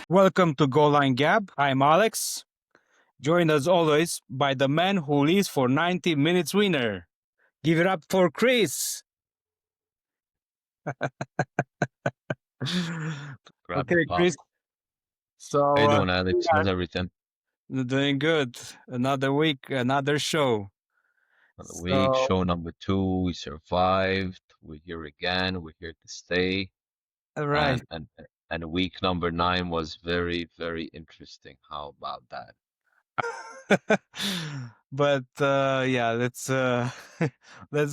Welcome to GoalLine Gab. I'm Alex, joined as always by the man who leads for 90 minutes winner. Give it up for Chris. Grab the Okay, puck. Chris. So, How you doing, Alex? yeah, How's everything? doing good. Another week, another show. Another week, So, show number two. We survived. We're here again. We're here to stay. all right. And week number nine was very, very interesting. How about that? But yeah, let's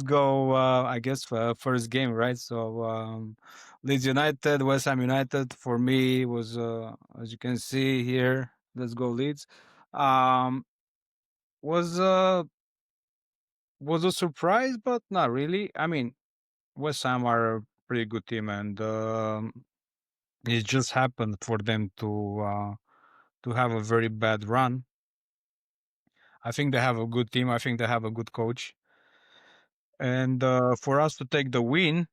go. I guess first game, right? So Leeds United, West Ham United. For me was as you can see here. Let's go Leeds. Um, was was a surprise, but not really. I mean, West Ham are a pretty good team, and it just happened for them to have a very bad run. I think they have a good team. I think they have a good coach. And for us to take the win,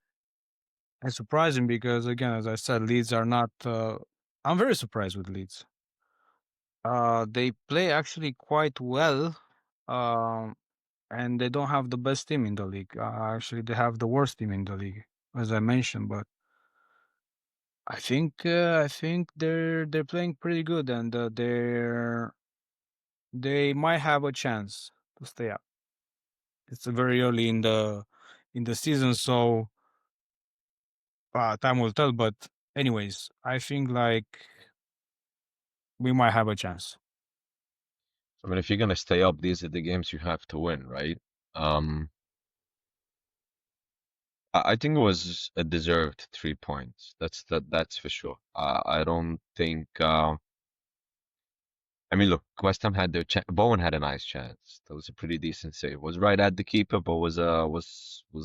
it's surprising because, again, as I said, Leeds are not. I'm very surprised with Leeds. They play actually quite well, um, and they don't have the best team in the league. Actually, they have the worst team in the league, as I mentioned. But I think they're playing pretty good, and they might have a chance to stay up. It's very early in the season, so time will tell. But anyways, I think like we might have a chance. I mean, if you're gonna stay up, these are the games you have to win, right? Um, I think it was a deserved 3 points. That's for sure. I don't think. I mean, look, West Ham had their chance. Bowen had a nice chance. That was a pretty decent save. Was right at the keeper, but was a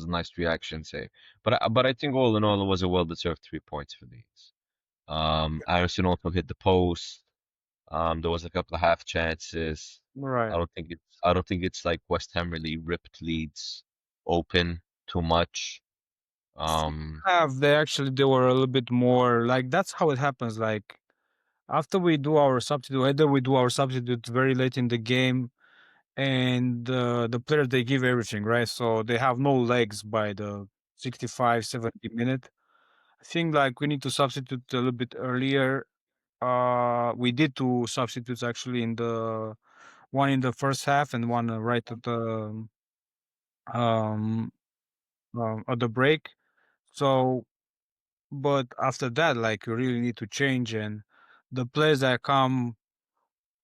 nice reaction save. But I think all in all, it was a well-deserved 3 points for these. Alisson also hit the post. There was a couple of half chances. Right. I don't think it's like West Ham really ripped Leeds open too much. Um, Have they actually they were a little bit more like that's how it happens. Like after we do our substitute, either we do our substitute very late in the game, and the players they give everything, right? So they have no legs by the 65, 70 minute. I think like we need to substitute a little bit earlier. We did two substitutes actually in the one in the first half and one right um, at the break. So, but after that, like you really need to change, and the players that come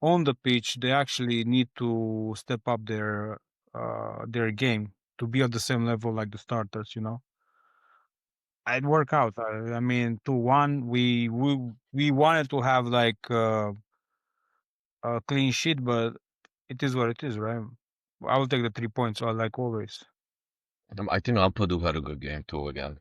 on the pitch, they actually need to step up their game to be at the same level like the starters. It work out. I mean, 2-1. We wanted to have like a clean sheet, but it is what it is, right? I will take the 3 points, like always. I think Ampadu had a good game too again.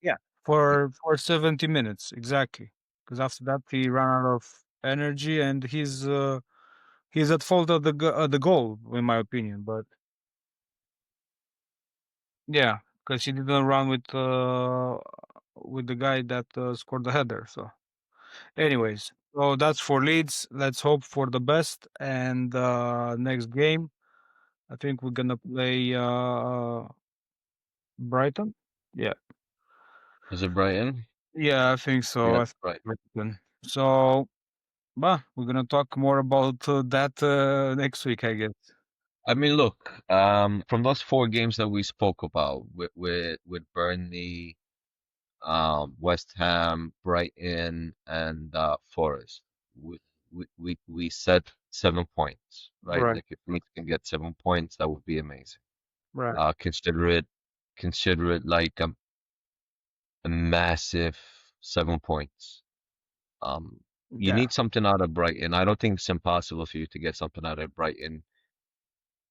Yeah. For 70 minutes, exactly. Because after that he ran out of energy and he's at fault of the goal, in my opinion. But yeah, because he didn't run with the guy that scored the header. So, anyways, so that's for Leeds. Let's hope for the best. And next game, I think we're gonna play Brighton. Yeah, Is it Brighton? yeah, I think so. Yeah, I that's think right. Brighton. So, bah, we're gonna talk more about that next week, I guess. I mean, look, from those four games that we spoke about with Burnley, West Ham, Brighton, and Forest, we set 7 points, right? Right, Like if Leeds can get 7 points, that would be amazing. right. Consider it like a massive 7 points. Um, you Yeah, need something out of Brighton. I don't think it's impossible for you to get something out of Brighton.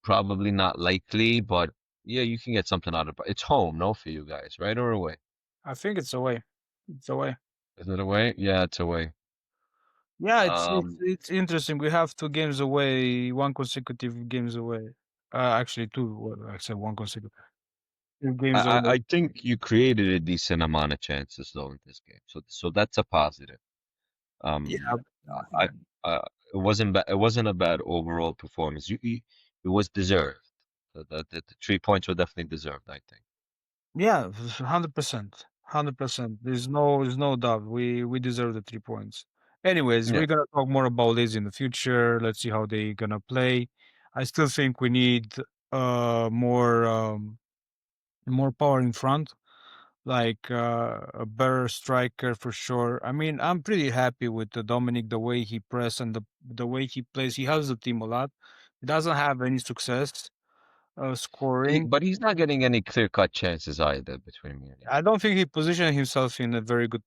Probably not likely, but yeah, you can get something out of it. It's home, no, for you guys, right? Or away? I think it's away. It's away. Is it away? Yeah, it's away. Yeah, Um, it's interesting. We have two games away, one consecutive games away. Actually, two. Well, I said one consecutive. Two games away. I think you created a decent amount of chances though in this game, so that's a positive. Yeah, Um, I, it wasn't it wasn't a bad overall performance. It was deserved. The 3 points were definitely deserved, I think. yeah, 100%, 100%. There's no doubt. We deserve the 3 points. Anyways, Yeah. we're gonna talk more about this in the future. Let's see how they gonna play. I still think we need more more power in front, like a better striker for sure. I mean, I'm pretty happy with Dominic, the way he press and the way he plays. He helps the team a lot. He doesn't have any success scoring. But he's not getting any clear-cut chances either between me and you. I don't think he positioned himself in a very good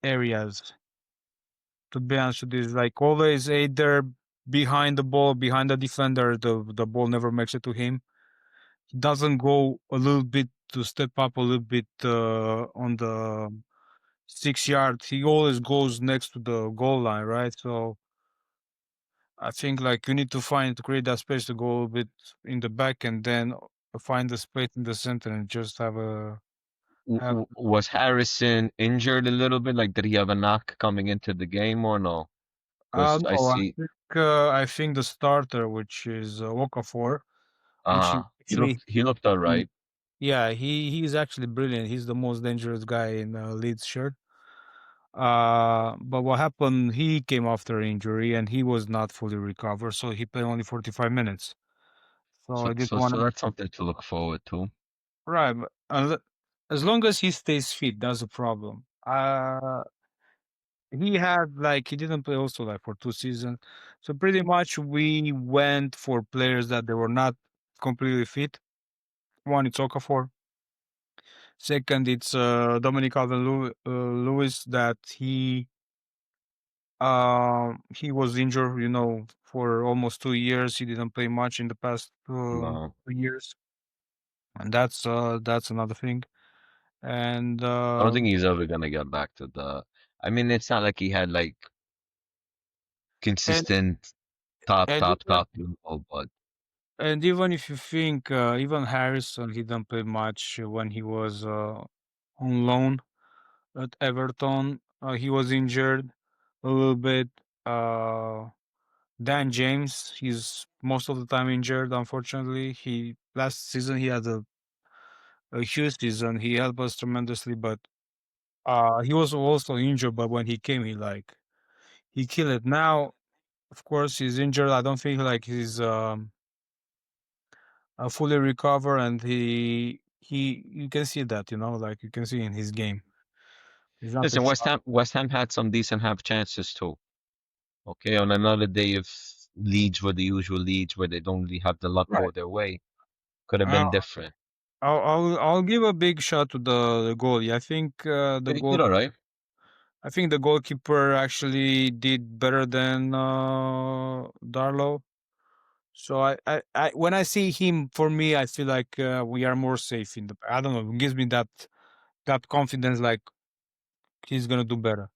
areas. To be honest with you, it's like always either behind the ball, behind the defender, the ball never makes it to him. He doesn't go a little bit to step up a little bit on the 6 yard. He always goes next to the goal line, right? So I think like you need to find to create that space to go a little bit in the back and then find the space in the center and just have. Was Harrison injured a little bit? Like, did he have a knock coming into the game or no? Because I No, see, I think the starter, which is Okafor, which he actually, he looked all he, right. yeah, he's actually brilliant. He's the most dangerous guy in Leeds shirt. But what happened? He came after injury and he was not fully recovered, so he played only 45 minutes. So I didn't want So to. that's something to look forward to. Right, but as long as he stays fit, that's the problem. He had like he didn't play also like for 2 seasons, so pretty much we went for players that they were not completely fit. One, it's Okafor. Second, it's Dominic Lewis that he was injured, for almost 2 years. He didn't play much in the past No, 2 years, and that's another thing. And I don't think he's ever gonna get back to the. I mean, it's not like he had like and consistent and even top level, but and even if you think even Harrison, he didn't play much when he was on loan at Everton. He was injured a little bit. Uh, Dan James, he's most of the time injured. Unfortunately, he last season he had a huge season. He helped us tremendously, but he was also injured. But when he came, he killed it. Now, of course, he's injured. I don't think like he's fully recover, and he you can see that, like you can see in his game. He's not a listen, shot. West Ham had some decent half chances too. Okay, on another day, if Leeds were the usual Leeds, where they don't really have the luck Right. go their way, could have Uh, been different. I'll give a big shot to the goalie. Yeah, he did all right. I think the goalkeeper actually did better than Darlow. So when I see him, for me, I feel like we are more safe in the. I don't know. It gives me that confidence, like he's gonna do better.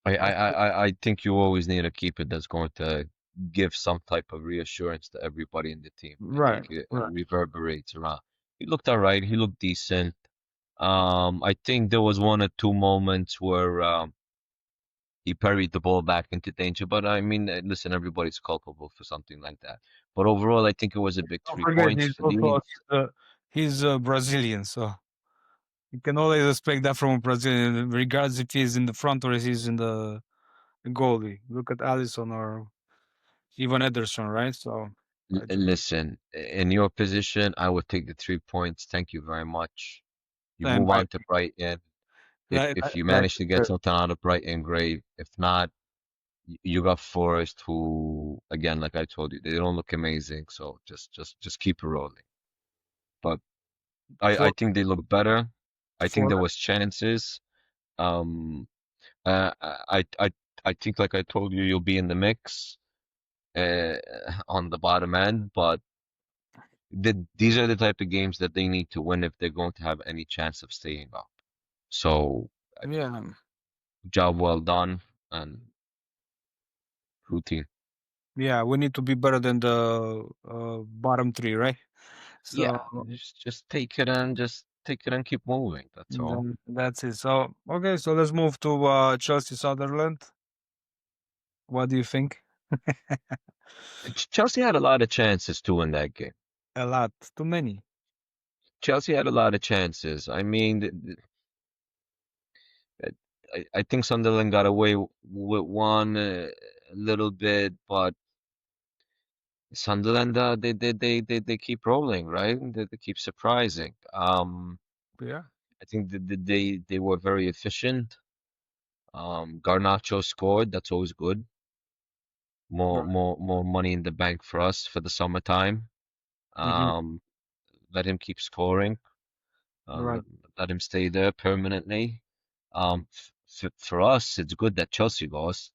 I feel, I think you always need a keeper that's going to give some type of reassurance to everybody in the team. I right, think it right. reverberates around. He looked all right. He looked decent. I think there was one or two moments where he parried the ball back into danger. But I mean, listen, everybody's culpable for something like that. But overall, I think it was a big Don't three forget, points he's for also Leeds. Brazilian, so you can always expect that from a Brazilian, regardless if he's in the front or if he's in the goalie. Look at Allison or even Ederson, right? So I just, Listen, in your position, I would take the 3 points. Thank you very much. You and move on to Brighton. If you manage to get something out of Brighton, great. If not, you got Forest, who again, like I told you, they don't look amazing. So just keep it rolling. But I for think they look better. I think for there was chances. Um, uh, I I I think, like I told you, you'll be in the mix uh, on the bottom end. But these are the type of games that they need to win if they're going to have any chance of staying up. So, yeah, job well done and routine. yeah, we need to be better than the bottom three, right? So Yeah, just take it and just take it and keep moving. That's all. That's it. So okay, so let's move to Chelsea Sunderland. What do you think? Chelsea had a lot of chances to win that game. A lot, too many. Chelsea had a lot of chances. I mean, I think Sunderland got away with one a little bit, but Sunderland they keep rolling, right? They keep surprising. Yeah, I think they were very efficient. Garnacho scored. That's always good. right. More money in the bank for us for the summertime. Hmm. Um, Let him keep scoring. Uh, Right. let, let him stay there permanently. For us, it's good that Chelsea lost.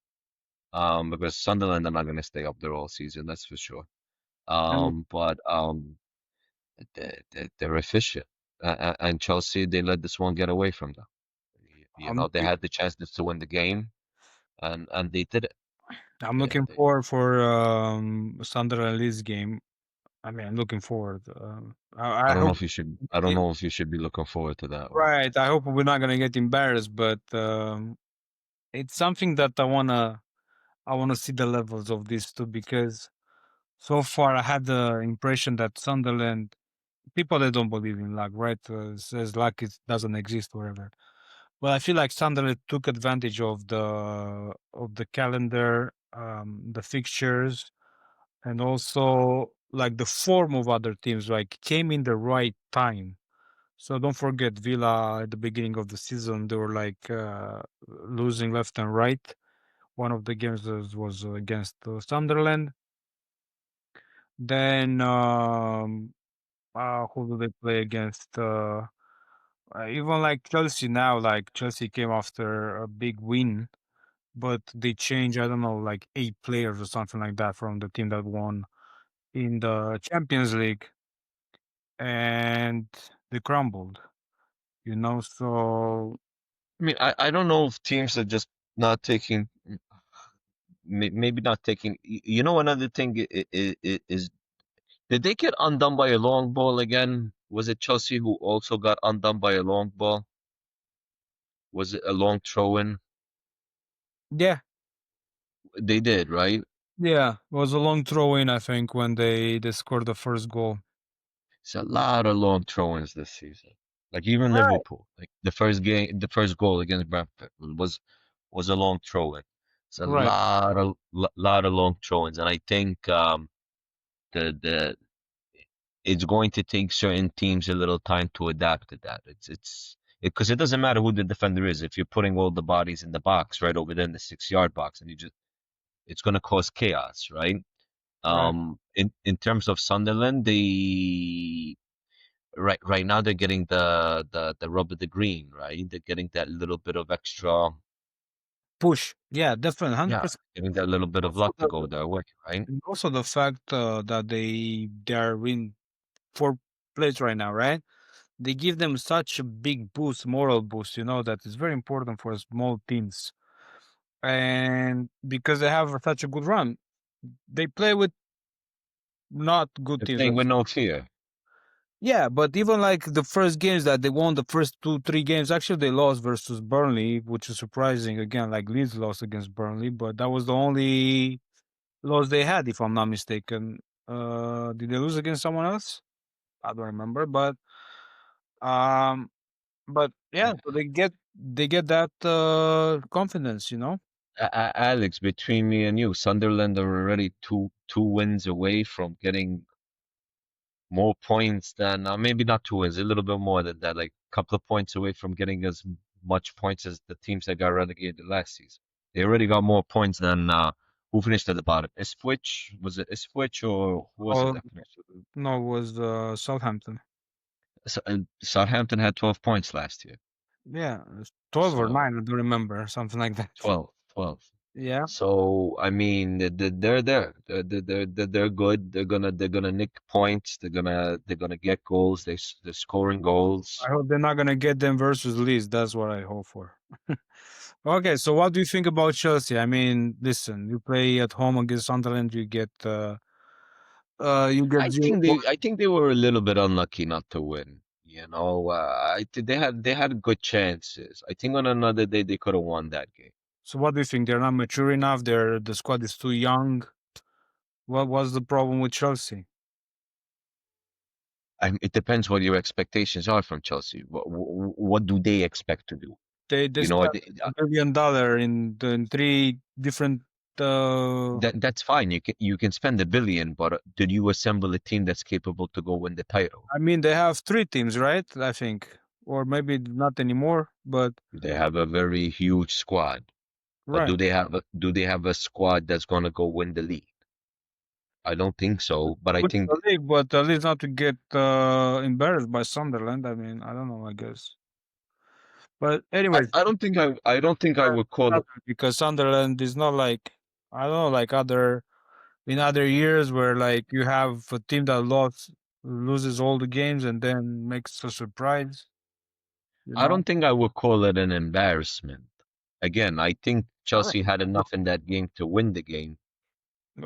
Because Sunderland are not going to stay up there all season. That's for sure. And But they're efficient, and Chelsea they let this one get away from them. You I'm know, they looking, had the chances to win the game, and they did it. I'm They, looking they, forward for Sunderland Leeds game. I mean, I'm looking forward. I I don't know hope if you should. I don't know if you should be looking forward to that one. right. I hope we're not gonna get embarrassed, but it's something that I wanna see the levels of these two because so far I had the impression that Sunderland people that don't believe in luck, right? Says luck doesn't exist, whatever. Well, I feel like Sunderland took advantage of the calendar, the fixtures, and also like the form of other teams, like came in the right time. So don't forget Villa at the beginning of the season, they were like losing left and right. One of the games was against Sunderland. Then who do they play against? Even like Chelsea now, like Chelsea came after a big win, but they changed, I don't know, like 8 players or something like that from the team that won in the Champions League and they crumbled, you know? So, I mean, I don't know if teams are just not taking, maybe not taking. You know, another thing is, did they get undone by a long ball again? Was it Chelsea who also got undone by a long ball? Was it a long throw in? yeah, They did, right? yeah, it was a long throw in, I think, when they scored the first goal. It's a lot of long throw-ins this season. Like even Right. Liverpool, like the first game, the first goal against Brentford was a long throw-in. It's a Right, lot of long throw-ins, and I think the it's going to take certain teams a little time to adapt to that. It's because it doesn't matter who the defender is. If you're putting all the bodies in the box right over there in the 6 yard box, and you just it's going to cause chaos, right? right. In terms of Sunderland, they right now they're getting the rub of the green, right? They're getting that little bit of extra, Push. Yeah, definitely, yeah, 100%. getting that little bit of Also luck to go their way, right? and also the fact that they are in 4th place right now, right? They give them such a big boost, moral boost, that is very important for small teams. And because they have such a good run, they play with not good They're teams. playing with no fear. Yeah, but even like the first games that they won, the first 2, 3 games, actually they lost versus Burnley, which is surprising. Again, like Leeds lost against Burnley, but that was the only loss they had, if I'm not mistaken. Did they lose against someone else? I don't remember, um, but yeah, so they get that confidence. Alex, between me and you, Sunderland are already two wins away from getting more points than maybe not 2 wins, a little bit more than that, like a couple of points away from getting as much points as the teams that got relegated last season. They already got more points than who finished at the bottom. Ipswich, was it Ipswich or who was it Oh that finished? no, it was Southampton. Southampton had 12 points last year. Yeah, it's 12 or So 9, I don't remember, something like that. 12. Yeah, So I mean, they're there. They're good. They're gonna nick points. They're gonna get goals. They're scoring goals. I hope they're not gonna get them versus Leeds. That's what I hope for. Okay, so what do you think about Chelsea? I mean, listen, you play at home against Sunderland, you get I zero think they points. I think they were a little bit unlucky not to win. They had good chances. I think on another day they could have won that game. So what do you think? They're not mature enough. The squad is too young. What was the problem with Chelsea? It depends what your expectations are from Chelsea. What do they expect to do? They You know, spent $1 billion in three different. that's fine. You can spend 1 billion, but did you assemble a team that's capable to go win the title? I mean, they have three teams, right? I think, or maybe not anymore. But They have a very huge squad, but right, do they have a squad that's gonna go win the league? I don't think so. But I with think the league, but at least not to get embarrassed by Sunderland. I mean, I don't know. I guess. But I, anyways, I don't think I don't think I would call it. because Sunderland is not like I don't know, like other in other years where like you have a team that lost loses all the games and then makes a surprise, you I know? don't think I would call it an embarrassment. Again, I think Alright. Chelsea had enough in that game to win the game.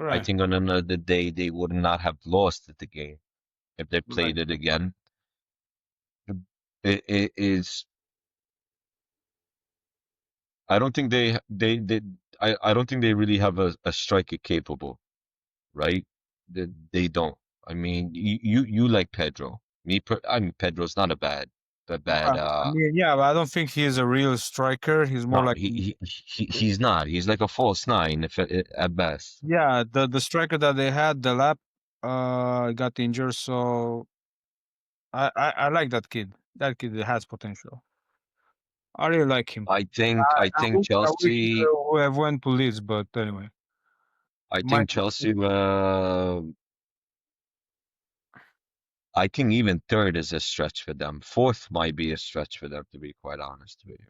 I Right. think on another day they would not have lost the game if they Right. played it again. It is. I don't think they. I don't think they really have a striker capable, right? They don't. I mean, you like Pedro. I mean, Pedro's not a bad. I mean, yeah, but I don't think he's a real striker. He's more No, like he's not. He's like a false nine, if at best. yeah, the striker that they had, the lap got injured, so I like that kid. That kid has potential. I really like him. I think I wish Chelsea. we have went to Leeds, but anyway. I My think Chelsea. I think even third is a stretch for them. Fourth might be a stretch for them, to be quite honest with you.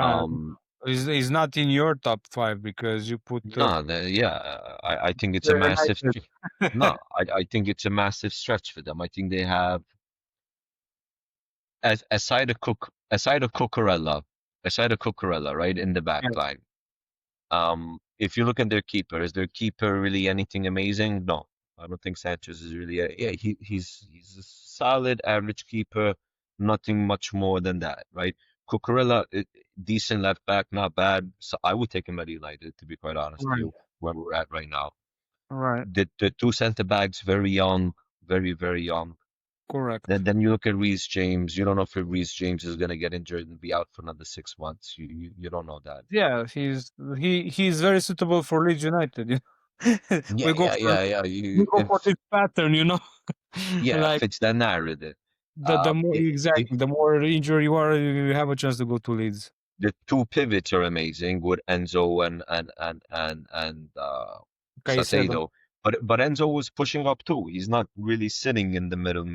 uh, Um, is not in your top 5 because you put no, yeah, I think it's a massive. United. No, I think it's a massive stretch for them. I think they have as aside of Cucurella, right in the back Yeah, line. If you look at their keeper, is their keeper really anything amazing? No, I don't think Sanchez is really. Yeah, he's a solid average keeper, nothing much more than that, right? Cucurella, decent left back, not bad. So I would take him at United, to be quite honest with right, you, where we're at right now. right, The two centre backs, very young, very very young. Then correct. then you look at Reece James. You don't know if Reece James is gonna get injured and be out for another 6 months. You don't know that. Yeah, he's very suitable for Leeds United, you know? Yeah, yeah, yeah, yeah. We You go for if this pattern, you know? Yeah, Like, fits the narrative. the more If exactly, the more injured you are, you have a chance to go to Leeds. the two pivots are amazing with Enzo and Caicedo, Salcedo, but Enzo was pushing up too. He's not really sitting in the middle.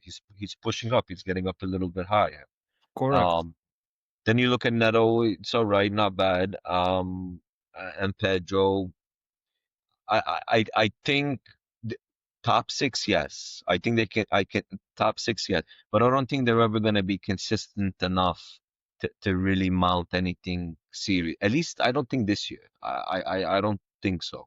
He's pushing up. He's getting up a little bit higher. correct. Um, then you look at Neto. It's all right, not bad. And Pedro. I think the top six, yes. I think they can. I can top six, yes. But I don't think they're ever going to be consistent enough to really mount anything serious. At least I don't think this year. I don't think so.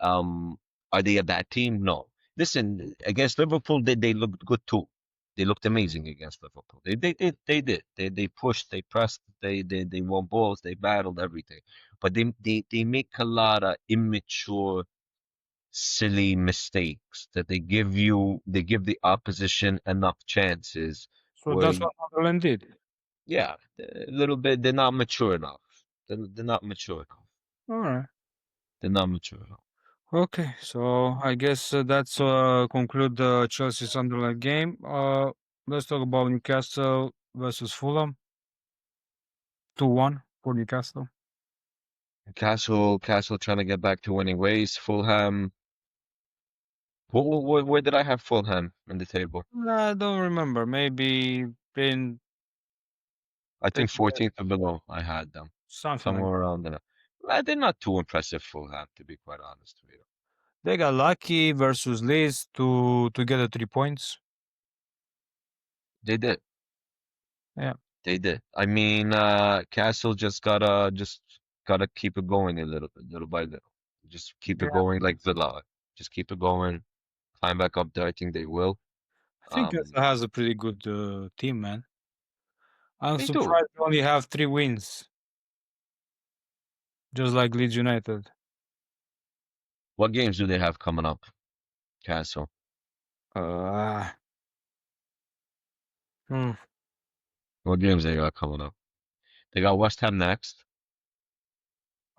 Um, are they a bad team? No. Listen, against Liverpool, they looked good too. They looked amazing against Liverpool. They did. They pushed, they pressed, they won balls, they battled everything. But they make a lot of immature silly mistakes that they give the opposition enough chances So where that's what Sunderland did. yeah, a little bit they're not mature enough. They're not mature enough. Alright. They're not mature enough. Okay, so I guess that's conclude the Chelsea Sunderland game. Let's talk about Newcastle versus Fulham. 2-1 for Newcastle. Castle trying to get back to winning ways. Fulham. Where did I have Fulham in the table? I don't remember. Maybe in I they think 14th or below. I had them something like somewhere around there. They're not too impressive, Fulham, to be quite honest with you. they got lucky versus Leeds to get the 3 points. They did. Yeah, They did. I mean, Castle just gotta keep it going a little bit, little by little. Just keep it yeah. going like Villa. Just keep it going. Climb back up there. I think they will. I think Um, Casa has a pretty good team, man. I'm they do. surprised they only have 3 wins, just like Leeds United. What games do they have coming up, Castle? Uh, hmm, What games they got coming up? They got West Ham next.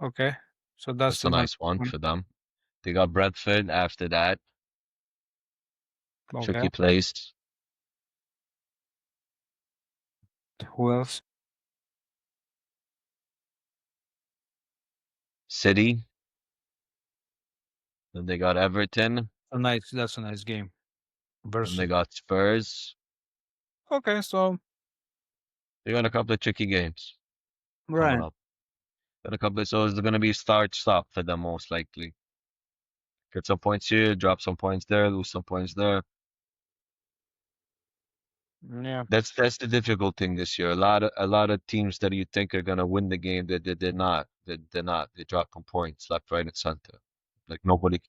okay, so that's That's a the one. nice one for them. They got Brentford after that. Okay, Tricky place. who else? City. Then they got Everton. That's a nice game. Then they Versus. got Spurs. Okay, so They got a couple of tricky games coming right, up. Got a couple of, so it's going to be start stop for them most likely. Get some points here, drop some points there, lose some points there. yeah. That's the difficult thing this year. A lot of teams that you think are gonna win the game, they're not. They're not. They're dropping points left, right, and center. Like nobody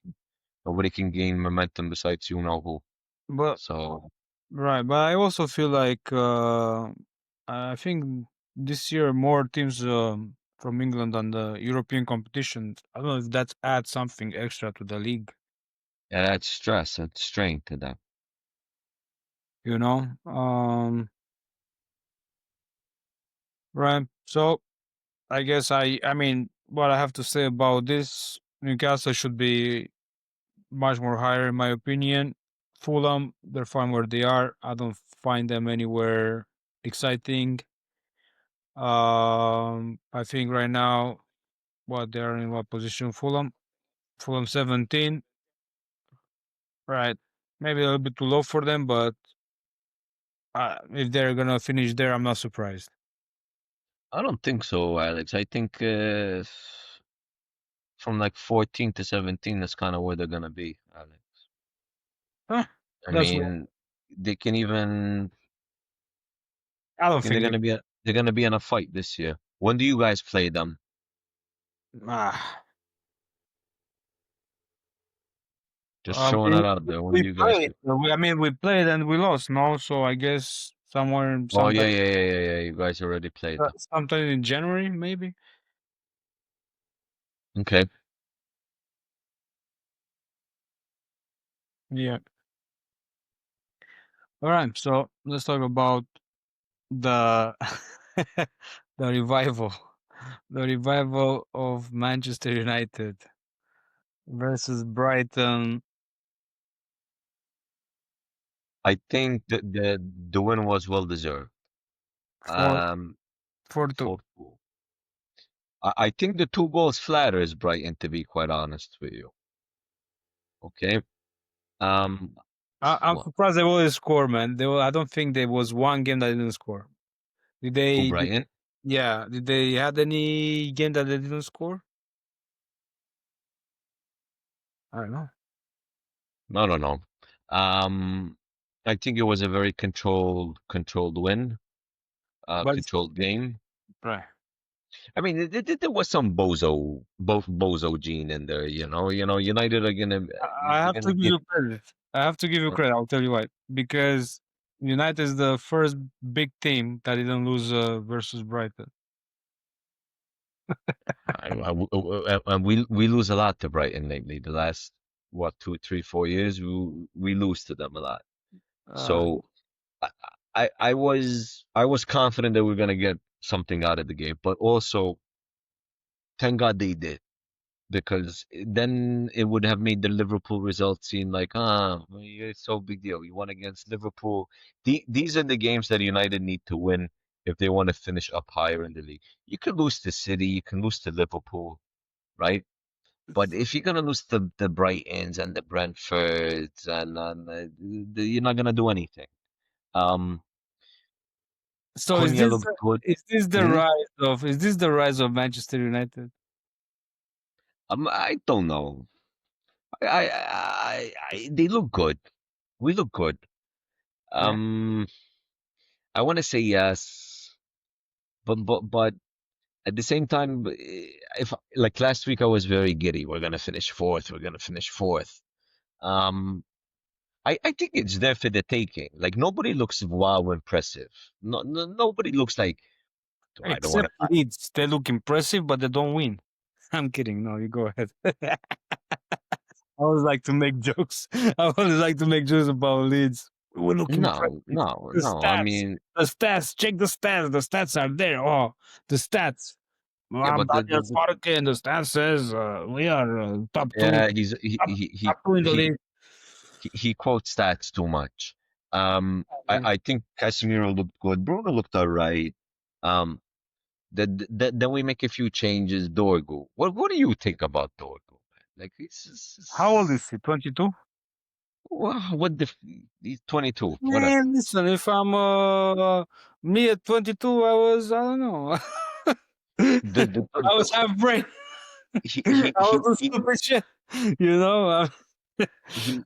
can gain momentum besides you know who. But So right, but I also feel like I think this year more teams from England on the European competition. I don't know if that adds something extra to the league. yeah, that's stress, that's strain to them. You know, right. So I guess I mean what I have to say about this Newcastle should be much more higher in my opinion. Fulham, they're fine where they are. I don't find them anywhere exciting. I think right now, what they're in what position? Fulham, Fulham 17, right? Maybe a little bit too low for them, but if they're gonna finish there, I'm not surprised. I don't think so, Alex. I think from like 14 to 17 is kind of where they're gonna be, Alex. Huh? I That's what mean, they can even. I I don't think they're think. gonna be. They're gonna be in a fight this year. When do you guys play them? Ah, Just throwing we that out there. When we do you guys played. play? I mean, we played and we lost. No, so I guess somewhere, Oh sometime, yeah, yeah, yeah, yeah, yeah. You guys already played them. sometime in January, maybe. Okay. Yeah. All right. So let's talk about the the revival, the revival of Manchester United versus Brighton I think that the win was well deserved. for Um, 4-2. for I think the two goals flatters Brighton to be quite honest with you. Okay. Um, I'm what? surprised they always score, man. I don't think there was one game that didn't score. Did Who they? Brighton? Yeah. Did they had any game that they didn't score? I don't know. No, no, no. Um, I think it was a very controlled win, But controlled game. right. I mean, there was some both bozo gene in there. United are gonna I they're have to gonna give give. you credit. I have to give you credit. I'll tell you why. Because United is the first big team that didn't lose versus Brighton. And we lose a lot to Brighton lately. The last what 2, 3, 4 years, we lose to them a lot. Uh, So I I was confident that we are gonna get something out of the game, but also thank God they did because then it would have made the Liverpool result seem like well, it's so big deal. You won against Liverpool. These are the games that United need to win if they want to finish up higher in the league. You could lose to City, you can lose to Liverpool, right? But if you're gonna lose the Brightons and the Brentfords you're not gonna do anything. Um, so Cunha looked good. Hmm? is this the rise of Manchester United? I don't know. They look good. We look good. Yeah. Um, I want to say yes, but at the same time, if like last week I was very giddy. We're gonna finish fourth. We're gonna finish fourth. Um, I think it's there for the taking. Like nobody looks wow impressive. Nobody looks like I don't want Except Leeds, they look impressive, but they don't win. I'm kidding. No, you go ahead. I always like to make jokes. I always like to make jokes about Leeds. We look no, impressive. no, The no. I stats, mean, the stats. Check the stats. The stats are there. Oh, the stats. yeah, but Daniel Farke and the stats says we are yeah, top, top two in the league. he quotes stats too much. I think Casemiro looked good. Bruno looked alright. Um, then we make a few changes. Dorgu. What do you think about Dorgu, man? Like How old is he? 22. what the he's 22, whatever. Man, listen, if I'm me at 22, I don't know. The I was half brain. he I he was he do he stupid shit. You know, he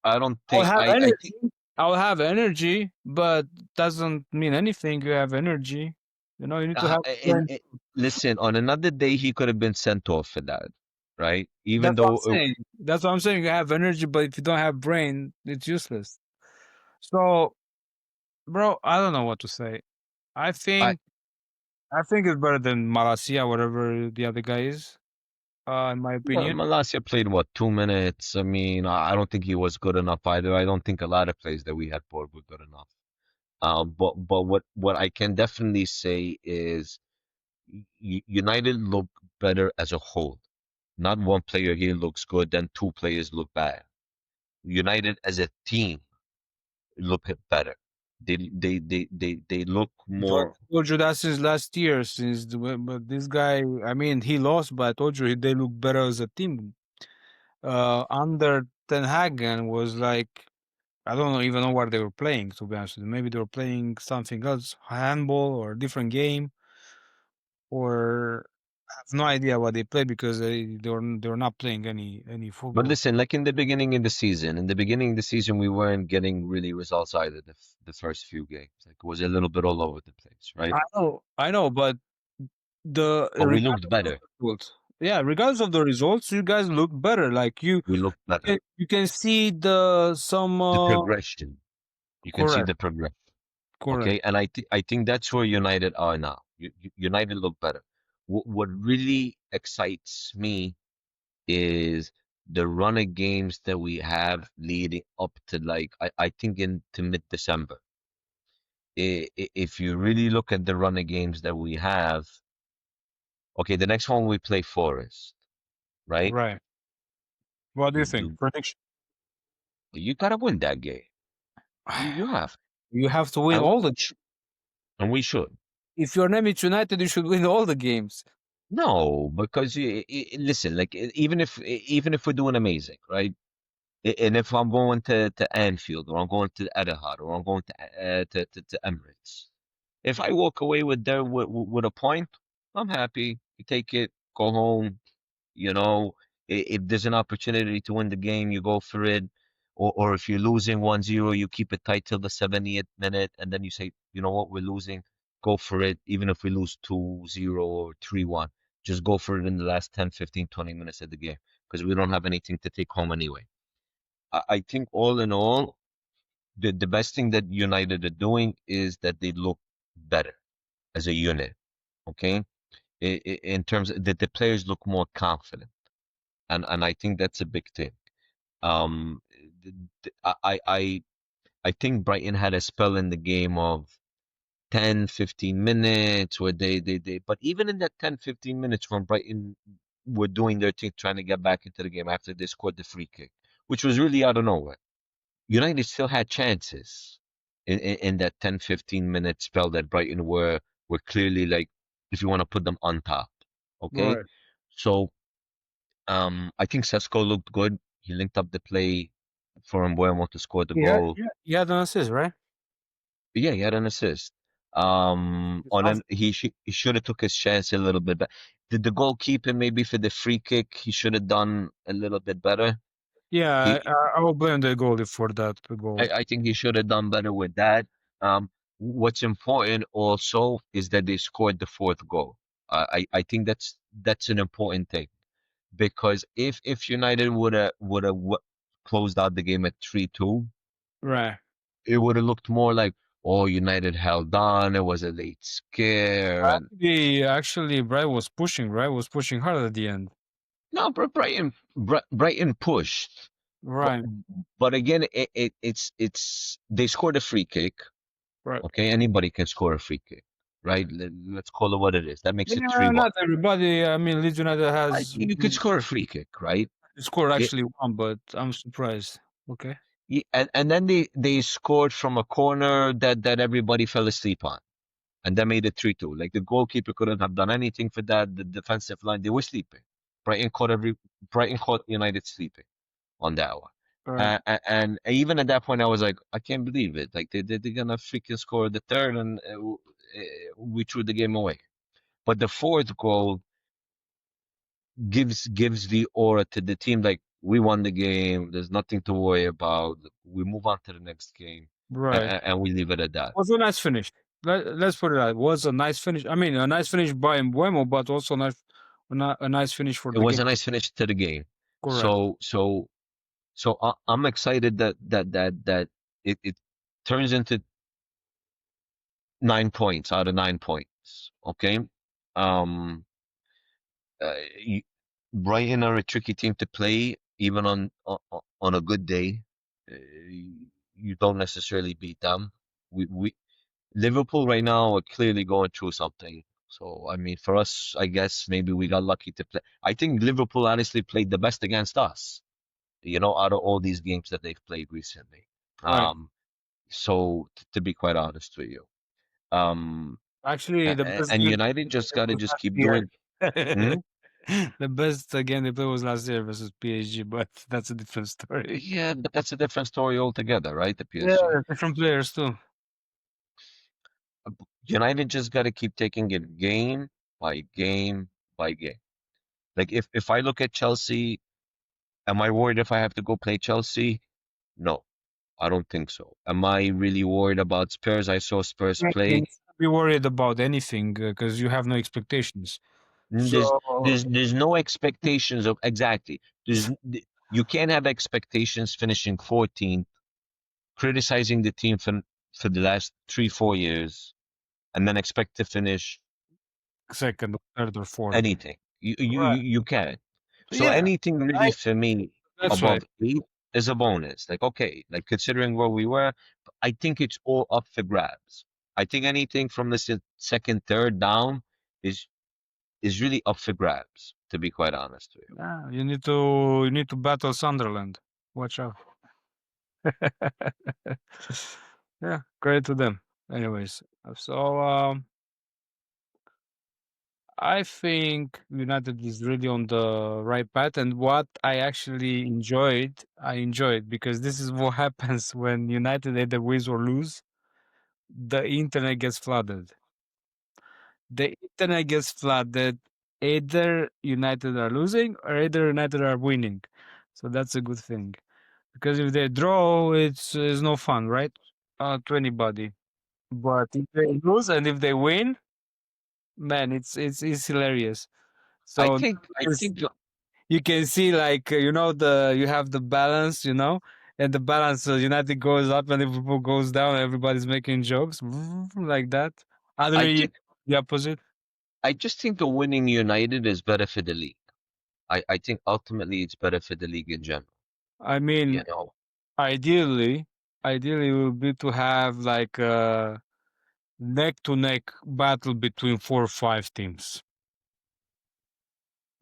I don't I'll think have I think energy. I'll have energy, but doesn't mean anything. You have energy. You know, you need to have brain. listen, on another day he could have been sent off for that, right? Even That's what I'm though saying. That's what I'm saying. You have energy, but if you don't have brain, it's useless. So, bro, I don't know what to say. I I think I think it's better than Malasia, whatever the other guy is. In my opinion. Malasia played what 2 minutes. I mean, I don't think he was good enough either. I don't think a lot of plays that we had board were good enough. But what I can definitely say is United look better as a whole. Not one player here looks good, then two players look bad. United as a team look better. They look George more. told you that since last year, but this guy, I mean, he lost, but I told you they look better as a team. Under Ten Hagen was like, I don't know, even know what they were playing, to be honest with you. Maybe they were playing something else, handball or a different game, or I have no idea what they played because they were not playing any But football. listen, like in the beginning of the season, we weren't getting really results either. The first few games, like it was a little bit all over the place, right? I know, but the But we looked regardless of better. the results, yeah, regardless of the results, you guys look better. Like We looked better. you can see the some The progression. You can see correct, the progression. correct, Okay, and I think that's where United are now. United look better. What really excites me is the run of games that we have leading up to like I think into mid-December. If you really look at the run of games that we have, okay, the next one we play Forest, right? right. What do you think? You Prediction? you gotta win that game. You have, You have to win and all the. and we should. If your name is United, you should win all the games. No, because listen, like even if we're doing amazing, right? And if I'm going to Anfield or I'm going to Etihad or I'm going to Emirates, if I walk away with there with a point, I'm happy. You take it, go home. You know, if there's an opportunity to win the game, you go for it. Or if you're losing 1-0, you keep it tight till the 70th minute, and then you say, you know what, we're losing, go for it. Even if we lose 2-0 or 3-1, just go for it in the last 10, 15, 20 minutes of the game because we don't have anything to take home anyway. I think all in all, the best thing that United are doing is that they look better as a unit. Okay, in terms of that, the players look more confident, and I think that's a big thing. Um, I think Brighton had a spell in the game of 10, 15 minutes where but even in that 10, 15 minutes when Brighton were doing their thing, trying to get back into the game after they scored the free kick, which was really out of nowhere. United still had chances in that 10, 15 minute spell that Brighton were clearly like, if you want to put them on top. Okay. Right. So I think Sesko looked good. He linked up the play for Mbuemo to score the Yeah, goal. yeah. You had an assist, right? But yeah, he had an assist. On an he should have took his chance a little bit, but did the goalkeeper maybe for the free kick he should have done a little bit better. Yeah, He I will blame the goalie for that goal. I think he should have done better with that. What's important also is that they scored the fourth goal. I think that's an important thing because if United would have closed out the game at 3-2, Right. It would have looked more like, oh, United held on. It was a late scare, and Actually, Bright was pushing. Right, was pushing hard at the end. no, Brighton pushed, but Right. but again, it's they scored a free kick. Right. Okay, anybody can score a free kick, right? Let's call it what it is. That makes it Yeah, 3-1. not everybody. I mean, Leeds United I has think you could score a free kick, right? scored Yeah, actually one, but I'm surprised. Okay. yeah, and then they scored from a corner that everybody fell asleep on, and that made it 3-2. Like the goalkeeper couldn't have done anything for that. The defensive line, they were sleeping. Brighton caught every Brighton caught United sleeping on that one. Right. And even at that point, I was like, I can't believe it. Like they're gonna freaking score the third, and we threw the game away. But the fourth goal gives the aura to the team. Like we won the game. There's nothing to worry about. We move on to the next game, Right. and we leave it at that. Was a nice finish. Let's put it out. Was a nice finish. I mean, a nice finish by Mbuemo, but also a nice finish for It the was game. a nice finish to the game. Correct. So I'm excited that it turns into 9 points out of 9 points. Okay. Um, you, Brighton are a tricky team to play, even on a good day. You don't necessarily beat them. We Liverpool right now are clearly going through something. So I mean, for us, I guess maybe we got lucky to play. I think Liverpool honestly played the best against us. Out of all these games that they've played recently. Right. Um, so to be quite honest with you, um, Actually, the best and game United they just played got to was just last keep year. doing. Hmm? The best game they played was last year versus PSG, but that's a different story. Yeah, but that's a different story altogether, right? The Yeah, PSG. different players too. United just got to keep taking it game by game by game. Like if I look at Chelsea, am I worried if I have to go play Chelsea? No, I don't think so. Am I really worried about Spurs? I saw Spurs You play. shouldn't be worried about anything because you have no expectations. Mm, There's So there's no expectations of exactly. You can't have expectations finishing 14th, criticizing the team for the last 3 4 years, and then expect to finish second, third, or fourth. anything. Right. You can't. So Yeah, anything really I, for me that's right. above 8 is a bonus. Like okay, like considering where we were, I think it's all up for grabs. I think anything from the second, third down is is really up for grabs. To be quite honest with you. Yeah, you need to battle Sunderland. Watch out. Yeah, credit to them. Anyways, so I think United is really on the right path, and what I enjoyed because this is what happens when United either wins or lose. The internet gets flooded. The internet gets flooded. Either United are losing or either United are winning. So that's a good thing. Because if they draw, it's no fun, right? To anybody. But if they lose and if they win, man, it's hilarious. I So think I it's, think you can see like you have the balance, and the balance United goes up and Liverpool goes down. Everybody's making jokes like that. I don't know I think the opposite. I just think a winning United is better for the league. I think ultimately it's better for the league in general. I You mean, know, ideally, ideally it would be to have like a neck to neck battle between 4 or 5 teams.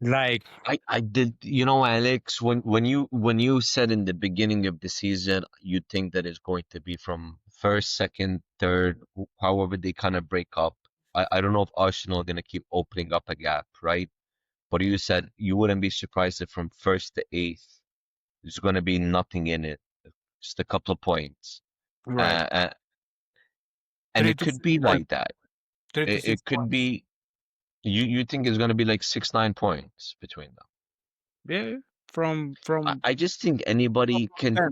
Like I did, Alex, when you said in the beginning of the season, you think that it's going to be from first, second, third, however they kind of break up. I don't know if Arsenal are going to keep opening up a gap, right? But you said you wouldn't be surprised if from first to eighth, there's going to be nothing in it, just a couple of points. right, Uh, uh, and three it to could six be points, like that. three to It six could points. be, you think it's going to be like 6 9 points between them. Yeah, I, from I just think anybody can. 10.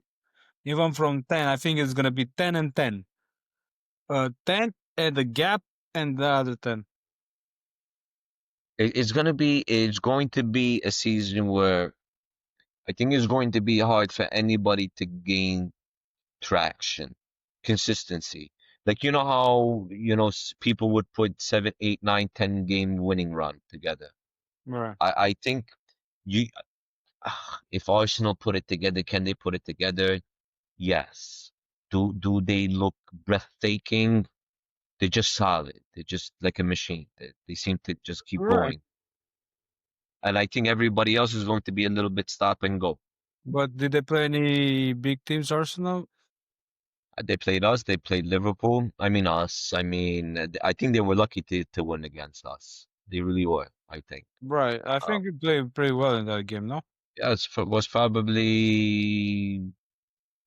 Even from 10, I think it's gonna be 10 and 10. 10 and the gap and the other 10. It's going to be a season where I think it's going to be hard for anybody to gain traction, consistency. Like you know how people would put 7, 8, 9, 10 game winning run together. Right. I think you if Arsenal put it together, can they put it together? Yes. Do they look breathtaking? They're just solid. They're just like a machine. They seem to just keep Right. going. And I think everybody else is going to be a little bit stop and go. But did they play any big teams, Arsenal? They played us. They played Liverpool. I mean us. I mean, I think they were lucky to win against us. They really were. I think. Right. I Uh, think you played pretty well in that game, no? yeah, was probably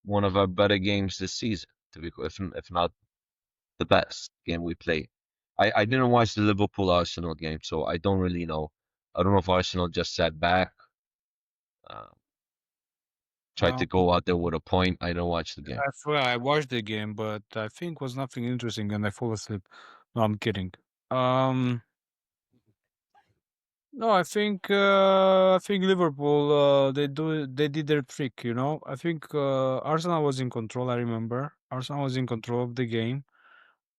one of our better games this season. To be, if not the best game we played. I didn't watch the Liverpool Arsenal game, so I don't really know. I don't know if Arsenal just sat back, uh, tried Uh, to go out there with a point. I don't watch the game. I swear I watched the game, but I think was nothing interesting and I fall asleep. No, I'm kidding. Um, no, I think Liverpool they did their trick, you know. I think Arsenal was in control, I remember. Arsenal was in control of the game.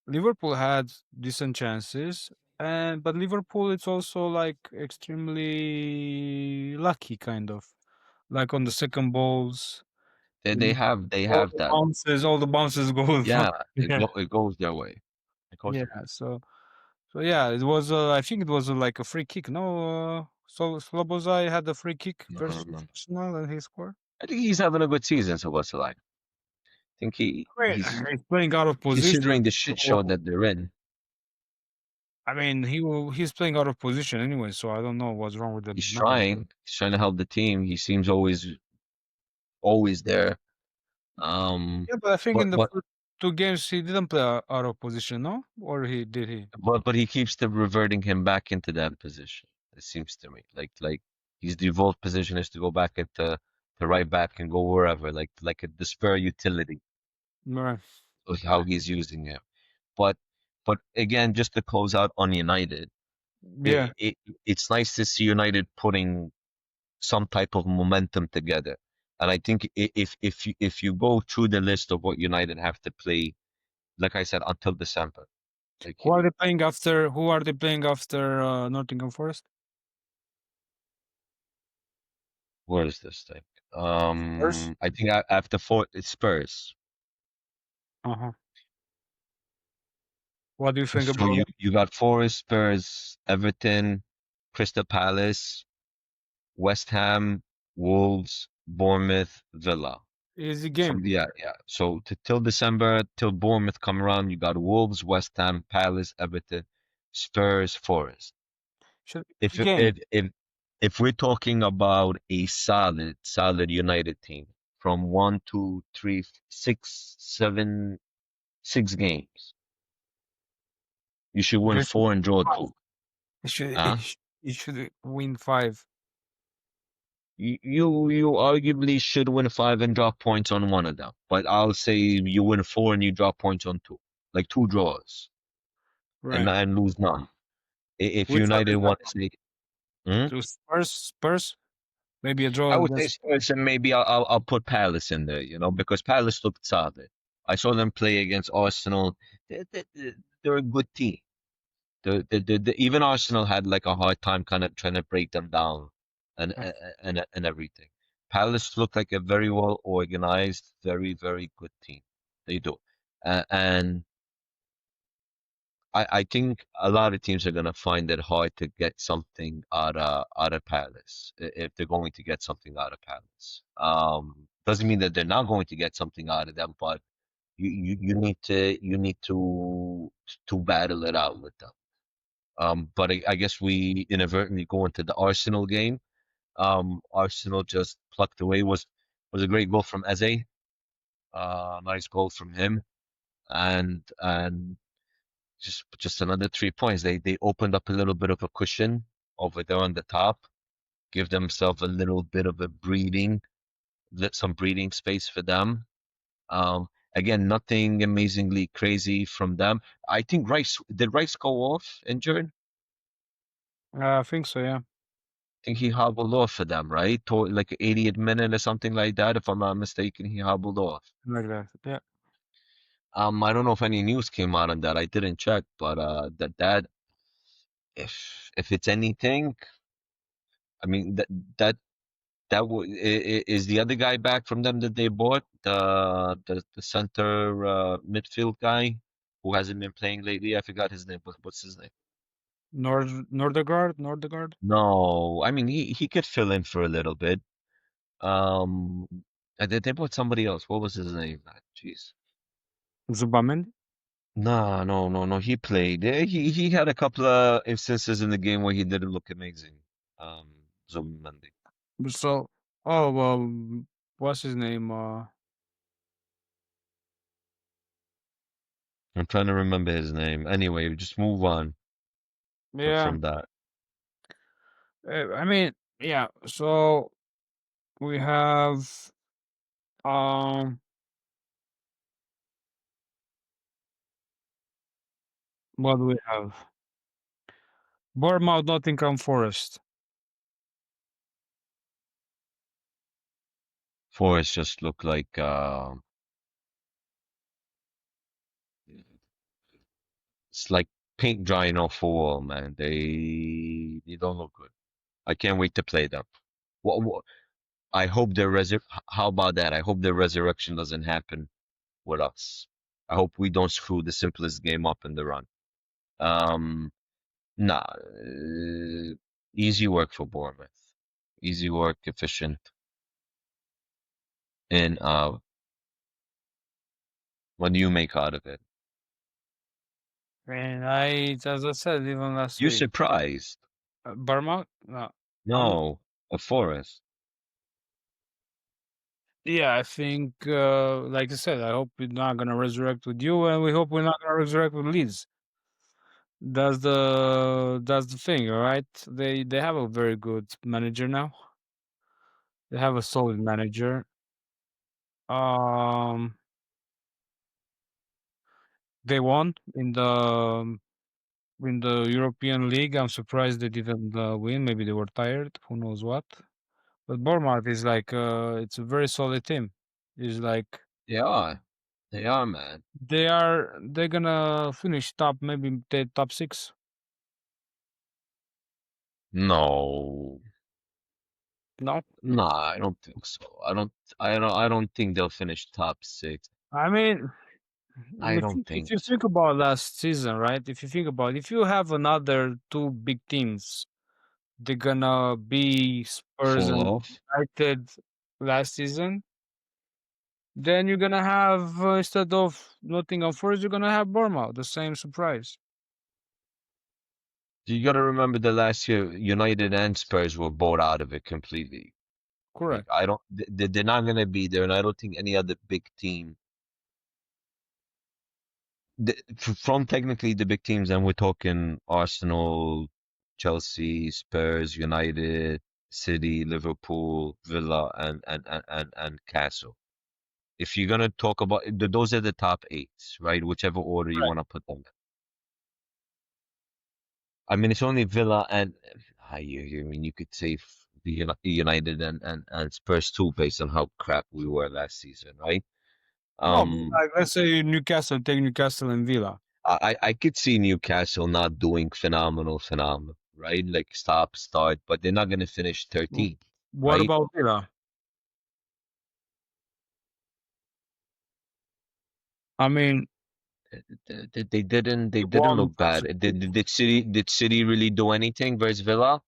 Liverpool had decent chances, and but Liverpool it's also like extremely lucky kind of. Like on the second balls, They you they know, have they have that. all the bounces go in front. Yeah, Yeah. it goes their way. It goes Yeah, their way. so yeah, it was I think it was like a free kick. No, so Slobozai had a free kick No, no, versus no. Arsenal and he scored. I think he's having a good season. So what's it like? I think Great. He's playing out of position. considering the shit show So, that they're in. I mean, he's playing out of position anyway, so I don't know what's wrong with the He's manager. trying. He's trying to help the team. He seems always there. Um, Yeah, but I think but in the but first 2 games he didn't play out of position, no? Or he did he? but he keeps the reverting him back into that position. It seems to me like his default position is to go back into the right back and go wherever, like the spare utility Right. of how he's using it. But but again, just to close out on United, Yeah. it's nice to see United putting some type of momentum together. And I think if you go through the list of what United have to play, like I said, until December, like Who are they playing after Nottingham Forest? where is this thing? Spurs. I think after four, it's Spurs. Uh-huh. What do you think So about you got Forest, Spurs, Everton, Crystal Palace, West Ham, Wolves, Bournemouth, Villa. easy From game? yeah. So till December, till Bournemouth come around, you got Wolves, West Ham, Palace, Everton, Spurs, Forest. Should be If easy game. if we're talking about a solid United team from one, two, three, six, seven, 6 games, you should win They should four and draw five. two. It should it Huh? sh it should win 5. You arguably should win five and drop points on one of them, but I'll say you win four and you drop points on two, like two draws Right. and lose none. If Which one United is that want to one? say, hmm? To Spurs? Maybe a draw I would say against Spurs and maybe I'll put Palace in there, because Palace looked solid. I saw them play against Arsenal. They're a good team. Even Arsenal had like a hard time kind of trying to break them down and and everything. Palace looked like a very well organized, very very good team. They do, and I think a lot of teams are gonna find it hard to get something out of Palace if they're going to get something out of Palace. Doesn't mean that they're not going to get something out of them, but you need to battle it out with them. But I guess we inadvertently go into the Arsenal game. Arsenal just plucked away was a great goal from Eze. Nice goal from him, and just another 3 points. They opened up a little bit of a cushion over there on the top, give themselves a little bit of a breathing, let some breathing space for them. Again, nothing amazingly crazy from them. I think Rice did Rice go off injured? I think so, yeah. think he hobbled off for them, right? Like 80th minute or something like that, if I'm not mistaken, he hobbled off. like that. Yeah. I don't know if any news came out on that. I didn't check, but that if it's anything, I mean is the other guy back from them that they bought, the center midfield guy who hasn't been playing lately. I forgot his name. What's his name? Nordegaard. No, I mean he could fill in for a little bit. Um, they bought somebody else. What was his name? Jeez. Zubamendi. No, no, no, no. He played. He had a couple of instances in the game where he didn't look amazing. Zubimendi. So, oh well, what's his name? I'm trying to remember his name. Anyway, just move on Yeah. from that. I mean, yeah. So we have um, what do we have? Bournemouth, Nottingham Forest. Forest just looked like it's like paint drying off a wall, man. They don't look good. I can't wait to play them. What I hope their resur how about that? I hope their resurrection doesn't happen with us. I hope we don't screw the simplest game up in the run. Um, nah, easy work for Bournemouth. Easy work, efficient, and what do you make out of it? And as I said, even last You week, surprised? Bournemouth. No, I'm. No, a Forest. Yeah, I think, like I said, I hope we're not gonna resurrect with you, and we hope we're not gonna resurrect with Leeds. That's the thing, all right? They have a very good manager now. They have a solid manager. Um, they won in the European League. I'm surprised they didn't win. Maybe they were tired. Who knows what? But Bournemouth is like it's a very solid team. It's like They are. They are, man. they're gonna finish top maybe the top six. No, No, no, I don't think so. I don't think they'll finish top six. I mean I don't if think you so. think about last season, right? If you think about if you have another two big teams, they're gonna be Spurs Fall and off. United last season. Then you're gonna have instead of Nottingham Forest, you're gonna have Bournemouth, the same surprise. You got to remember the last year, United and Spurs were both out of it completely. Like Correct. I don't, they're not gonna be there, and I don't think any other big team, from technically the big teams, and we're talking Arsenal, Chelsea, Spurs, United, City, Liverpool, Villa, and Castle. If you're gonna talk about those are the top eight, right? Whichever order you Right. want to put them. I mean, it's only Villa and I mean, you could say the United and Spurs too, based on how crap we were last season, right? No, but Um, like let's say Newcastle, take Newcastle and Villa. I could see Newcastle not doing phenomenal, right? Like stop, start, but they're not gonna finish W- 13th, What right? about Villa? I mean, They they didn't won look bad. Did City really do anything versus Villa?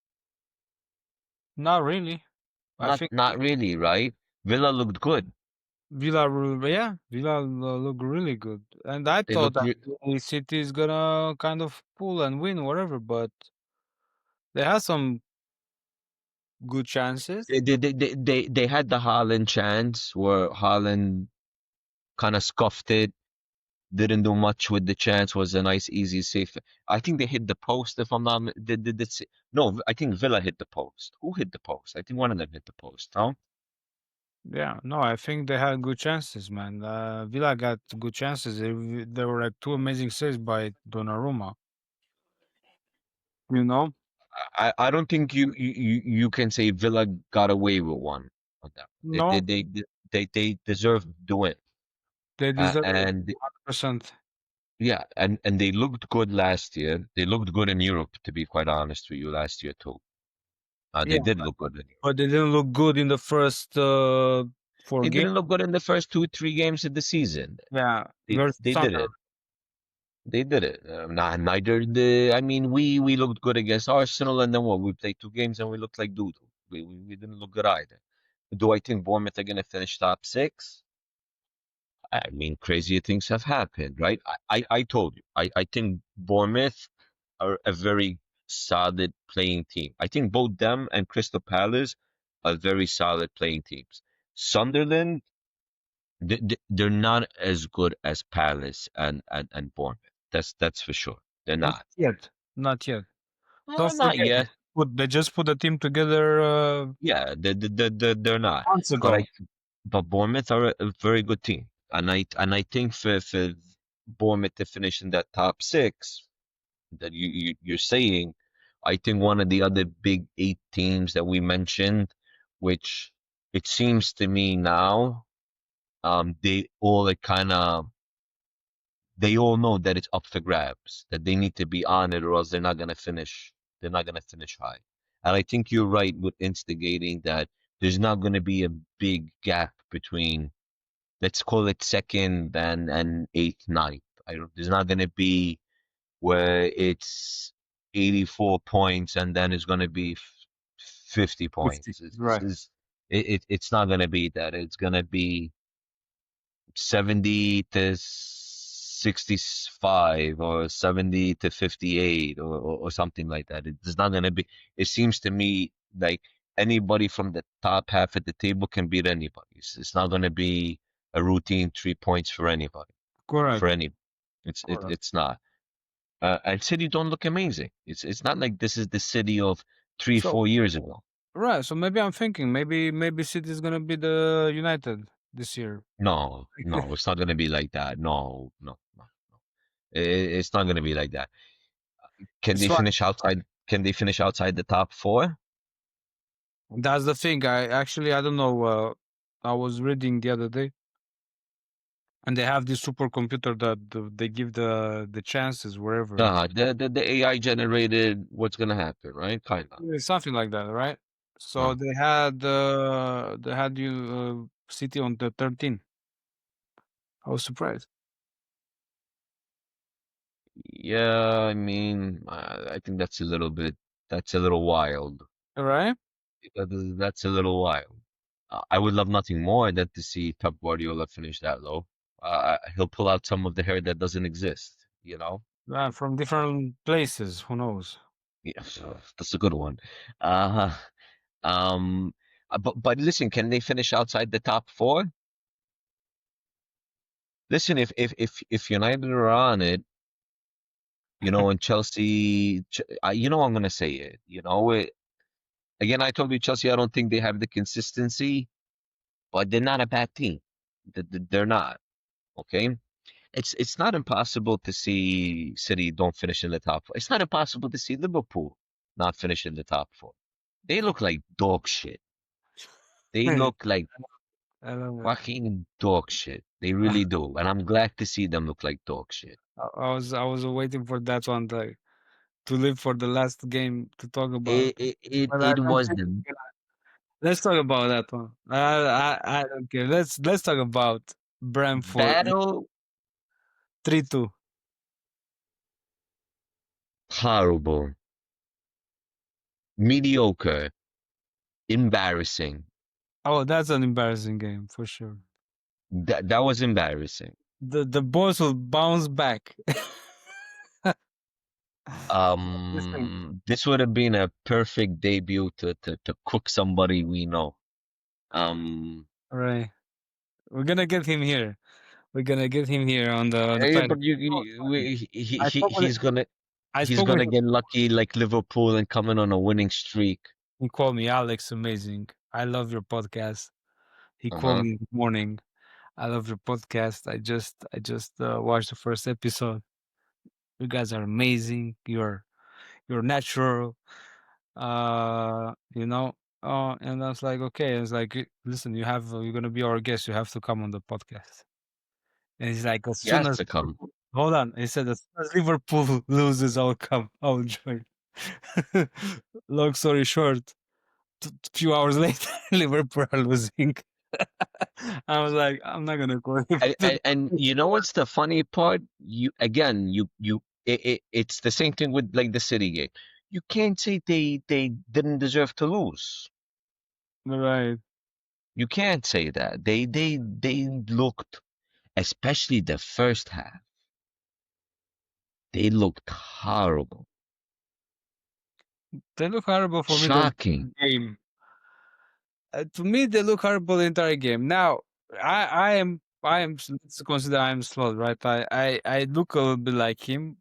not really. I think Not really, right? Villa looked good. Yeah, Villa look really good, and I They thought looked that City is gonna kind of pull and win whatever, but they had some good chances. they had the Haaland chance where Haaland kind of scuffed it, didn't do much with the chance, was a nice easy save. I think they hit the post if I'm not no, I think Villa hit the post. Who hit the post? I think one of them hit the post, no? Yeah, no, I think they had good chances, man. Villa got good chances. There were like two amazing saves by Donnarumma. You know? I don't think you can say Villa got away with one on that. No, They deserve the win. they deserve it And 100%. yeah, and they looked good last year. They looked good in Europe, to be quite honest with you, last year too. Yeah, They did look good in Europe. but they didn't look good in the first four They games. didn't look good in the first 3 games of the season. Yeah, They versus they did Sunderland. it. They did it. Neither the. I mean, we looked good against Arsenal, and then what? We played 2 games and we looked like doodle. We didn't look good either. Do I think Bournemouth are going to finish top six? I mean, crazier things have happened, right? I told you. I think Bournemouth are a very solid playing team. I think both them and Crystal Palace are very solid playing teams. Sunderland, they're not as good as Palace and Bournemouth. That's for sure. They're Not not. yet. Not yet. Don't Not forget, yet. they just put the team together Yeah, they're not. months But ago. but Bournemouth are a very good team, and I think for Bournemouth to finish in that top six that you're saying, I think one of the other big eight teams that we mentioned, which it seems to me now, they all are kind of they all know that it's up for grabs, that they need to be on it or else they're not gonna finish. They're not gonna finish high. And I think you're right with instigating that there's not gonna be a big gap between, let's call it second and eighth, ninth. There's not gonna be where it's 84 points and then it's gonna be 50 50. points. Right. It's not gonna be that. It's gonna be 70 to 65 or 70 to 58 or something like that. It's not going to be, it seems to me like anybody from the top half of the table can beat anybody. It's not going to be a routine 3 points for anybody, Correct. for any. Correct. It's not. And City don't look amazing. It's not like this is the City of three, So 4 years ago. right. So maybe I'm thinking maybe City is gonna be the United this year. No, no, it's not going to be like that. No, no, no, no. It's not going to be like that. Can It's they fine. finish outside? Can they finish outside the top four? That's the thing. I don't know. I was reading the other day, and they have this supercomputer that they give the chances wherever. The AI generated what's gonna happen, right? Kind of. Yeah, something like that, right? So Uh, they had you City on the 13. I was surprised. yeah, I mean, I think that's a little wild. All right. That's a little wild. I would love nothing more than to see Pep Guardiola finish that low. He'll pull out some of the hair that doesn't exist, you know? From different places. Who knows? Yeah, so that's a good one. Uh, um, but listen, can they finish outside the top four? Listen, if United are on it, and Chelsea, I'm gonna say it. Again, I told you Chelsea. I don't think they have the consistency, but they're not a bad team. They're not. Okay, it's not impossible to see City don't finish in the top four. It's not impossible to see Liverpool not finish in the top four. They look like dog shit. They I look like love it. fucking dog shit. They really do, and I'm glad to see them look like dog shit. I was waiting for that one to live for the last game to talk about. But It I was think the let's talk about that one. I don't care. Let's talk about Brentford battle. 3-2. Horrible, mediocre, embarrassing. Oh, that's an embarrassing game for sure. That was embarrassing. The boys will bounce back. Listen, This would have been a perfect debut to cook somebody we know. Um, all right, we're gonna get him here. We're gonna get him here on the planet. but Oh, I spoke with he's gonna I he's spoke with gonna him. get lucky like Liverpool and come in on a winning streak. He called me Alex. Amazing. I love your podcast. He called Uh-huh. me this morning. I love your podcast. I just watched the first episode. You guys are amazing. You're natural. You know, and I was like, okay. I was like, listen, you're gonna be our guest. You have to come on the podcast. And he's like, as He soon has as to come. hold on, he said, as soon as Liverpool loses, I'll come. I'll join. Long story short, few hours later, Liverpool are losing. I was like, I'm not gonna call him. And you know what's the funny part? You again, it's the same thing with like the City game. You can't say they didn't deserve to lose. Right. You can't say that. They looked, especially the first half, they looked horrible, They look horrible for me the shocking. game. To me, they look horrible the entire game. Now, let's consider I'm slow, right? I look a little bit like him.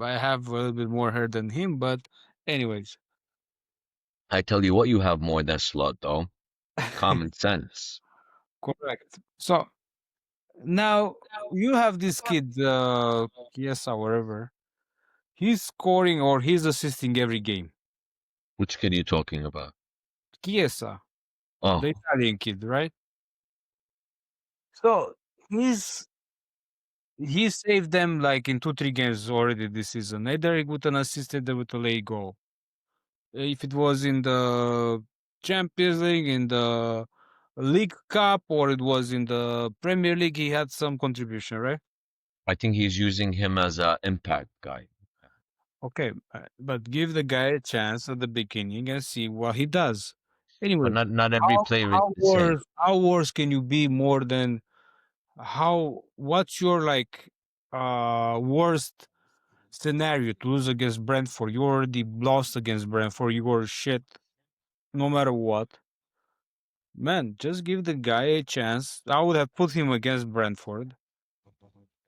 I have a little bit more hair than him, but anyways, I tell you what, you have more than slot though. Common sense. correct. So now you have this kid, Kiesa, whatever. He's scoring or he's assisting every game. Which kid are you talking about? Chiesa, the Oh, Italian kid, right? So he's he saved them like in 2, 3 games already this season. Either with an assist, either with a late goal. If it was in the Champions League, in the League Cup, or it was in the Premier League, he had some contribution, right? I think he's using him as a impact guy. Okay, but give the guy a chance at the beginning and see what he does. But Anyway, not every player is how the same. worse can you be more than what's your like worst scenario to lose against Brentford? You already lost against Brentford. You were shit no matter what. Man, just give the guy a chance. I would have put him against Brentford.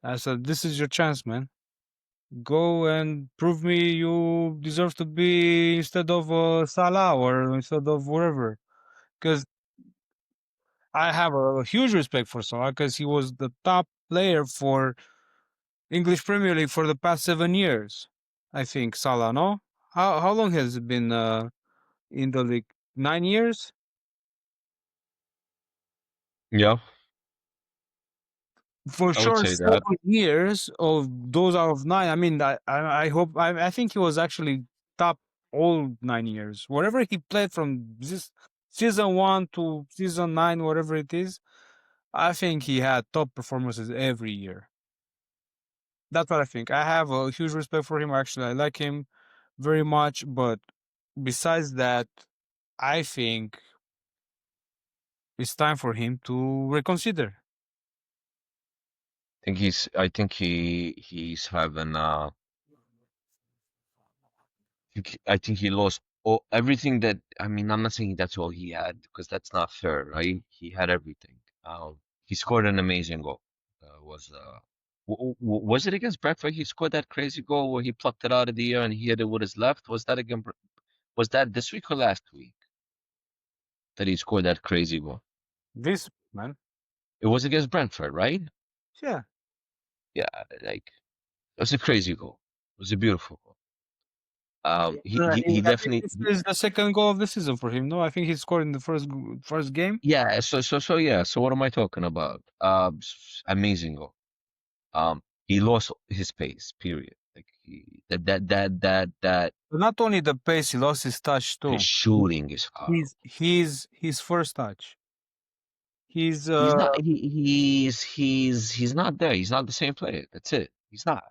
I said, this is your chance, man. Go and prove me you deserve to be instead of Salah or instead of wherever. Because I have a huge respect for Salah because he was the top player for English Premier League for the past 7 years. I think Salah, no? How long has it been in the league? 9 years? Yeah, For I would sure, say that. 7 years of those out of nine. I mean, I hope I think he was actually top all 9 years. Wherever he played from this season one to season nine, whatever it is, I think he had top performances every year. That's what I think. I have a huge respect for him. Actually, I like him very much. But besides that, I think it's time for him to reconsider. I think he's having I think he lost everything that I mean, I'm not saying that's all he had because that's not fair, right? He had everything. He scored an amazing goal. Was was it against Brentford? He scored that crazy goal where he plucked it out of the air and he hit it with his left. Was that this week or last week that he scored that crazy goal? This man, It was against Brentford, right? yeah. Yeah, like it was a crazy goal. It was a beautiful goal. He I think definitely this is the second goal of the season for him. No, I think he scored in the first game. yeah. So yeah. So what am I talking about? Amazing goal. He lost his pace. Period. Like that But not only the pace, he lost his touch his too. shooting is horrible. His first touch. He's He's not. He's not there. He's not the same player. That's it. He's not.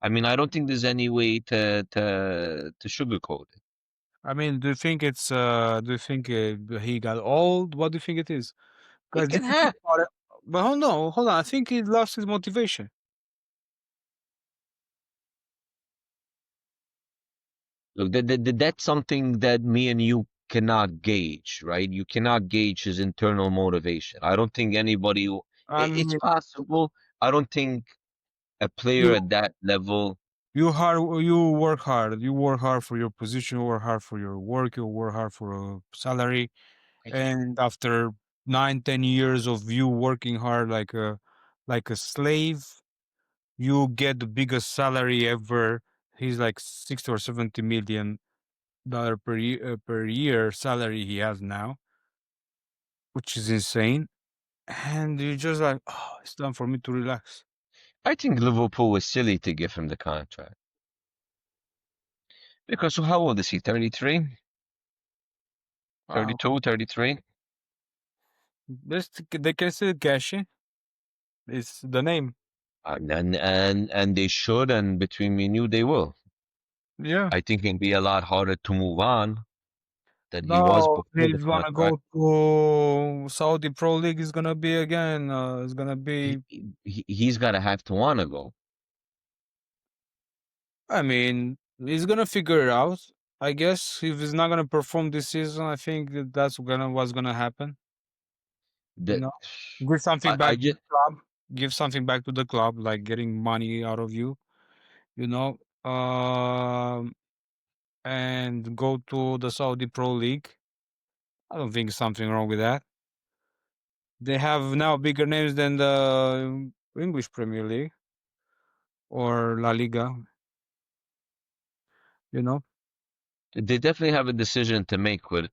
I mean, I don't think there's any way to sugarcoat it. I mean, do you think he got old? What do you think it is? Because It if can you think happen. about it, but hold on. I think he lost his motivation. Look, that's something that me and you cannot gauge, right? You cannot gauge his internal motivation. I don't think anybody. I It's mean, possible. I don't think a player you at that level. you work hard. You work hard for your position. You work hard for your work. You work hard for a salary. And after 9, 10 years of you working hard like a slave, you get the biggest salary ever. He's like 60 or 70 million. per year salary he has now, which is insane. And you're just like, oh, it's time for me to relax. I think Liverpool was silly to give him the contract because how old is he? 33, Wow. 32, 33. They can still cash in. It's the name. And they should, and between me and you, they will. Yeah. I think it'd be a lot harder to move on than he was No, before the he's gonna contract. go to Saudi Pro League. Is gonna be again. It's gonna He, be. he's got to have to want to go. I mean, he's gonna figure it out. I guess if he's not gonna perform this season, I think that's gonna what's gonna happen. You That know, give something I back to just the club. Give something back to the club, like getting money out of you. You know, and go to the Saudi Pro League. I don't think something wrong with that. They have now bigger names than the English Premier League or La Liga. You know, they definitely have a decision to make with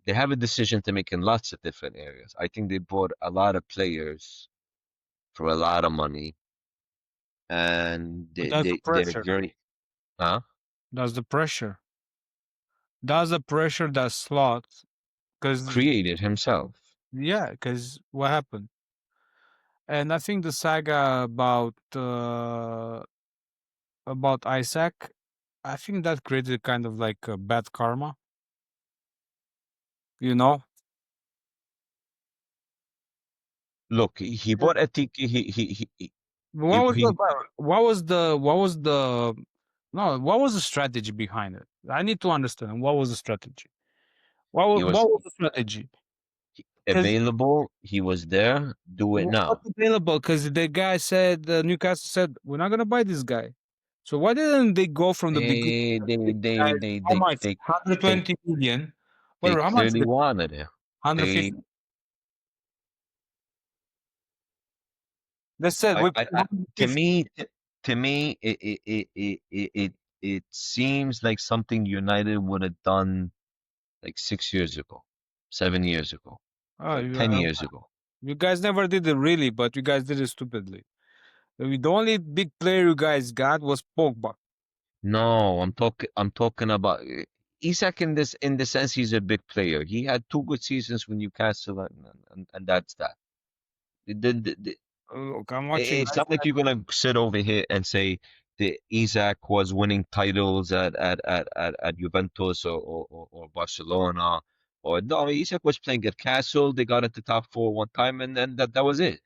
they have a decision to make in lots of different areas. I think they bought a lot of players for a lot of money, and but that's the they're pressure. very huh That's the pressure. That's the pressure that slot. Because created himself. yeah, because what happened? And I think the saga about Isaac, I think that created kind of like a bad karma. You know, Look, he bought a ticket. what was the He no, what was the strategy behind it? I need to understand what was the strategy. he What was was the strategy? Because available. He was there. Do it what's now. available? Because the guy said, Newcastle said, we're not gonna buy this guy. So why didn't they go from the beginning? They they This they guy, they how they much? they they 120 million. they Whatever. How much? clearly wanted him. They 150. They said we pay I to 150. me to me it seems like something United would have done like 6 years ago, 7 years ago, Oh, or 10 years ago. you guys never did it really, but you guys did it stupidly. The only big player you guys got was Pogba. No, I'm talking about Isak in the sense he's a big player. He had two good seasons with Newcastle, and that's that. Look, I'm watching. It's not like you're gonna sit over here and say the Isaac was winning titles at Juventus or Barcelona, or no, Isaac was playing at Castle. They got at the top four one time, and then that was it.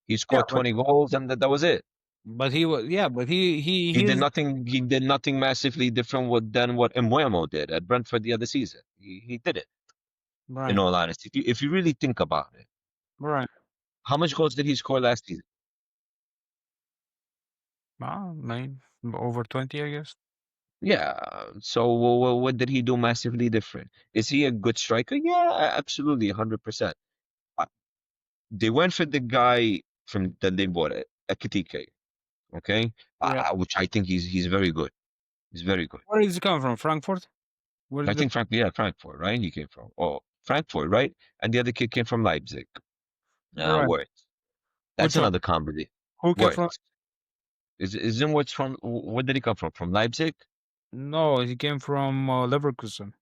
He Yeah, scored 20 goals, and that was it. but he was. Yeah, but He did he's nothing. He did nothing massively different than what Mbeumo did at Brentford the other season. He did it. In right, all honesty, if you really think about it, right. how much goals did he score last season? Maybe over 20, I guess. Yeah. So what did he do massively different? Is he a good striker? Yeah, absolutely, 100%. Uh, They went for the guy from that they bought it, Ekitike, okay? Yeah. Which I think he's very good. He's very good. Where is he come from? Frankfurt? Where I did the think Frankfurt, right? He came from. Oh, Frankfurt, right? And the other kid came from Leipzig. right? Words. That's Which one? another comedy. Who came from? Words. Isn't Words from? Where did he come from? From Leipzig? No, he came from Leverkusen.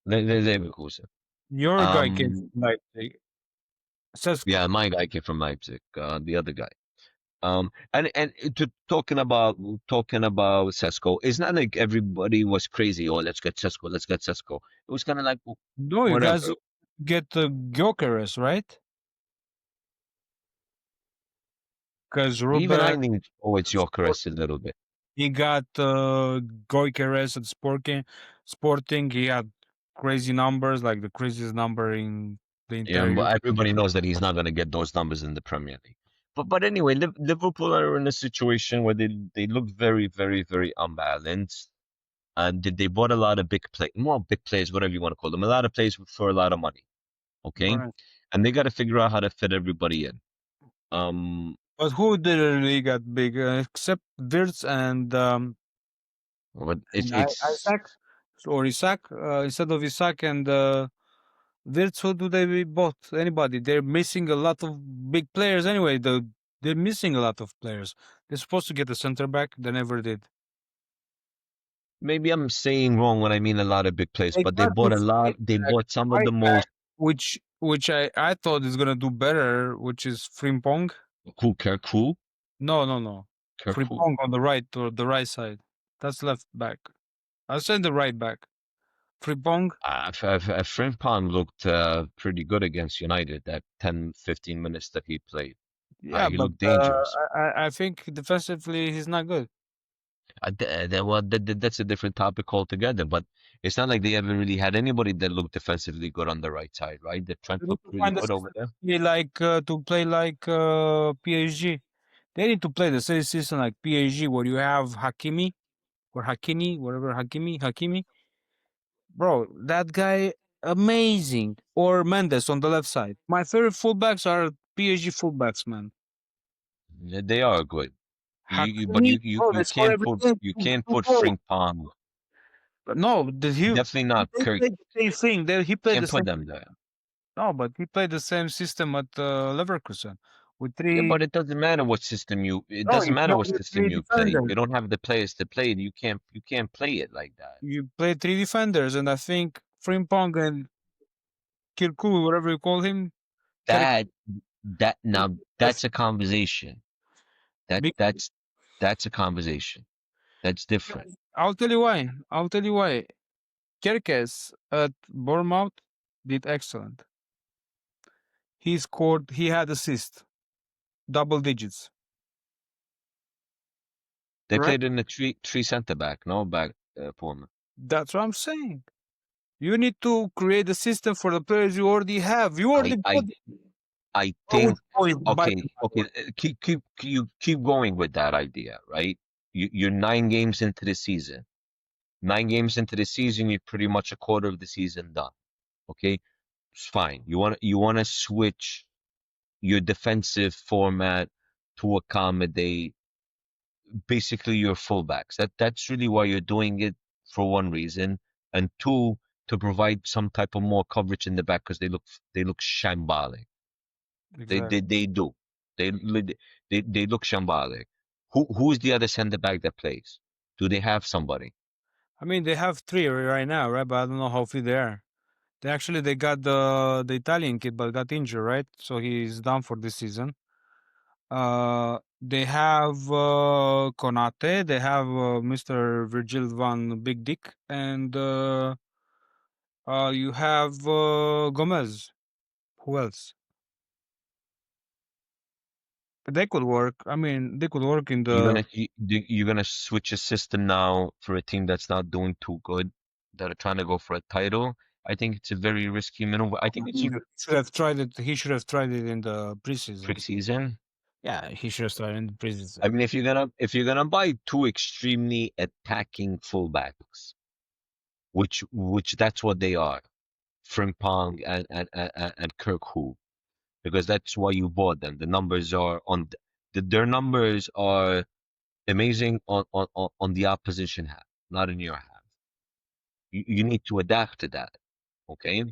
Leverkusen. Your guy came Um, from Leipzig. Sesko. yeah, my guy came from Leipzig. The other guy. And talking about Sesko, it's not like everybody was crazy. Oh, let's get Sesko. Let's get Sesko. It was kind of like No, you guys whatever. get Gyökeres, right? Because Even Rubeck, I lean towards Jokeres a little bit. he got Gyökeres at Sporting. Sporting, he had crazy numbers, like the craziest number in the Yeah, entire but Europe. everybody knows that he's not going to get those numbers in the Premier League. But anyway, Liverpool are in a situation where they look very very unbalanced, and they bought a lot of more big players, whatever you want to call them, a lot of players for a lot of money. Okay, Right. and they got to figure out how to fit everybody in. Um, But who did really got big, except Wirtz but and Isaac? or Isak instead of Isak and Wirtz. Who do they bought? Anybody? They're missing a lot of big players anyway. They're missing a lot of players. They're supposed to get a center back. They never did. Maybe I'm saying wrong when I mean a lot of big players, They but they got bought the a lot. They back, bought some of right the back, most. which I thought is gonna do better, which is Frimpong. Who Kerku? No, no, no. Kerku. Frimpong on the right or the right side. That's left back. I said the right back. Frimpong. Frimpong looked pretty good against United. That 10, 15 minutes that he played, Yeah, he but looked dangerous. I think defensively he's not good. Well, that's a different topic altogether. But it's not like they ever really had anybody that looked defensively good on the right side, right? The Trent They need looked to really find a good over system there. to play like PSG. They need to play the same system like PSG, where you have Hakimi or Hakimi, whatever Hakimi. Bro, that guy amazing. Or Mendes on the left side. My favorite fullbacks are PSG fullbacks, man. Yeah, they are good. But Hakimi, bro, they you score can't every game. you Two can't two put goals. Frimpong. But no, Definitely not they Kirk. played the same thing. He played the Can't put same. them there. No, but he played the same system at Leverkusen with Yeah, three. but it doesn't matter what system you. It No, doesn't you matter play what with system three you play. If defenders. you don't have the players to play it, you can't play it like that. You play three defenders, and I think Frimpong and Kirku, whatever you call him, Kirk, That that now that's a conversation. That big. that's a conversation. That's different. I'll tell you why. I'll tell you why. Kerkez at Bournemouth did excellent. He scored. He had assists, double digits. They Right. played in a three center back, no back form. That's what I'm saying. You need to create a system for the players you already have. You I already I got. I Oh, which think boys? By okay. Keep going with that idea, right? You're 9 games into the season. 9 games into the season, you're pretty much a quarter of the season done. Okay, it's fine. You want to switch your defensive format to accommodate basically your fullbacks. That's really why you're doing it for one reason, and two to provide some type of more coverage in the back because they look shambolic. exactly. They do. They look shambolic. Who's the other center back that plays? Do they have somebody? I mean, they have three right now, right? But I don't know how fit they are. They got the Italian kid, but got injured, right? So he's done for this season. They have Konate. They have Mr. Virgil van Big Dick, and you have Gomez. Who else? They could work. I mean, they could work in You're the. you're gonna switch a system now for a team that's not doing too good, that are trying to go for a title. I think it's a very risky maneuver. I think it's even Should have tried it. He should have tried it in the preseason. preseason. Yeah, he should have started in the preseason. I mean, if you're gonna buy two extremely attacking fullbacks, which that's what they are, Frimpong and Kirkhope, because that's why you bought them. The numbers are on their numbers are amazing on the opposition half, not in your half. You need to adapt to that. Okay.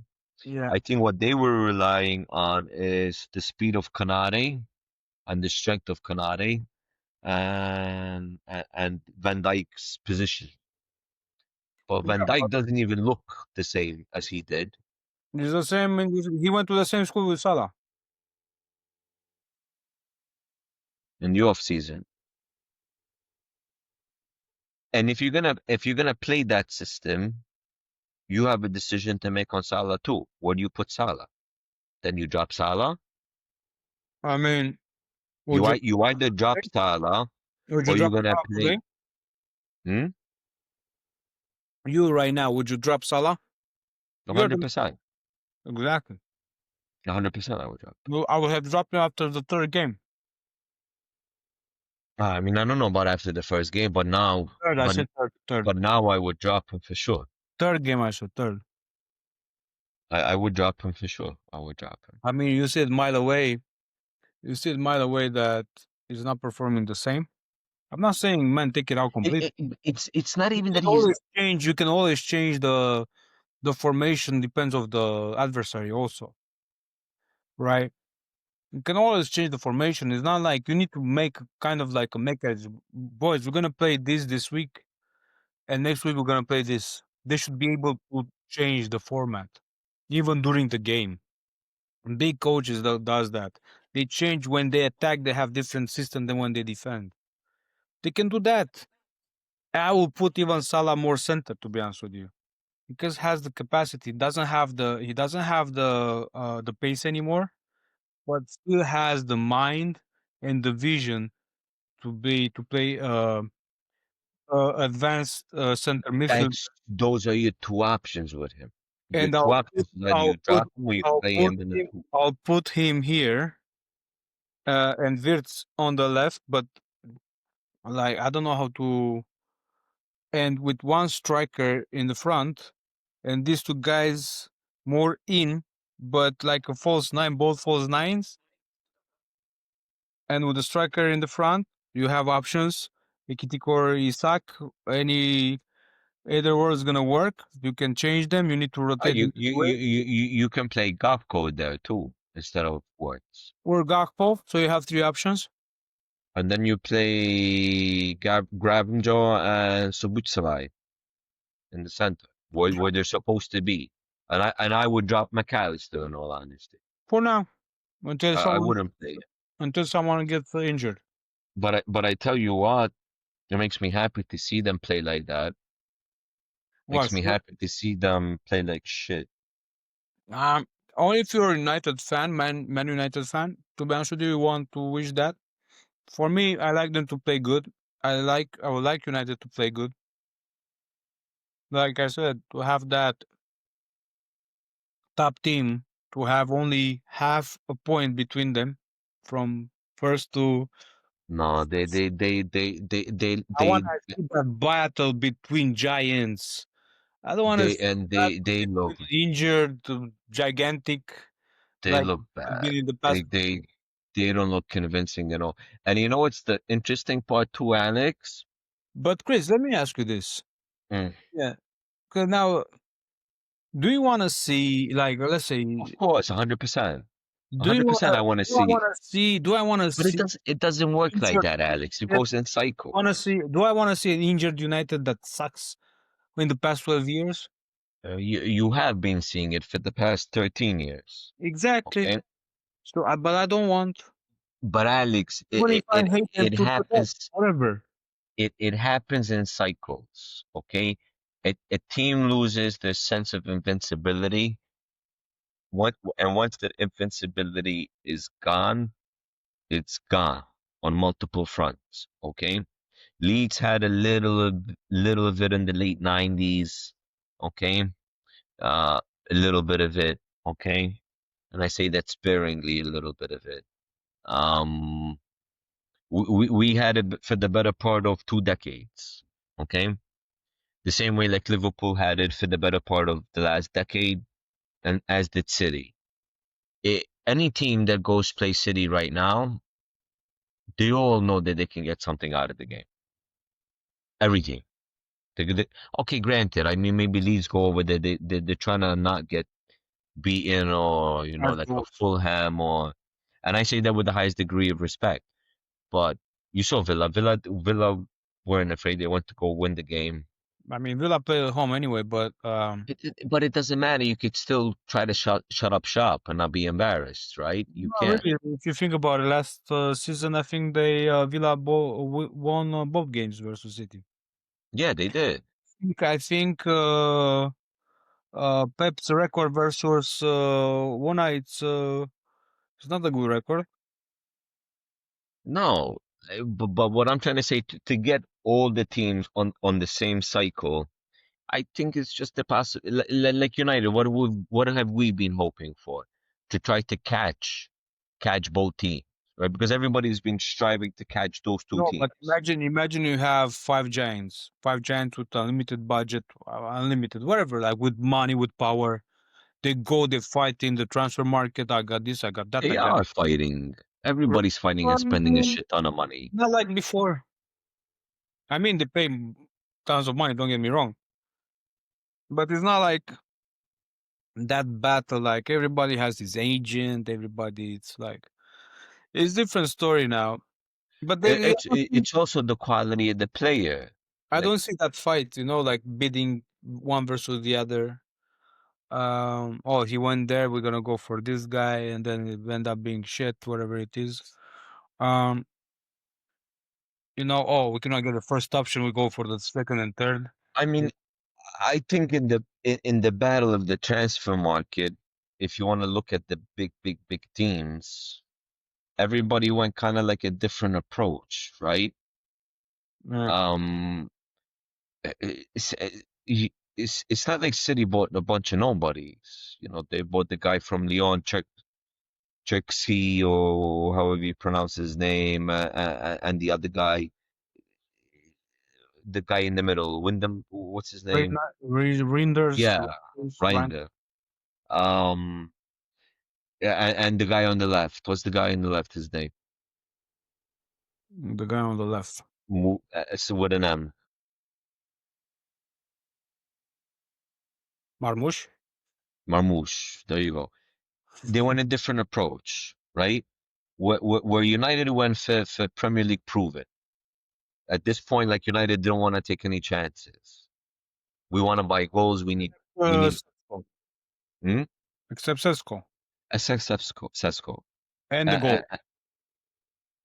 Yeah. I think what they were relying on is the speed of Kanade and the strength of Kanade and Van Dijk's position. But Van Yeah, Dijk doesn't even look the same as he did it's the same. He went to the same school with Salah. in the off season. And if you're gonna play that system, you have a decision to make on Salah too. Where do you put Salah? Then you drop Salah. I mean, would you You either drop Salah would you or you're drop gonna Salah play. today? Hmm? You right now, would you drop Salah? You're the 100%. exactly. 100% I would drop. Well, I would have dropped him after the third game. I mean, I don't know about after the first game, Third, I said third. Third. but now I would drop him for sure. Third game, I said third. I would drop him for sure. I would drop him. I mean, you see it mile away. You see it mile away that he's not performing the same. I'm not saying man take it out completely. It's not even that he's You can always change the formation depends of the adversary also, right? You can always change the formation. It's not like you need to make kind of like a mechanism. Boys, we're gonna play this week, and next week we're gonna play this. They should be able to change the format, even during the game. Big coaches that does that. They change when they attack. They have different system than when they defend. They can do that. I will put even Salah more center to be honest with you, because has the capacity. He doesn't have the pace anymore, but still has the mind and the vision to play advanced center midfield. that's those are your two options with him. Your And two options are you drop him or you play him in the two. I'll put him here and Wirtz on the left, but like I don't know how to. And with one striker in the front, and these two guys more in, but like a false nine, both false nines, and with the striker in the front, you have options. Ikitik or Isak, any either one is gonna work. You can change them. You need to Oh, rotate you them you away. you you you you can play Gapco there too instead of Words. Or Gakpo. So you have three options. And then you play Gravenjaw and Subutsavai in the center, where they're supposed to be. And I would drop McAllister in all honesty. For now, until I someone wouldn't play it. gets injured. But I tell you what, it makes me happy to see them play like that. Makes What? me happy to see them play like shit. Um, Only if you're a United fan, Man United fan. To be honest with you, you want to wish that. For me, I like them to play good. I would like United to play good. Like I said, to have that top team, to have only half a point between them from first to. No, I want to see that battle between giants. I don't want to see that they look between injured to gigantic they like look it's bad. been in the They past. they they don't look convincing at all. And you know what's the interesting part too, Alex? But Chris, let me ask you this. Mm. Yeah. Because now, do you want to see like let's say, Of course, 100%. do you want 100% I want to do I see. want to see do I want to But see it doesn't work like injured that, Alex. It United? goes in cycle. Want to see? Do I want to see an injured United that sucks in the past 12 years? You have been seeing it for the past 13 years. Exactly. Okay? So, but I don't want. But Alex, Even if I hate them it to death, happens whatever. it happens in cycles. Okay? A team loses their sense of invincibility. Once that invincibility is gone, it's gone on multiple fronts. Okay? Leeds had little of it in the late 90s. Okay? Uh, a little bit of it. Okay? And I say that sparingly, a little bit of it. Um, we had it for the better part of 2 decades. Okay? The same way like Liverpool had it for the better part of the last decade, and as did City. Any team that goes play City right now, they all know that they can get something out of the game. Every team. They, okay, granted. I mean, maybe Leeds go over there. They're trying to not get beaten or, like a Fulham or, and I say that with the highest degree of respect. But you saw Villa weren't afraid. They went to go win the game. I mean, Villa play at home anyway, but But it doesn't matter. You could still try to shut up shop and not be embarrassed, right? You not can. really. If you think about it, last season I think they Villa won both games versus City. Yeah, they did. I think Pep's record versus One it's not a good record. No, but what I'm trying to say to get all the teams on the same cycle, I think it's just a like United. What have we been hoping for? To try to catch both teams, right? Because everybody's been striving to catch those two No, but teams. imagine you have five giants with unlimited budget, unlimited whatever, like with money, with power. They go, they fight in the transfer market. I got this, I got that, I They got. are fighting. Right. Everybody's fighting Well, and I spending a mean, shit ton of money. not like before. I mean, they pay tons of money. Don't get me wrong, but it's not like that battle. Like everybody has his agent. Everybody, it's like it's different story now. But It, then it's it, it's also the quality of the player. I Like, don't see that fight. Like bidding one versus the other. Oh, he went there. We're gonna go for this guy, and then it end up being shit, whatever it is. Um, oh, we cannot get the first option. We go for the second and third. I mean, I think in the battle of the transfer market, if you want to look at the big teams, everybody went kind of like a different approach, right? Uh, Um, it's it's not like City bought a bunch of nobodies. They bought the guy from Lyon, Cherksey, or however you pronounce his name, and the other guy, the guy in the middle, Wyndham, what's his name? Reinders, Yeah, Reinder. Um, yeah, and the guy on the left. What's the guy on the left? His name? the guy on the left, It's with an M. Marmoush. Marmouche. There you go. They went a different approach, right? Where United went for Premier League prove it. At this point, like United don't want to take any chances. We want to buy goals. We need Sesko, hmm? except Sesko Sesko. and the Uh, goal.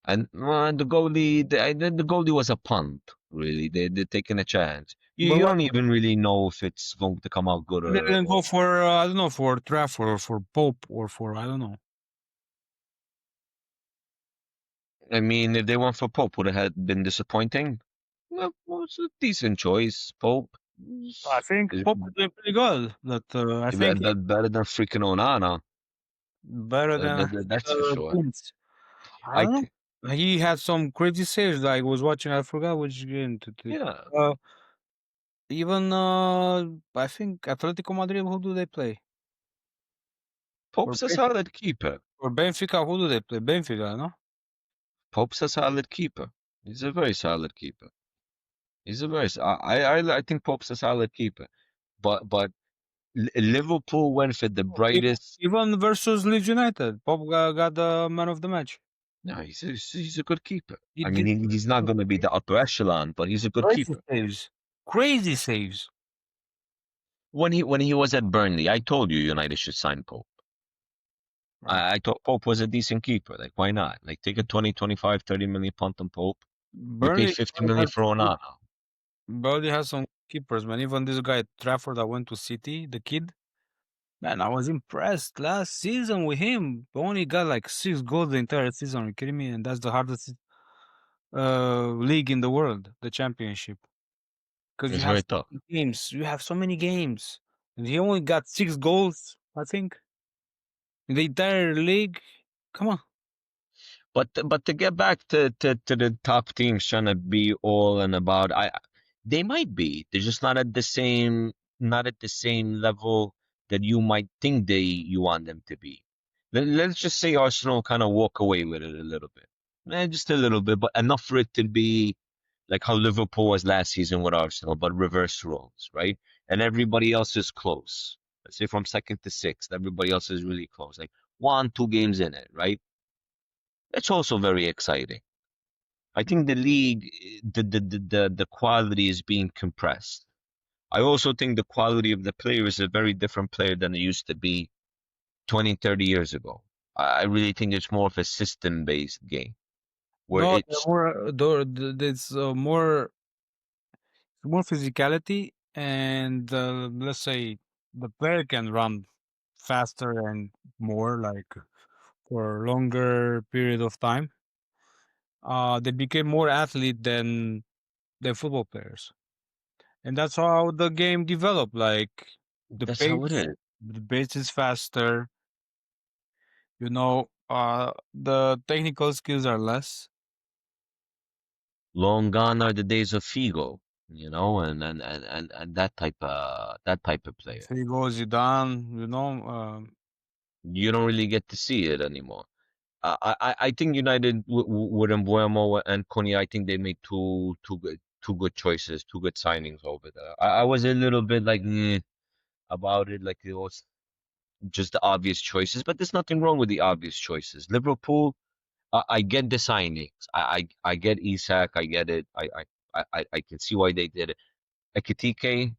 and the goalie was a punt. Really, they're taking a chance. You But you what don't even really know if it's going to come out good they didn't or go for? I don't know, for Trafford or for Pope or for I don't know. I mean, if they went for Pope, would it have been disappointing? Well, it's a decent choice. Pope I think is Pope is doing pretty good. But I think he better than freaking Onana. better than That's for sure. Kuntz. I I don't think, know. He had some crazy saves. Like, I was watching. I forgot which game to take. yeah, Even I think Atletico Madrid. Who do they play? Or Pope's a solid keeper. Benfica. Who do they play? Benfica, no? Pope's a solid keeper. He's a very solid keeper. He's a very. I think Pope's a solid keeper. But Liverpool went for the brightest. Even versus Leeds United, Pop got the man of the match. No, he's a good keeper. He I mean, did he's not going to be the upper echelon, but he's a good crazy keeper. saves. Crazy saves. When he was at Burnley, I told you United should sign Pope. Right. I thought Pope was a decent keeper. Like, why not? Like, take a 20, 25, 30 million punt on Pope. You pay Burnley, 50 million for Onana. Burnley has some keepers, man. Even this guy Trafford that went to City, the kid. Man, I was impressed last season with him. Only got like 6 goals the entire season. Are you kidding me? And that's the hardest league in the world, the championship. Because you It's have very so tough. many games. You have so many games. And he only got 6 goals, I think, in the entire league. Come on. But to get back to the top teams trying to be all and about, they might be. They're just not at the same level that you might think you want them to be. Let's just say Arsenal kind of walk away with it a little bit, just a little bit, but enough for it to be like how Liverpool was last season with Arsenal, but reverse roles, right? And everybody else is close. Let's say from second to sixth, everybody else is really close, like 1, 2 games in it, right? It's also very exciting. I think the league, the quality is being compressed. I also think the quality of the player is a very different player than it used to be 20, 30 years ago. I really think it's more of a system-based game where No, it's there's more physicality, and let's say the player can run faster and more, like for a longer period of time. They became more athlete than football players, and that's how the game developed. Like the that's how it pace, is. the pace is faster. The technical skills are less. Long gone are the days of Figo, and that type of player. Figo, Zidane, You don't really get to see it anymore. I think United with Mbuemo and Konya, I think they made two good choices, two good signings over there. I was a little bit like about it, like it was just the obvious choices, but there's nothing wrong with the obvious choices. Liverpool, I get the signings. I get Isak. I get it. I can see why they did it. Ekitike,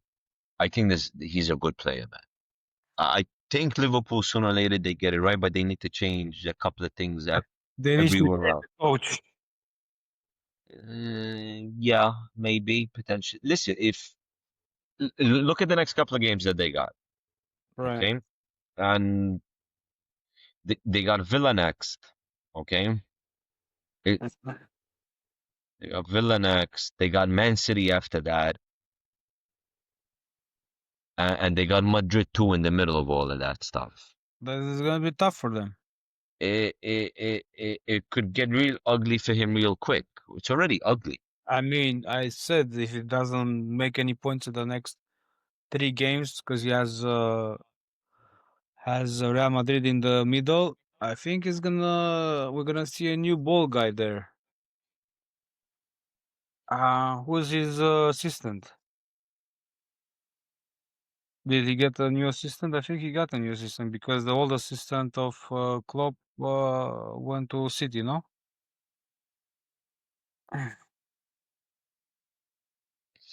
I think this he's a good player, man. I think Liverpool sooner or later they get it right, but they need to change a couple of things They need to everywhere change else. the coach. Yeah, maybe potentially. Listen, if look at the next couple of games that they got, Right. okay, and they got Villa next, okay. It, they got Villa next. They got Man City after that, and they got Madrid too in the middle of all of that stuff. That is gonna be tough for them. It could get real ugly for him real quick. It's already ugly. I mean, I said if he doesn't make any points in the next 3 games, because he has Real Madrid in the middle, I think we're gonna see a new ball guy there. Who's his assistant? Did he get a new assistant? I think he got a new assistant because the old assistant of Klopp went to City, no?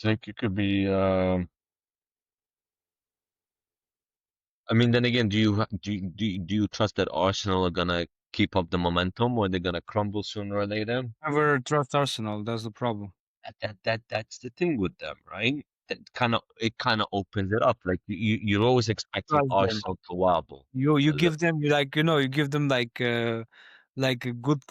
Think it could be. I mean, then again, do you trust that Arsenal are gonna keep up the momentum, or they're gonna crumble sooner or later? Never trust Arsenal. That's the problem. That's the thing with them, right? That kind of opens it up. Like you're always expecting Trust them. Arsenal to wobble You a little. give them you give them like a good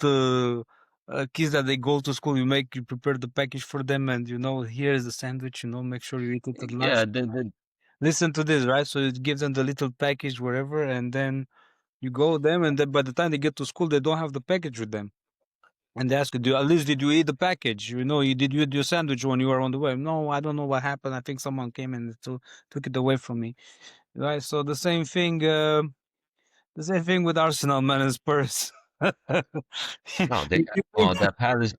kids that they go to school. You prepare the package for them, and here's the sandwich. Make sure you eat it at lunch. Yeah, then Listen to this, right? So you give them the little package wherever, and then you go them, and then by the time they get to school, they don't have the package with them. And they ask you, at least did you eat the package? Did you eat your sandwich when you were on the way? No, I don't know what happened. I think someone came and took it away from me. Right. So the same thing with Arsenal, man, and Spurs. no, they You give well that Palace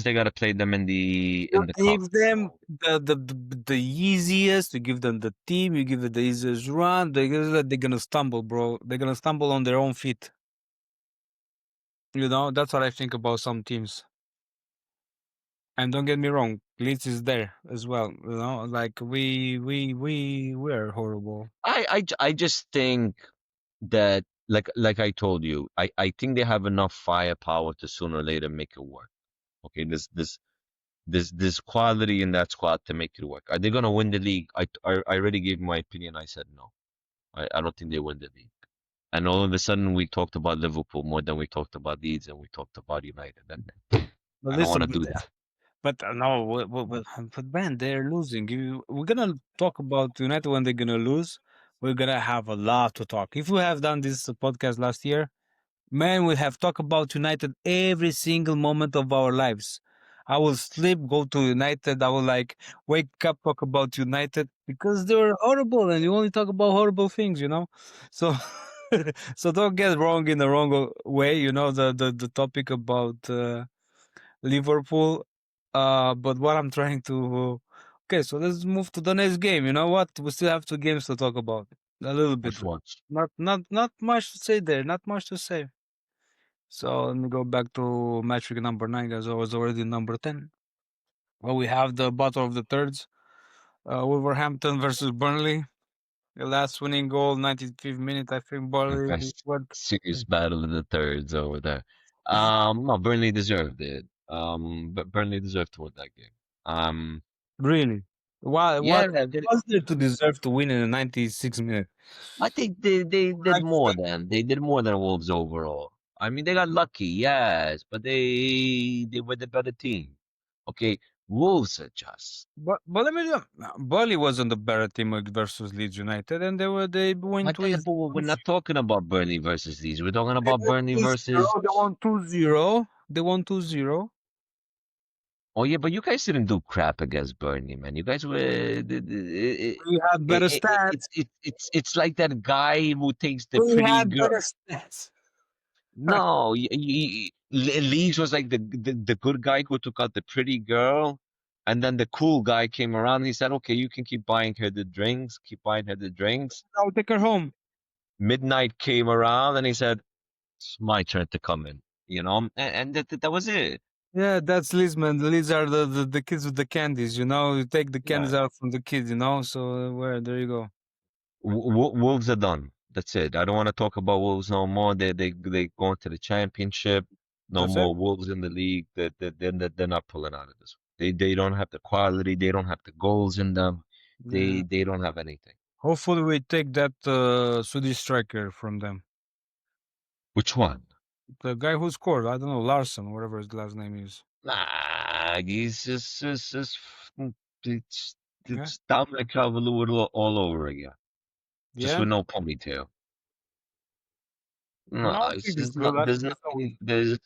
they gotta play them you in the cup. give them So the easiest. You give them the team. You give them the easiest run. They're gonna stumble, bro. They're gonna stumble on their own feet. That's what I think about some teams. And don't get me wrong, Leeds is there as well. Like we're horrible. I just think that like I told you, I think they have enough firepower to sooner or later make it work. Okay, there's quality in that squad to make it work. Are they gonna win the league? I already gave my opinion. I said no. I don't think they win the league. And all of a sudden we talked about Liverpool more than we talked about Leeds and we talked about United. And But I don't want listen, to do that. no, but man, they're losing. We're gonna talk about United when they're gonna lose. We're gonna have a lot to talk. If we have done this podcast last year, man, we have talked about United every single moment of our lives. I will sleep, go to United. I will wake up, talk about United because they're horrible, and you only talk about horrible things. So, so don't get wrong in the wrong way. The topic about Liverpool. But what I'm trying to. Okay, so let's move to the next game. You know what? We still have 2 games to talk about. A little bit. Which ones? Not much to say there. Not much to say. So let me go back to match week number 9, as I was already number 10. Well, we have the battle of the thirds. Wolverhampton versus Burnley. The last winning goal, 95th minute. I think Burnley Best what serious battle of the thirds over there. No, Burnley deserved it. But Burnley deserved to win that game. Um, really. Why yeah, what was there to deserve to win in the 96th minute? I think they did Like, more than Wolves overall. I mean, they got lucky, yes, but they were the better team. Okay, Wolves are just but let me Burnley wasn't the better team versus Leeds United, and they went to his but we're not talking about Burnley versus these. We're talking they about won Burnley 2-0. versus. They won 2-0. They won 2-0. Oh yeah, but you guys didn't do crap against Burnley, man. You guys were. We had better stats. It's like that guy who takes the We pretty had girl. better stats. No, Leeds was like the good guy who took out the pretty girl. And then the cool guy came around and he said, okay, you can keep buying her the drinks, keep buying her the drinks. I'll take her home. Midnight came around and he said, it's my turn to come in, and that was it. Yeah, that's Liz, man. The Liz are the kids with the candies, you know. You take the candies Yeah. out from the kids, you know. So where there you go. Wolves are done. That's it. I don't want to talk about Wolves no more. They going to the championship. No That's it. more Wolves in the league. They're not pulling out of this. They don't have the quality. They don't have the goals in them. Yeah. They don't have anything. Hopefully we take that Swedish striker from them. Which one? The guy who scored, I don't know, Larson, whatever his last name is. Nah, he's just it's Yeah. it's Dominic Calvert-Lewin all over again, just Yeah. with no ponytail. No, No, I it's think it's just good. not. I There's think it's always. nothing.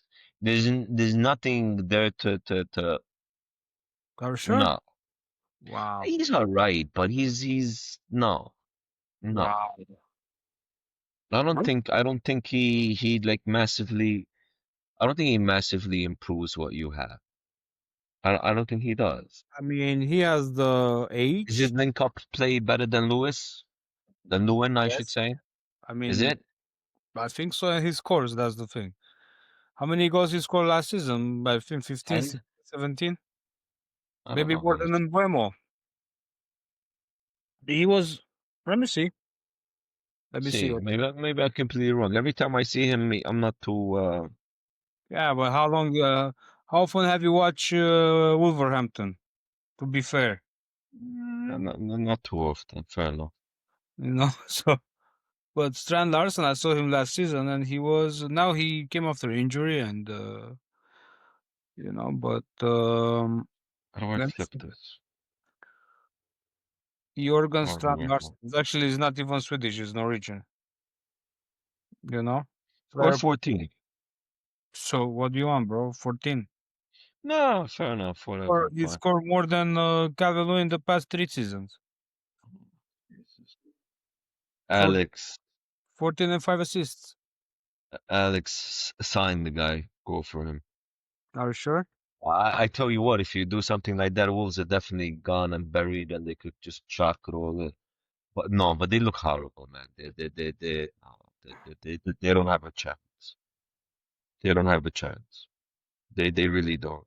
There's nothing there to. Are you sure? No, Wow. he's all right, but he's no, no. Wow. I don't think he like massively. I don't think he massively improves what you have. I don't think he does. I mean, he has the Is his age. link up play better than Lewis? Than Lewin, I should Yes. say. I Is mean, it? I think so. And he scores. That's the thing. How many goals he scored last season? By 15, 16, 10? 17? I don't Maybe know more how than much. Mbuemo. He was. Let me see. Let me see. See, maybe I'm completely wrong. Every time I see him, I'm not too. Yeah, but how long? How often have you watched Wolverhampton? To be fair, Not too often. Fair enough. you know. So, but Strand Larson, I saw him last season, and he was. Now he came after injury, and you know. But How do I let me flip see. this? Jorgen Oh, Strand Larson. Actually, he's not even Swedish. He's Norwegian. You know. score Player. 14. So what do you want, bro? 14. No, fair enough. Or Whatever. he Fine. scored more than Calvert in the past 3 seasons. Four, Alex, 14 and 5 assists. Alex, sign the guy. Go for him. Are you sure? I tell you what, if you do something like that, Wolves are definitely gone and buried, and they could just chuck roll it. But no, but they look horrible, man. No, they don't have a chance. They don't have a chance. They really don't.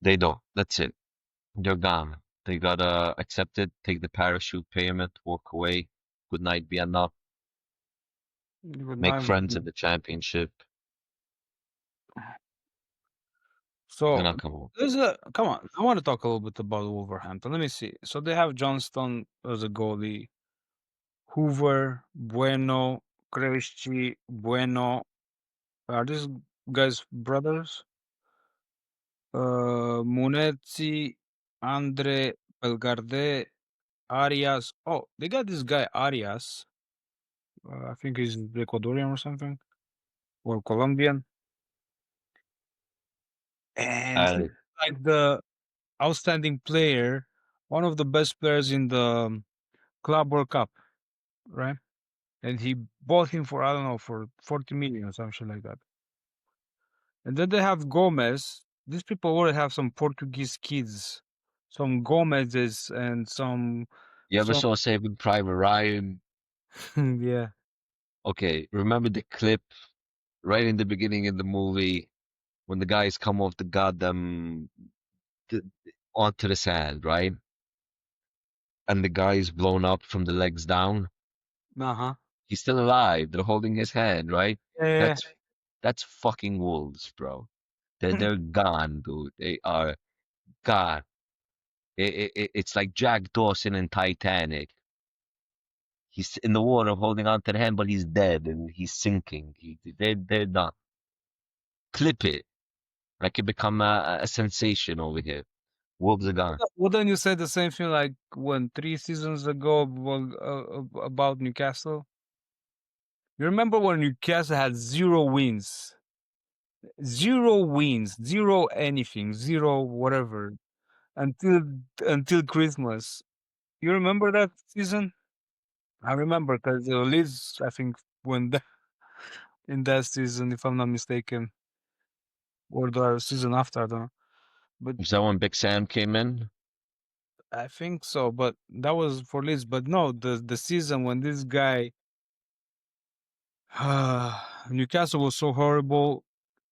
They don't. That's it. They're gone. They gotta accept it, take the parachute payment, walk away. Good night, be enough. Good Make night. friends in the championship. They're So not coming. there's a come on. I want to talk a little bit about Wolverhampton. Let me see. So they have Johnston as a goalie, Hoover, Bueno, Cresci, Bueno. Are these guys brothers? Munetzi, Andre, Belgarde, Arias. Oh, they got this guy Arias. I think he's Ecuadorian or something, or Colombian. And he's Alex, like the outstanding player, one of the best players in the Club World Cup, right? And he bought him for, I don't know, for 40 million or something like that. And then they have Gomez. These people already have some Portuguese kids, some Gomez's and you ever some saw Saving Private Ryan? yeah. Okay, remember the clip right in the beginning in the movie when the guys come off the goddamn th- onto the sand, right? And the guy is blown up from the legs down. Uh-huh. He's still alive. They're holding his hand, right? Yeah. That's that's fucking wolves, bro. They're gone, dude. They are gone. It's like Jack Dawson in Titanic. He's in the water holding on to the hand, but he's dead and he's sinking. They're done. Clip it. Like it become a sensation over here. Wolves are gone. Well, then you said the same thing like when 3 seasons ago about Newcastle. You remember when Newcastle had 0 wins? 0 wins, zero anything, zero whatever until Christmas. You remember that season? I remember because Leeds, I think, won in that season, if I'm not mistaken, or the season after. I don't know. But Is that when Big Sam came in? I think so. But that was for Leeds. But no, the season when this guy Newcastle was so horrible,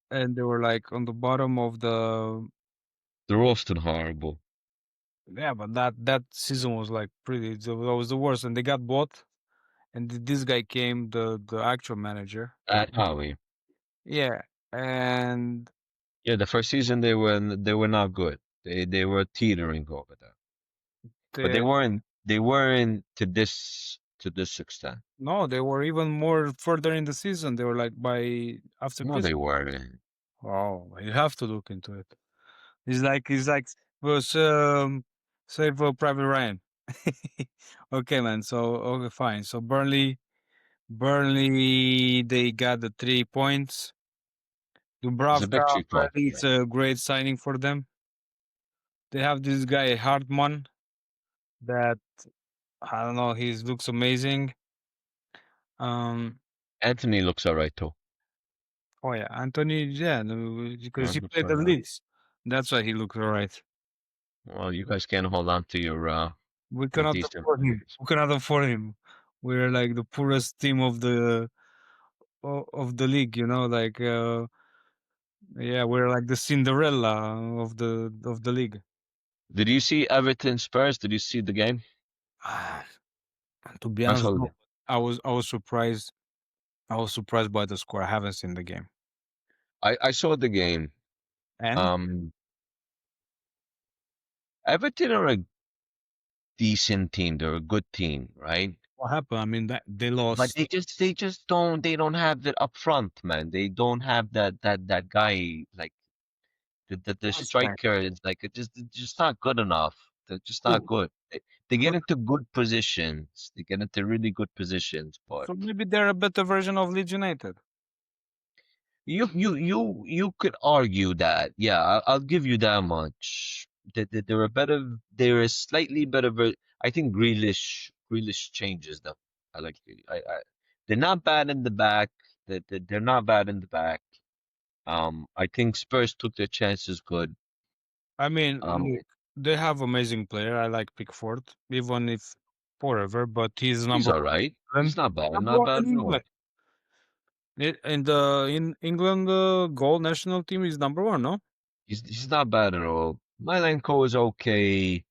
and they were like on the bottom of the The roasted horrible. yeah. But that season was like pretty. That was the worst, and they got bought. And this guy came, the actual manager. At Howie. Yeah, and Yeah, the first season they were not good. They were teetering over there. But they the weren't to this extent. no, they were even more further in the season. They were like by after No, Christmas. they weren't. Oh, you have to look into it. It's like was Save Private Ryan. Okay, man. So okay, fine. So Burnley, they got the 3 points. It's a Dubravka, victory talk. apparently, it's a great signing for them. They have this guy Hartman that I don't know. He looks amazing. Um. Anthony looks alright too. Oh yeah, Anthony. Yeah, no, because Yeah, he looks played the alright. Leeds. That's why he looks alright. Well, you guys can't hold on to We your cannot decent afford him. players. We cannot afford him. We're like the poorest team of the league. Like yeah, we're like the Cinderella of the league. Did you see Everton Spurs? Did you see the game? To be I honest, saw no. it. I was surprised. I was surprised by the score. I haven't seen the game. I saw the game. And Um, Everton are a decent team. They're a good team, right? what happened? I mean, that they But lost. they don't have that up front, man. They don't have that guy like the Striker. striker is like it's just not good enough. They're just not Who? good. They get Who- into good positions. They get into really good positions, but So maybe they're a better version of Leeds United. you could argue that. Yeah, I'll give you that much. That they're a better. They're a slightly better. I think Grealish changes them. I like. They're not bad in the back. They're not bad in the back. I think Spurs took their chances good. I mean, Um, look, they have amazing player. I like Pickford, even if forever, but he's he's number all right. one. He's not bad. Number Not one bad in at all. England. In England goal national team is number one, no? He's not bad at all. Milenko is okay.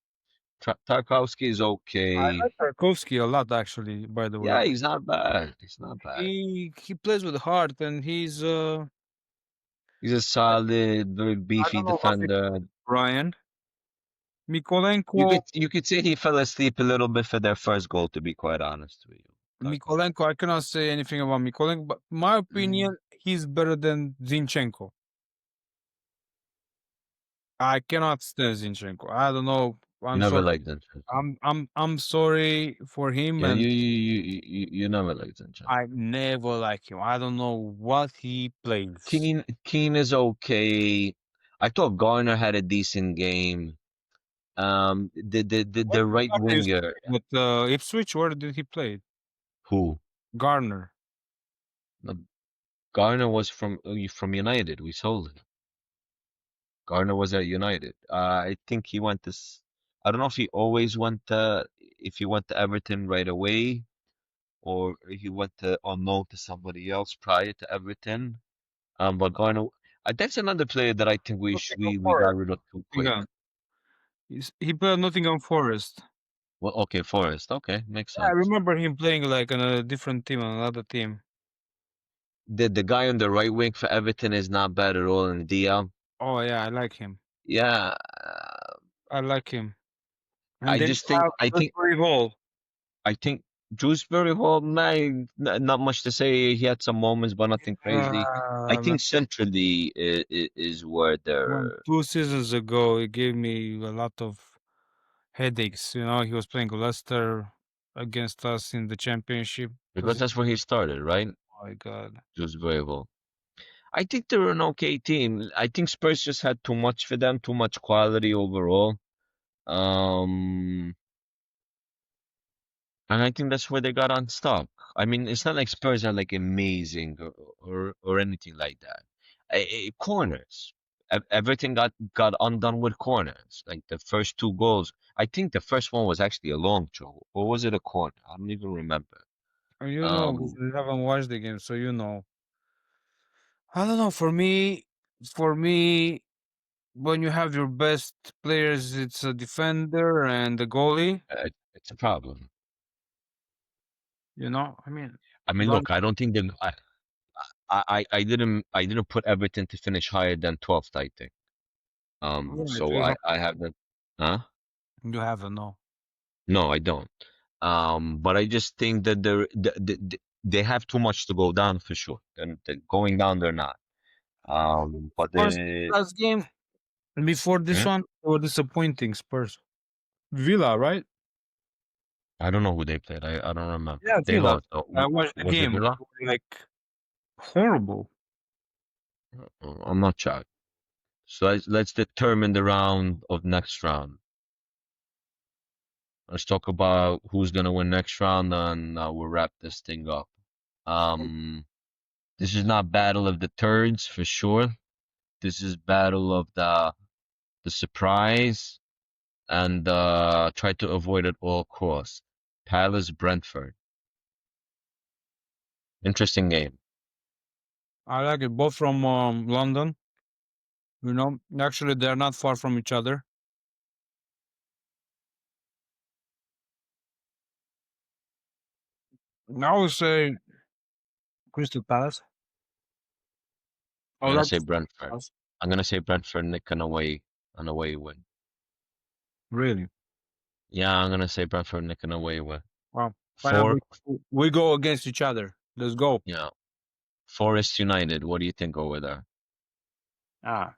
Tarkowski is I okay. like Tarkovsky a lot, actually. By the way, Yeah, he's not bad. He's not bad. he plays with heart, and he's He's a solid, very I beefy don't know how to defender. Ryan You Mikolenko. could you could say he fell asleep a little bit for their first goal, to be quite honest with you, Mikolenko, Tarkovsky. I cannot say anything about Mikolenko, but my Mm. opinion, he's better than Zinchenko. I cannot stand Zinchenko. I don't know. You I'm never sorry. liked Zinchenko. I'm sorry for him, Yeah, and you never liked Zinchenko. I never like him. I don't know what he plays. Keane is okay. I thought Garner had a decent game. Where The did right Garner used to winger play? With Ipswich, where did he play? who Garner. no, Garner was from United. We sold him. Garner was at United. I think he went to. I don't know if he always went if he went to Everton right away or he went to on loan to somebody else prior to Everton. But Garner, that's another player that I think Nottingham we got Forest. rid of too quick. Nottingham. He played Nottingham Forest. Well, okay, Forest. Okay, makes Yeah, I sense. remember him playing like on a different team, on another team. The guy on the right wing for Everton is not bad at all in the DL. Oh yeah, I like him. Yeah, I like him. And I then just you think have I think Dewsbury Hall. I think Dewsbury Hall, not much to say. He had some moments, but nothing crazy. I Uh, think centrally is where when they're 2 seasons ago, it gave me a lot of headaches. He was playing Leicester against us in the championship. because that's where he started, right? Oh my god. Dewsbury Hall. I think they're an okay team. I think Spurs just had too much for them, too much quality overall. Um, and I think that's where they got unstuck. I mean, it's not like Spurs are like amazing or anything like that. Corners. everything got undone with corners. Like the first two goals, I think the first one was actually a long throw, or was it a corner? I don't even remember. You know, Um, you haven't watched the game, so you know. I don't know. For me, when you have your best players, it's a defender and the goalie. it's a problem. I mean, I mean, don't. look, I don't think that I didn't put Everton to finish higher than 12th, I think. Right, So you have, I have that. Huh? you haven't. No. No, I don't. But I just think that they have too much to go down for sure. They're going down, they're not. But Spurs they, last game and before this hmm? one were disappointing. Spurs, Villa, right? I don't know who they played. I don't remember. Yeah, They Villa. lost. Oh, I watched the was it game. Villa? Like horrible. I'm not sure. So let's determine the round of next round. Let's talk about who's gonna win next round, and we'll wrap this thing up. Um, this is not battle of the turds for sure. This is battle of the surprise, and try to avoid at all costs. Palace Brentford. Interesting game. I like it. Both from London. Actually, they're not far from each other. I would say Crystal Palace. I I'm would gonna like to say say Brentford. Palace. I'm gonna say Brentford nick an away win. Really. Yeah, I'm gonna say Brentford nick an away win. Well, For finally, we go against each other. Let's go. yeah, Forest United. What do you think over there? Ah,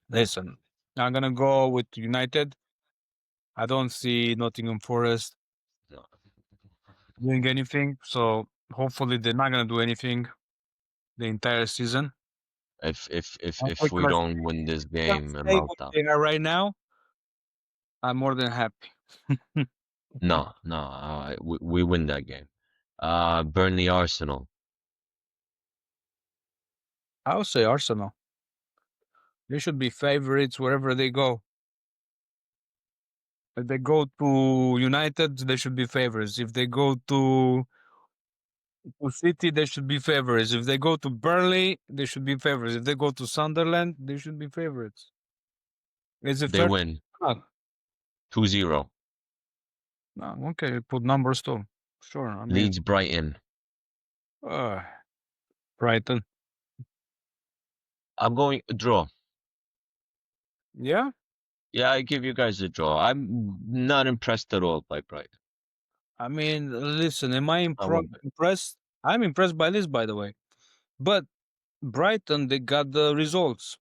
listen. I'm gonna go with United. I don't see Nottingham Forest No. doing anything, so hopefully they're not gonna do anything the entire season. If we Unfortunately, don't win this if they game, a stay where meltdown. they are right now, I'm more than happy. No, no, we win that game. Burnley Arsenal. I would say Arsenal. They should be favorites wherever they go. If they go to United, they should be favorites. If they go to City, they should be favorites. If they go to Burnley, they should be favorites. If they go to Sunderland, they should be favorites. Is it They fair? win No, 2-0. no, okay, put numbers too. Sure, I mean, Leeds Brighton. uh, Brighton. I'm going draw. Yeah, Yeah, I give you guys a draw. I'm not impressed at all by Brighton. I mean, listen, am I I'm a bit. impressed? I'm impressed by this, by the way. But Brighton, they got the results.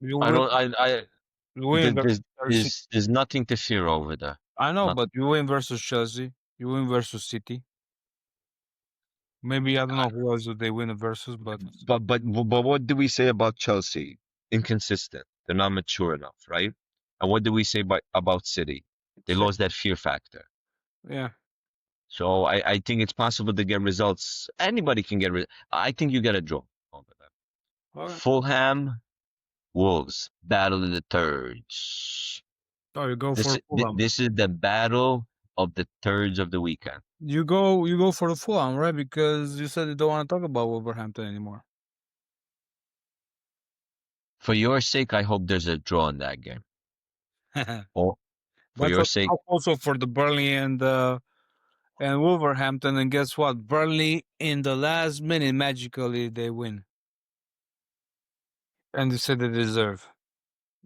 You I win, don't. I. you win versus Chelsea. There's nothing to fear over there. I know, but Nothing. you win versus Chelsea. You win versus City. Maybe I don't know who else they win versus, but But what do we say about Chelsea? Inconsistent. They're not mature enough, right? And what do we say about City? They City. lost that fear factor. Yeah. So I think it's possible to get results. Anybody can get. I think you get a draw over there. Okay. Fulham Wolves battle of the thirds. Oh, you go for Fulham. This is the battle of the thirds of the weekend. You go for the Fulham, right? Because you said you don't want to talk about Wolverhampton anymore. For your sake, I hope there's a draw in that game. Or for That's your what sake, also for the Burnley and Wolverhampton. And guess what? Burnley in the last minute magically they win, and they said they deserve.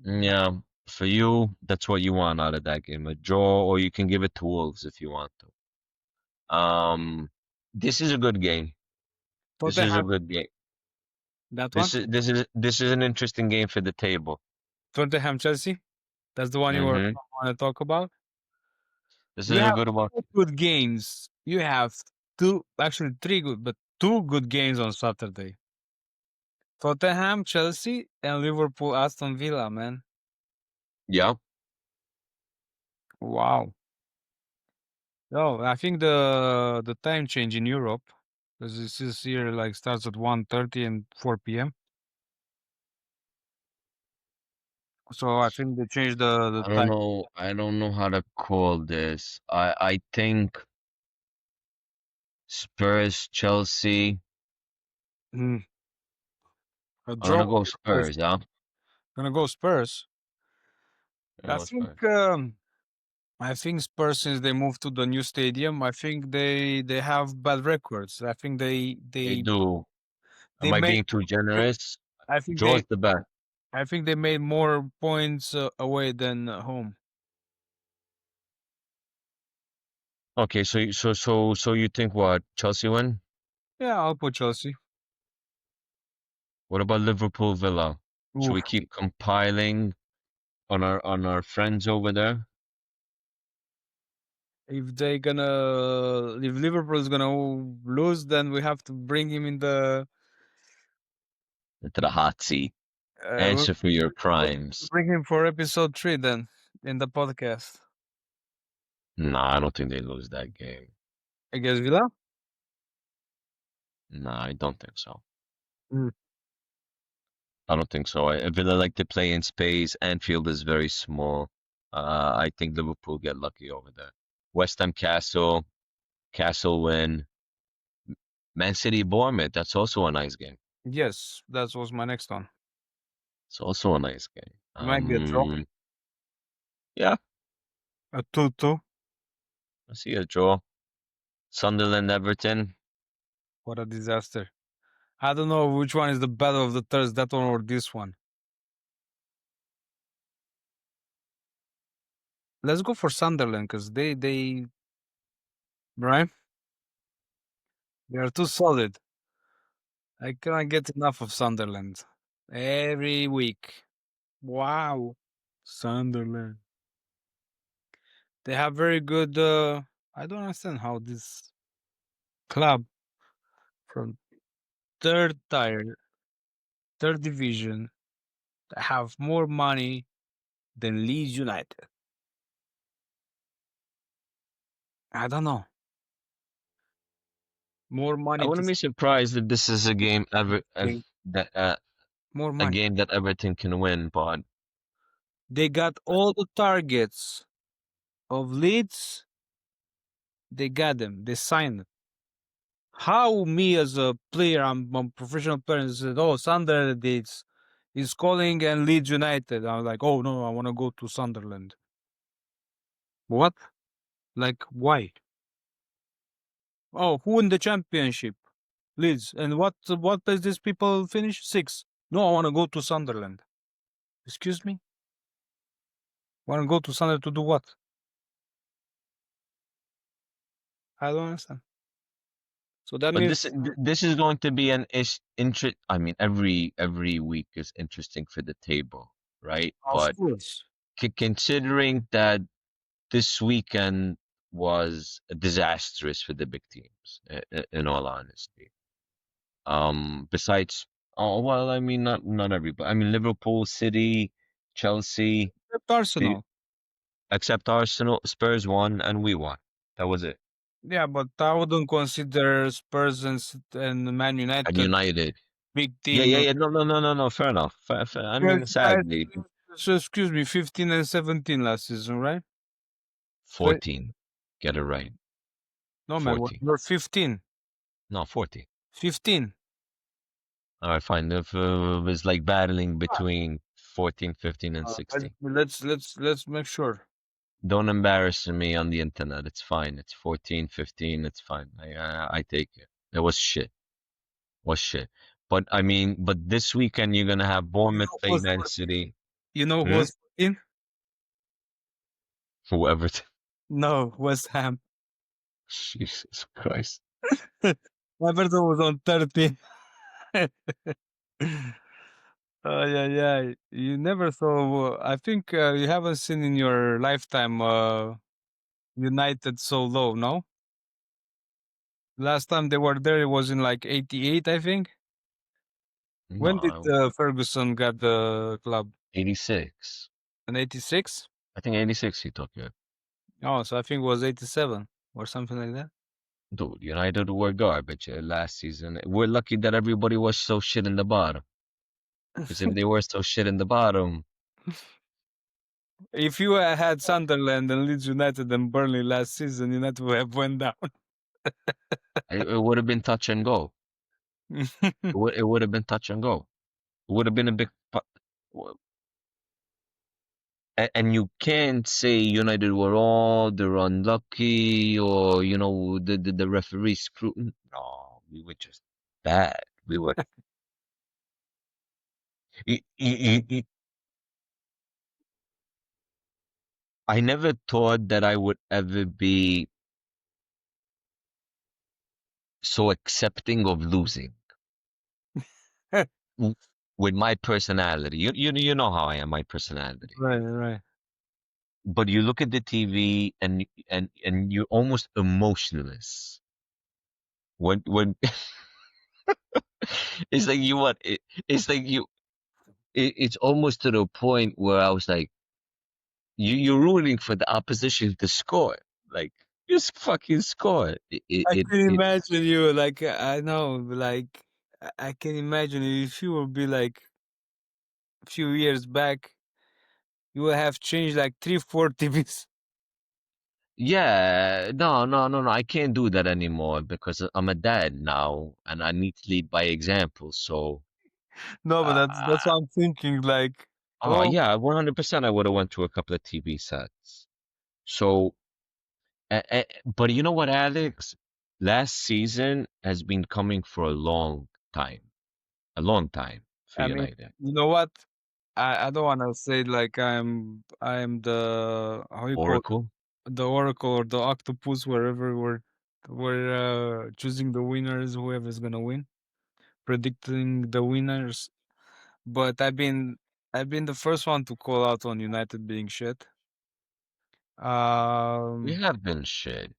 yeah, for you, that's what you want out of that game, a draw, or you can give it to Wolves if you want to. This is a good game. This is a Tottenham, good game. that one. This is an interesting game for the table. Tottenham Chelsea. That's the one you were Hmm. want to talk about. This You is a have good one. two good games. You have two, actually three good, but two good games on Saturday. Tottenham, Chelsea, and Liverpool, Aston Villa. Man, Yeah, wow. No, I think the time change in Europe, because this is here like starts at 1:30 and 4 p.m. So I think they changed the I don't time. know. I don't know how to call this. I think Spurs, Chelsea. Mm, a I'm draw. gonna go Spurs. Spurs, huh? Gonna go Spurs. I'm I gonna go think. Spurs. I think Spurs, since they moved to the new stadium, I think they have bad records. I think They do. they Am I made. being too generous? I think Draw is the best. they made more points away than home. Okay, so you think what? Chelsea win? Yeah, I'll put Chelsea. What about Liverpool Villa? Should Oof. we keep compiling on our friends over there? If Liverpool is gonna lose, then we have to bring him in the Into the hot seat. we'll Answer for your we'll crimes. bring him for episode 3 then in the podcast Nah, I don't think they lose that game. against Villa. Nah, I don't think so. Mm. I don't think so. Villa like to play in space. Anfield is very small. I think Liverpool get lucky over there. West Ham Castle, Castle win. Man City Bournemouth, that's also a nice game. Yes, that was my next one. It's also a nice game. It might be a draw, Yeah, a 2-2. I see a draw. Sunderland Everton. What a disaster! I don't know which one is the battle of the thirds, that one or this one. Let's go for Sunderland because they right. They are too solid. I cannot get enough of Sunderland. Every week. Wow. Sunderland. They have very good I don't understand how this club from third tier, third division have more money than Leeds United. I don't know. More I money to wouldn't be surprised if this is a game ever if spending, that more a money. game that Everton can win, but They got all the targets of Leeds. They got them. They signed them. How me as a player, I'm a professional player, and said, "Oh, Sunderland is calling and Leeds United." I was like, "Oh no, I want to go to Sunderland." What? Like why? Oh, who won the championship? Leeds. And what does these people finish? 6. No, I want to go to Sunderland. Excuse me? Want to go to Sunderland to do what? I don't understand. So that but means, this is going to be an ish interest. I mean, every week is interesting for the table, right? of But course, considering that this weekend was disastrous for the big teams, in all honesty. Besides, oh well, I mean, not everybody. I mean, Liverpool, City, Chelsea, except the Arsenal. except Arsenal, Spurs won, and we won. That was it. Yeah, but I wouldn't consider Spurs and Man And United United. big Yeah, team. yeah, yeah. No. Fair enough. I Yes, mean, guys, sadly, so excuse me, 15 and 17 last season, right? So 14. Get it right. no man, 14. we're 15. No, 14. 15. All right, fine. If it was like battling between 14, 15, and 16. Let's make sure. Don't embarrass me on the internet. It's fine. It's 14, 15. It's fine. I take it. It was shit. Was shit. But I mean, but this weekend you're gonna have You Bournemouth know play who's Man 14? City. You know Hmm? who's 14? Whoever. No, West Ham. Jesus Christ. Everton was on 13. Yeah, yeah. You never saw. I think you haven't seen in your lifetime United so low, no? Last time they were there, it was in like 88, I think. When did No, Ferguson got the club? 86. In 86? I think 86 he took it. Oh, so I think it was 87 or something like that. Dude, United were garbage last season. We're lucky that everybody was so shit in the bottom. Because if they were so shit in the bottom, If you had Sunderland and Leeds United and Burnley last season, United would have went down. It would have been touch and go. It would have been touch and go. It would have been a big. And you can't say United were all they're unlucky or the referee screwed. No, we were just bad. We were. y- y- y- I never thought that I would ever be so accepting of losing w- with my personality. You know how I am, my personality. Right, right. But you look at the TV and you're almost emotionless when it's like you what it's like it's almost to the point where I was like, you're rooting for the opposition to score. Like, just fucking score. I can It's imagine you like I know like I can imagine if you would be like a few years back, you would have changed like 3, 4 TVs. yeah, no. I can't do that anymore because I'm a dad now and I need to lead by example. So, No, but that's uh, what I'm thinking. Like, oh oh, yeah, 100% I would have went to a couple of TV sets. So, but you know what, Alex? Last season has been coming for a long time for I mean, United. you know what? I don't want to say like I'm the how you call it, Oracle. the oracle or the octopus wherever we're choosing the winners, whoever's gonna win, predicting the winners. But I've been the first one to call out on United being shit. We Um, have been shit.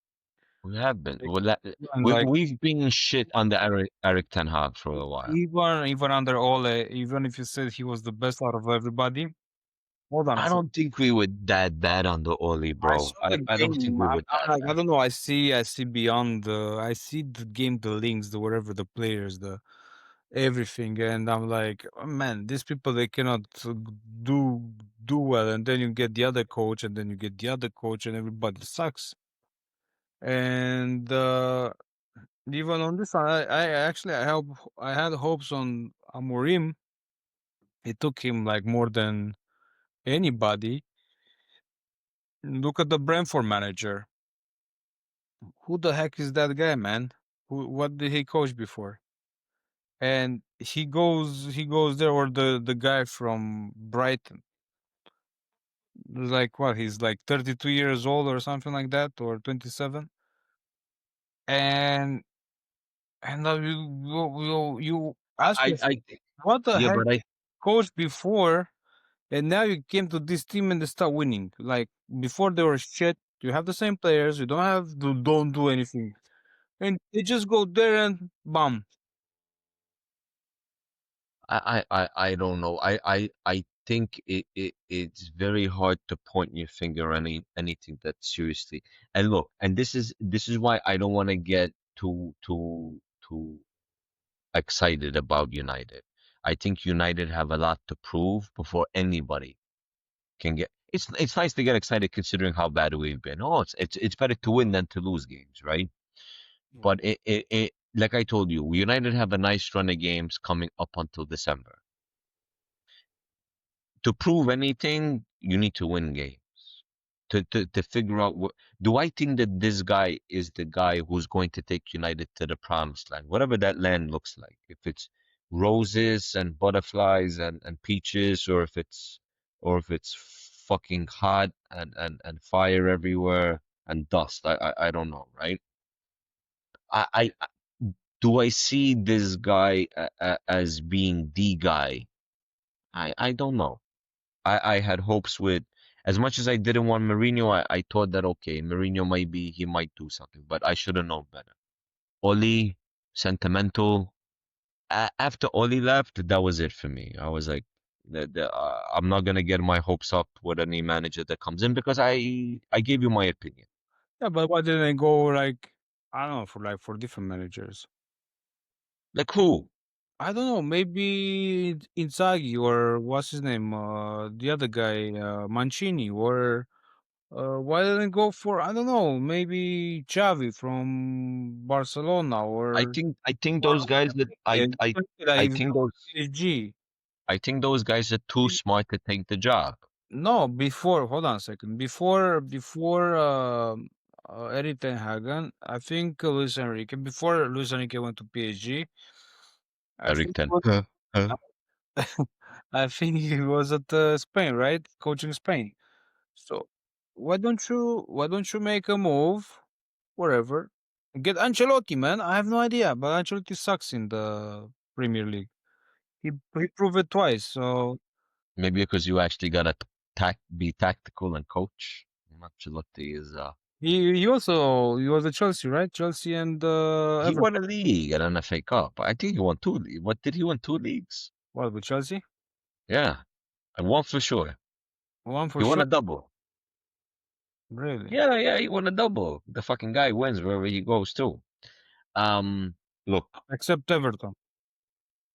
We have been. like, Well, even like we've been shit under Eric Ten Hag for a while. even under Ole, even if you said he was the best out of everybody. Hold on a I second. don't think we were that bad under Oli, I bro. saw the I don't think game. we I'm, were I'm that like, I bad. don't know. I see beyond the. I see the game, the links, the whatever, the players, the everything, and I'm like, oh, man, these people they cannot do do well, and then you get the other coach, and then you get the other coach, and everybody sucks. And even on this one, I actually I had hopes on Amorim. It took him like more than anybody. Look at the Brentford manager. Who the heck is that guy, man? What did he coach before? And he goes there, or the guy from Brighton. Like what? He's like 32 years old or something like that, or 27. And now you ask yourself, I what the yeah, heck but I coach before, and now you came to this team and they start winning. Like before they were shit. You have the same players. You don't do anything, and they just go there and bam. I don't know. I think it's very hard to point your finger at anything that seriously. And look, and this is why I don't want to get too excited about United. I think United have a lot to prove before anybody can get. It's nice to get excited considering how bad we've been. Oh, it's better to win than to lose games, right? But it like I told you, United have a nice run of games coming up until December. To prove anything, you need to win games. To figure out what do I think that this guy is the guy who's going to take United to the promised land, whatever that land looks like. If it's roses and butterflies and peaches, or if it's fucking hot and fire everywhere and dust. I don't know, right? I do I see this guy as being the guy? I don't know. I had hopes with as much as I didn't want Mourinho, I thought that okay, Mourinho he might do something, but I should have known better. Oli, sentimental. After Oli left, that was it for me. I was like, I'm not gonna get my hopes up with any manager that comes in because I gave you my opinion. Yeah, but why didn't they go like I don't know for different managers? Like who? I don't know, maybe Inzaghi or what's his name, the other guy, Mancini, or why didn't go for, I don't know, maybe Xavi from Barcelona or I think or those guys that I think those PSG. I think those guys are too smart to take the job. No, before, hold on a second. Before Erik ten Hagen, I think Luis Enrique, before Luis Enrique went to PSG, I Eric think Ten. was, Huh, huh. I think he was at Spain, right? Coaching Spain. So why don't you make a move wherever? Get Ancelotti, man. I have no idea, but Ancelotti sucks in the Premier League. He proved it twice. So Maybe because you actually gotta be tactical and coach. Ancelotti is he was at Chelsea, right? Chelsea and he Everton. won a league and an FA Cup. I think he won two. What did he win? Two leagues. What with Chelsea? Yeah, and one for sure. One He for won sure. a double. Really? Yeah, yeah, he won a double. The fucking guy wins wherever he goes to. Um, look, Except Everton.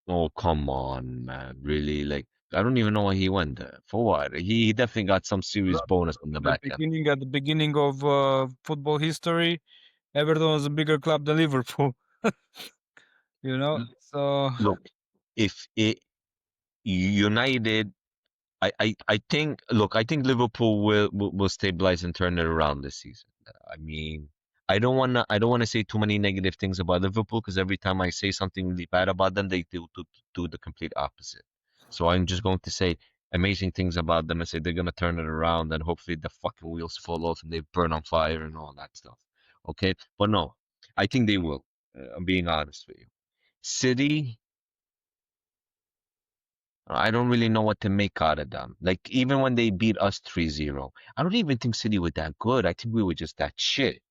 oh come on, man, really? Like, I don't even know why he went there. For what? He definitely got some serious Look, bonus on the At the back end. beginning, at the beginning of football history, Everton was a bigger club than Liverpool. You know, so Look, if it United I think look, I think Liverpool will stabilize and turn it around this season. I mean, I don't wanna say too many negative things about Liverpool because every time I say something really bad about them, they do the complete opposite. So I'm just going to say amazing things about them and say they're gonna turn it around and hopefully the fucking wheels fall off and they burn on fire and all that stuff. Okay, but no, I think they will. I'm being honest with you. City, I don't really know what to make out of them. Like, even when they beat us 3-0, I don't even think City were that good. I think we were just that shit,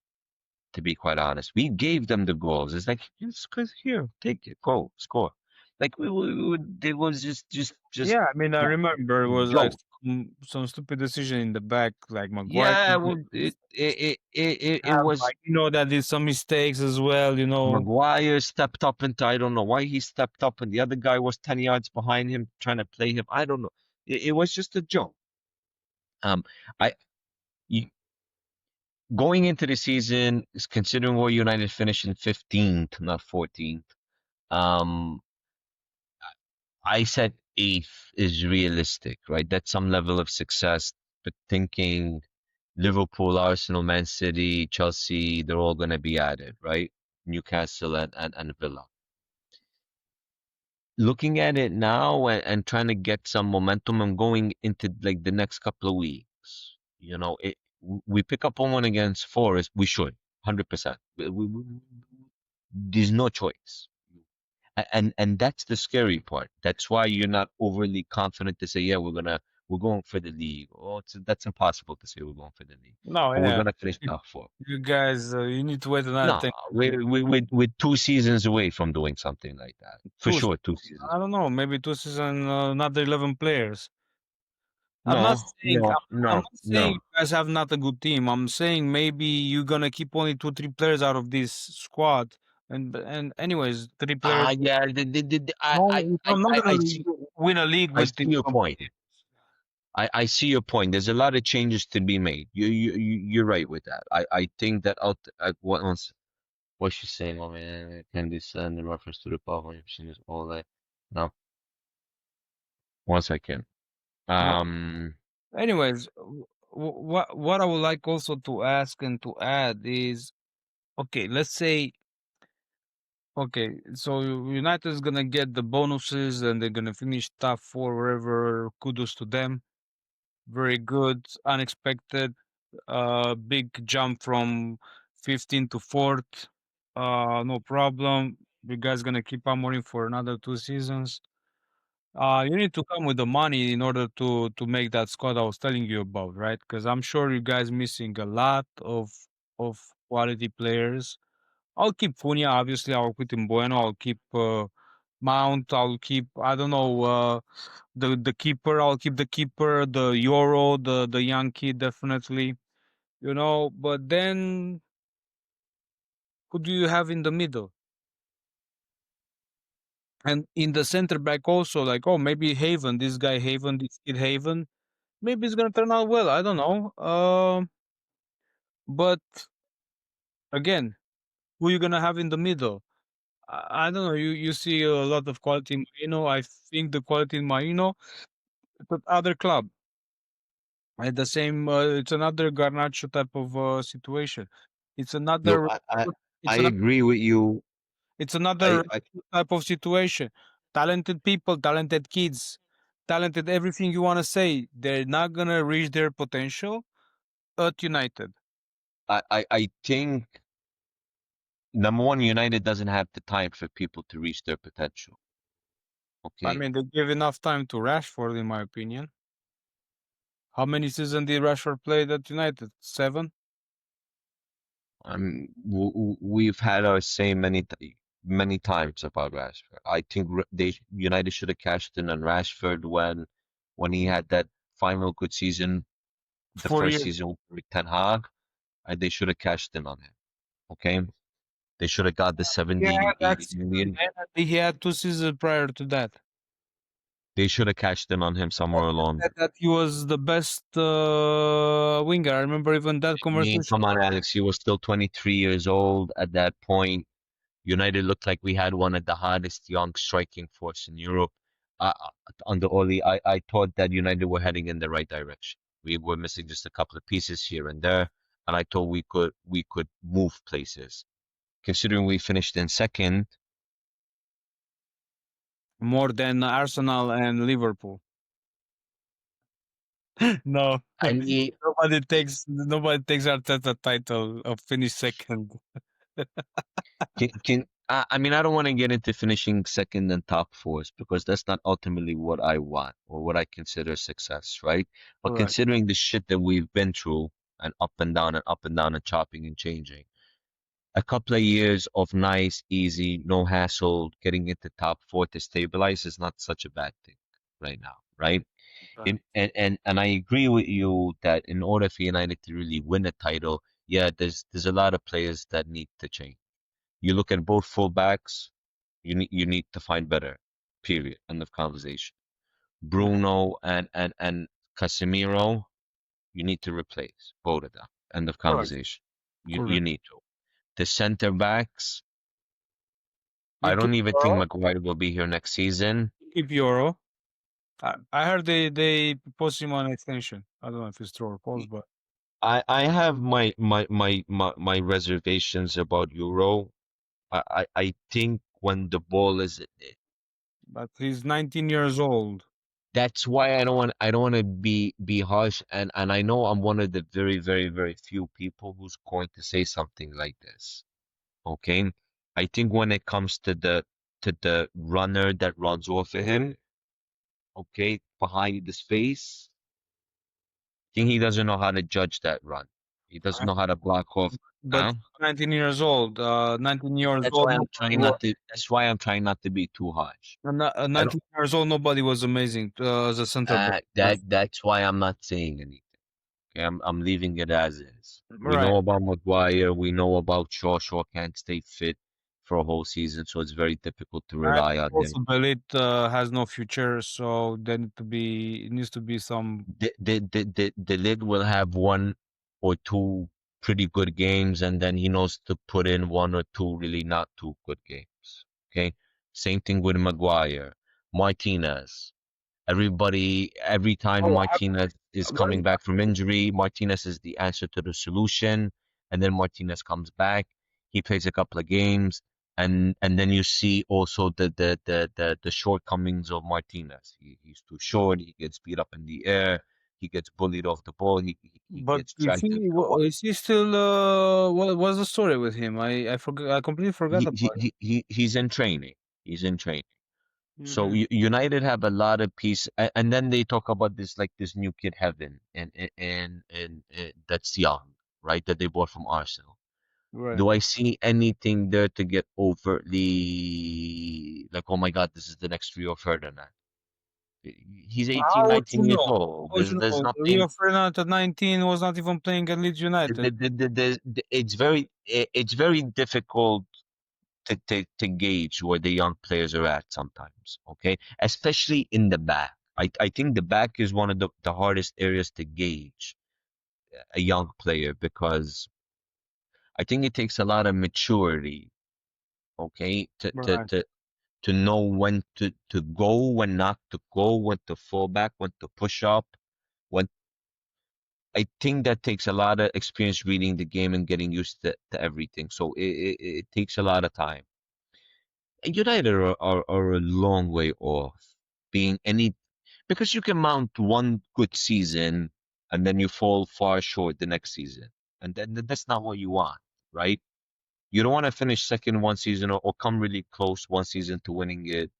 to be quite honest. We gave them the goals. It's like, just cause here, take it, go, score. Like, it was just yeah, I mean, I remember it was like joke. some stupid decision in the back, like Maguire. Yeah, well, it was That did some mistakes as well. Maguire stepped up into, I don't know why he stepped up and the other guy was 10 yards behind him trying to play him. I don't know. It was just a joke. Um, I, Going into the season, considering where United finished in 15th, not 14th, um, I said eighth is realistic, right? That's some level of success. But thinking Liverpool, Arsenal, Man City, Chelsea, they're all going to be at it, right? Newcastle and Villa. Looking at it now and trying to get some momentum and going into like the next couple of weeks, we pick up on one against Forest, we should, 100%. There's no choice. And that's the scary part. That's why you're not overly confident to say, yeah, we're going for the league. Oh, that's impossible to say we're going for the league, No, but we're yeah, gonna finish top four. you guys, you need to wait another No, 10. we're 2 seasons away from doing something like that. For Two, sure, 2 seasons. I don't know, maybe two season, another 11 players. I'm not No, saying no, I'm no, not saying no. you guys have not a good team. I'm saying maybe you're gonna keep only 2, 3 players out of this squad, and anyways, 3 players. Yeah, No, I'm not I gonna see, win a league I with see this your point. company. I see your point. There's a lot of changes to be made. You're right with that. I think that what she's saying, oh man, can this send in reference to the power machine is all that. No, one second. No. Um, Anyways, what I would like also to ask and to add is, okay, let's say, okay, so United is gonna get the bonuses and they're gonna finish top 4 wherever. Kudos to them. Very good, unexpected, big jump from 15 to 4th. No problem. You guys gonna keep hammering for another 2 seasons. You need to come with the money in order to make that squad I was telling you about, right? Because I'm sure you guys missing a lot of quality players. I'll keep Funia, obviously. I'll keep Bueno. I'll keep Mount. I'll keep, I don't know, the keeper. I'll keep the keeper, the Euro, the young kid, definitely. But then who do you have in the middle? And in the center back also, like, oh, maybe Haven, this guy Haven, this kid Haven, maybe it's gonna turn out well. I don't know. But again, who you gonna have in the middle? I don't know. You see a lot of quality in Marino. I think the quality in Marino, but other club at the same. It's another Garnacho type of situation. It's No, another. I It's another. agree with you. It's another I type of situation. Talented people, talented kids, talented everything you want to say. They're not gonna reach their potential at United. I think number one, United doesn't have the time for people to reach their potential. I Okay. mean, they give enough time to Rashford, in my opinion. How many seasons did Rashford play at United? 7. We've had our say many times about Rashford. I think they United should have cashed in on Rashford when he had that final good season, the 4 first years. season with Ten Hag. They should have cashed in on him. Okay, they should have got the He had 70, that 80 season, million. and he had 2 seasons prior to that. They should have cashed in on him somewhere along. That he was the best winger. I remember even that I mean, conversation. come on, Alex. He was still 23 years old at that point. United looked like we had one of the hardest young striking force in Europe. Uh, Under Oli, I thought that United were heading in the right direction. We were missing just a couple of pieces here and there, and I thought we could move places. Considering we finished in second, More than Arsenal and Liverpool. No, I mean, nobody takes Arteta title of finish second. I mean, I don't want to get into finishing second and top fours because that's not ultimately what I want or what I consider success, right? But Correct. considering the shit that we've been through and up and down and up and down and chopping and changing, a couple of years of nice, easy, no hassle, getting into top four to stabilize is not such a bad thing right now, right? Right. And I agree with you that in order for United to really win a title, yeah, there's a lot of players that need to change. You look at both fullbacks, you need to find better. Period. End of conversation. Bruno and Casemiro, you need to replace both of them. End of Correct. conversation. You Correct. need to. The center backs, I You keep don't even think Euro. Maguire will be here next season. Keep Euro. I heard they post him on extension. I don't know if it's true or false, but I have my reservations about Euro. I think when the ball is he's 19 years old. that's why I don't want to be harsh and I know I'm one of the very few people who's going to say something like this. Okay? I think when it comes to the runner that runs off of him, okay, behind the space, I think he doesn't know how to judge that run. He doesn't I- know how to block off. But Huh? 19 years old. 19 years That's old. why I'm trying not to. That's why I'm trying not to be too harsh. I don't. 19 years old. Nobody was amazing as a center back. That's why I'm not saying anything. Okay, I'm leaving it as is. We Right. know about Maguire. We know about Shaw. Shaw can't stay fit for a whole season, so it's very difficult to I rely on him. also believe has no future, so there need to be it needs to be some. The lid will have one or two pretty good games, and then he knows to put in one or two really not too good games. Okay, same thing with Maguire, Martinez. Every time Oh, Martinez is coming back from injury, Martinez is the answer to the solution. And then Martinez comes back, he plays a couple of games, and then you see also the shortcomings of Martinez. He's too short, he gets beat up in the air, he gets bullied off the ball, he but gets dragged into the is he still? What's the story with him? I forgot. I completely forgot about he's in training. He's in training. it. So United have a lot of piece, and then they talk about this new kid Heaven, and that's young, right? That they bought from Arsenal. Right. Do I see anything there to get overtly like, oh my God, this is the next Rio Ferdinand? He's 18, How would you 19 years know? How old. would There's you there's know? nothing. Rio Ferdinand at 19 was not even playing at Leeds United. It's very difficult to gauge where the young players are at sometimes. Okay, especially in the back. I think the back is one of the hardest areas to gauge a young player because I think it takes a lot of maturity. Okay, Right. to know when to go, when not to go, when to fall back, when to push up. When I think that takes a lot of experience reading the game and getting used to everything. So it takes a lot of time. And United are a long way off being any because you can mount one good season and then you fall far short the next season. And then that's not what you want, right? You don't want to finish second one season or come really close one season to winning it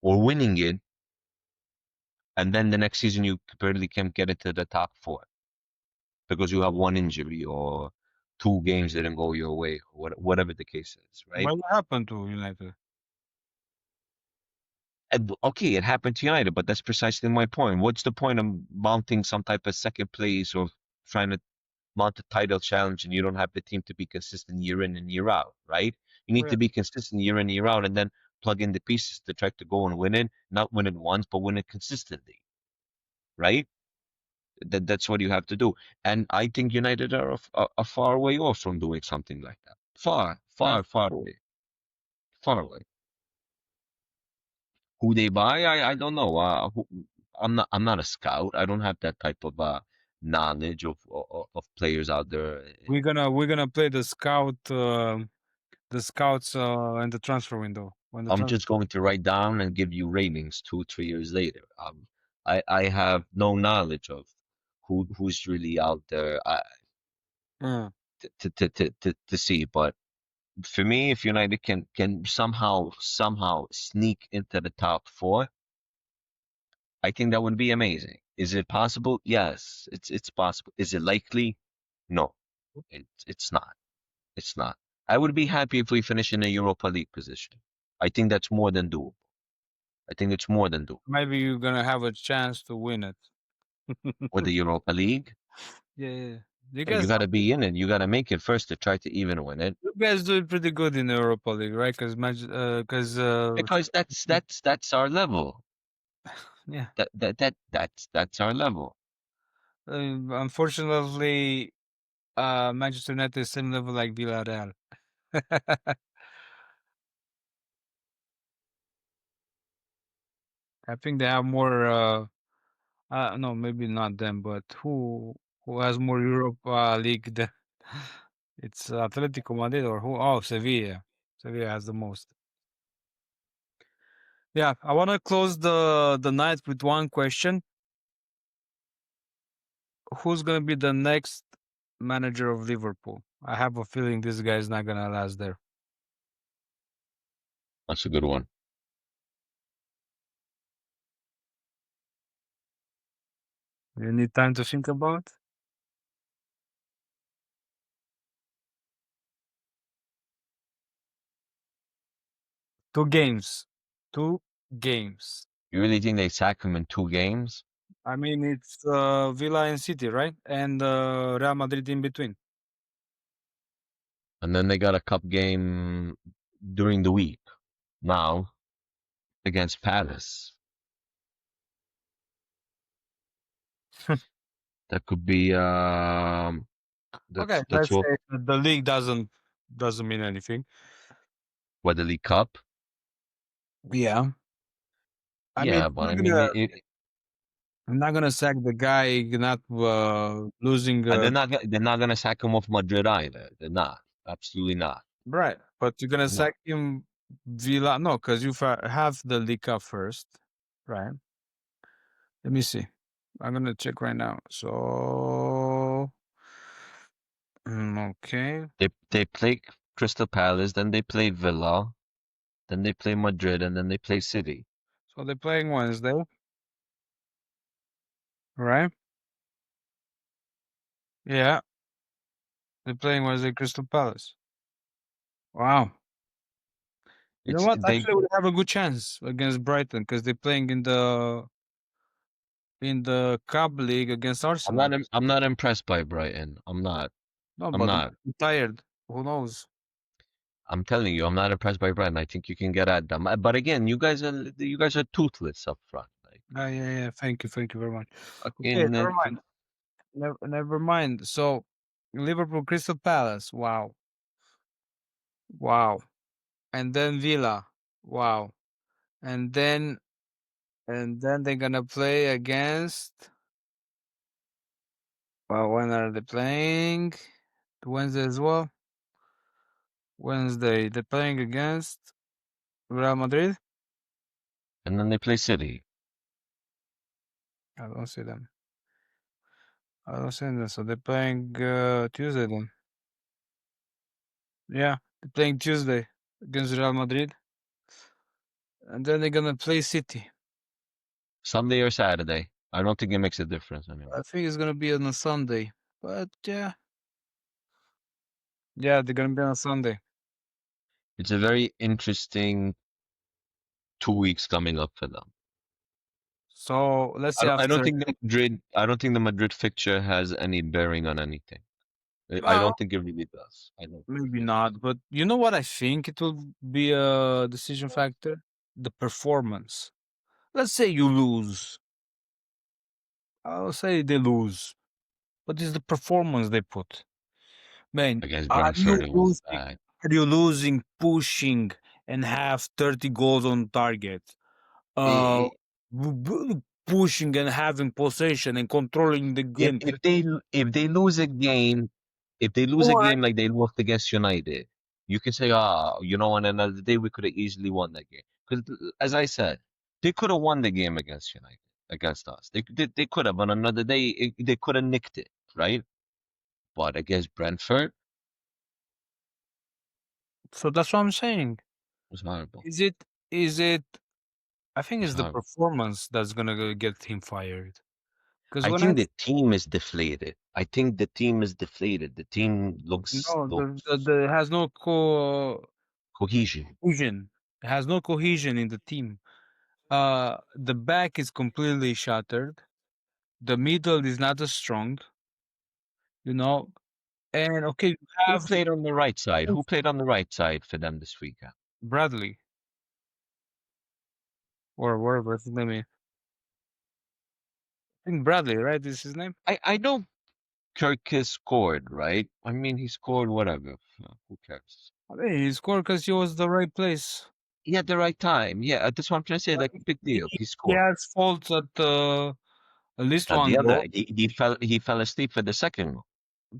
or winning it, and then the next season you barely can get into the top four because you have one injury or two games didn't go your way, or whatever the case is, right? What happened to United? And, okay, it happened to United, but that's precisely my point. What's the point of mounting some type of second place or trying to mount a title challenge and you don't have the team to be consistent year in and year out, right? You need Well, to be consistent year in, year out, and then plug in the pieces to try to go and win it, not win it once, but win it consistently, right? That's what you have to do. And I think United are a far way off from doing something like that. Far, yeah. far, far away. Far away. Who they buy, I don't know. I'm not a scout. I don't have that type of knowledge of players out there. We're gonna play the scouts in the transfer window when the I'm transfer. just going to write down and give you ratings 2, 3 years later. I have no knowledge of who's really out there Mm. to see. But for me, if United can somehow sneak into the top four, I think that would be amazing. Is it possible? Yes, it's possible. Is it likely? No, it's not. It's not. I would be happy if we finish in a Europa League position. I think that's more than doable. I think it's more than doable. Maybe you're gonna have a chance to win it. With the Europa League, Yeah, yeah. You yeah, you guys, got to be in it. You got to make it first to try to even win it. you guys doing pretty good in the Europa League, right? Because Because that's our level. yeah. That's our level. Unfortunately, Manchester United is same level like Villarreal. I think they have more. No, maybe not them, but who has more Europa League than it's Atletico Madrid or who? Oh, Sevilla. Sevilla has the most. Yeah, I want to close the night with one question. Who's gonna be the next manager of Liverpool? I have a feeling this guy is not gonna last there. That's a good one. You need time to think about. 2 games. 2 games. You really think they sack him in 2 games? I mean, it's Villa and City, right? And Real Madrid in between. And then they got a cup game during the week now against Palace. That could be Okay, that's let's what say that the league doesn't mean anything. what the League Cup. Yeah, I mean, Yeah, but I mean I'm not gonna sack the guy not losing. and they're not gonna sack him off Madrid either. They're not. Absolutely not. Right, but you're gonna No. sack him Villa. No, because you have the League Cup first, right? Let me see. I'm gonna check right now. So, okay. They play Crystal Palace, then they play Villa, then they play Madrid, and then they play City. So they're playing Wednesday, right? Yeah, they're playing Wednesday Crystal Palace. Wow. You know It's what? they. Actually, we have a good chance against Brighton because they're playing in the Cup League against Arsenal. I'm not impressed by Brighton. I'm not. No, I'm but not. I'm tired. Who knows? I'm telling you, I'm not impressed by Brighton. I think you can get at them. But again, you guys are toothless up front. Like Yeah, yeah. Thank you very much. Okay, fucking never mind. Never mind. So, Liverpool, Crystal Palace. Wow, wow. And then Villa. Wow. And then they're gonna play against. Well, when are they playing? Wednesday as well. Wednesday. They're playing against Real Madrid. and then they play City. I don't see them. I don't see them. So they're playing Tuesday then. Yeah, they're playing Tuesday against Real Madrid, and then they're gonna play City. Sunday or Saturday. I don't think it makes a difference I anymore. think it's gonna be on a Sunday, but yeah, yeah, they're gonna be on a Sunday. It's a very interesting 2 weeks coming up for them. So let's I say don't, I don't after. think the Madrid. I don't think the Madrid fixture has any bearing on anything. I Well, don't think it really does. I don't think maybe it. not, but you know what I think it will be a decision factor? The performance. Let's say you lose. I'll say they lose, but it's the performance they put. Man, Against are you Brentford, it was losing? bad. Are you losing, pushing, and have 30 goals on target? Uh, I- Pushing and having possession and controlling the If game. if they if they lose a game, if they lose a Or game like they lost against United, you can say, on another day we could have easily won that game. Because as I said, they could have won the game against United, against us. They could have. On another day, they could have nicked it, right? But against Brentford, it so that's what I'm saying. was horrible. Is it? Is it? I It think was it's the horrible. performance that's gonna get him fired. Because I when I think the team is deflated. I think the team is deflated. The team looks no, looks the has no cohesion. cohesion. It has no cohesion in the team. The back is completely shattered. The middle is not as strong, you know. And okay, you Who have played on the right side? Who played on the right side for them this weekend? Bradley or whatever his name is. I think Bradley, right? Is his name? I know Kirk has scored, right? I mean, he scored whatever. Who cares? I mean, he scored because he was the right place. He had the right time. Yeah, that's what I'm trying to say. But Like, big deal. He he scored. has faults at least At one the other, goal. he fell asleep for the second one.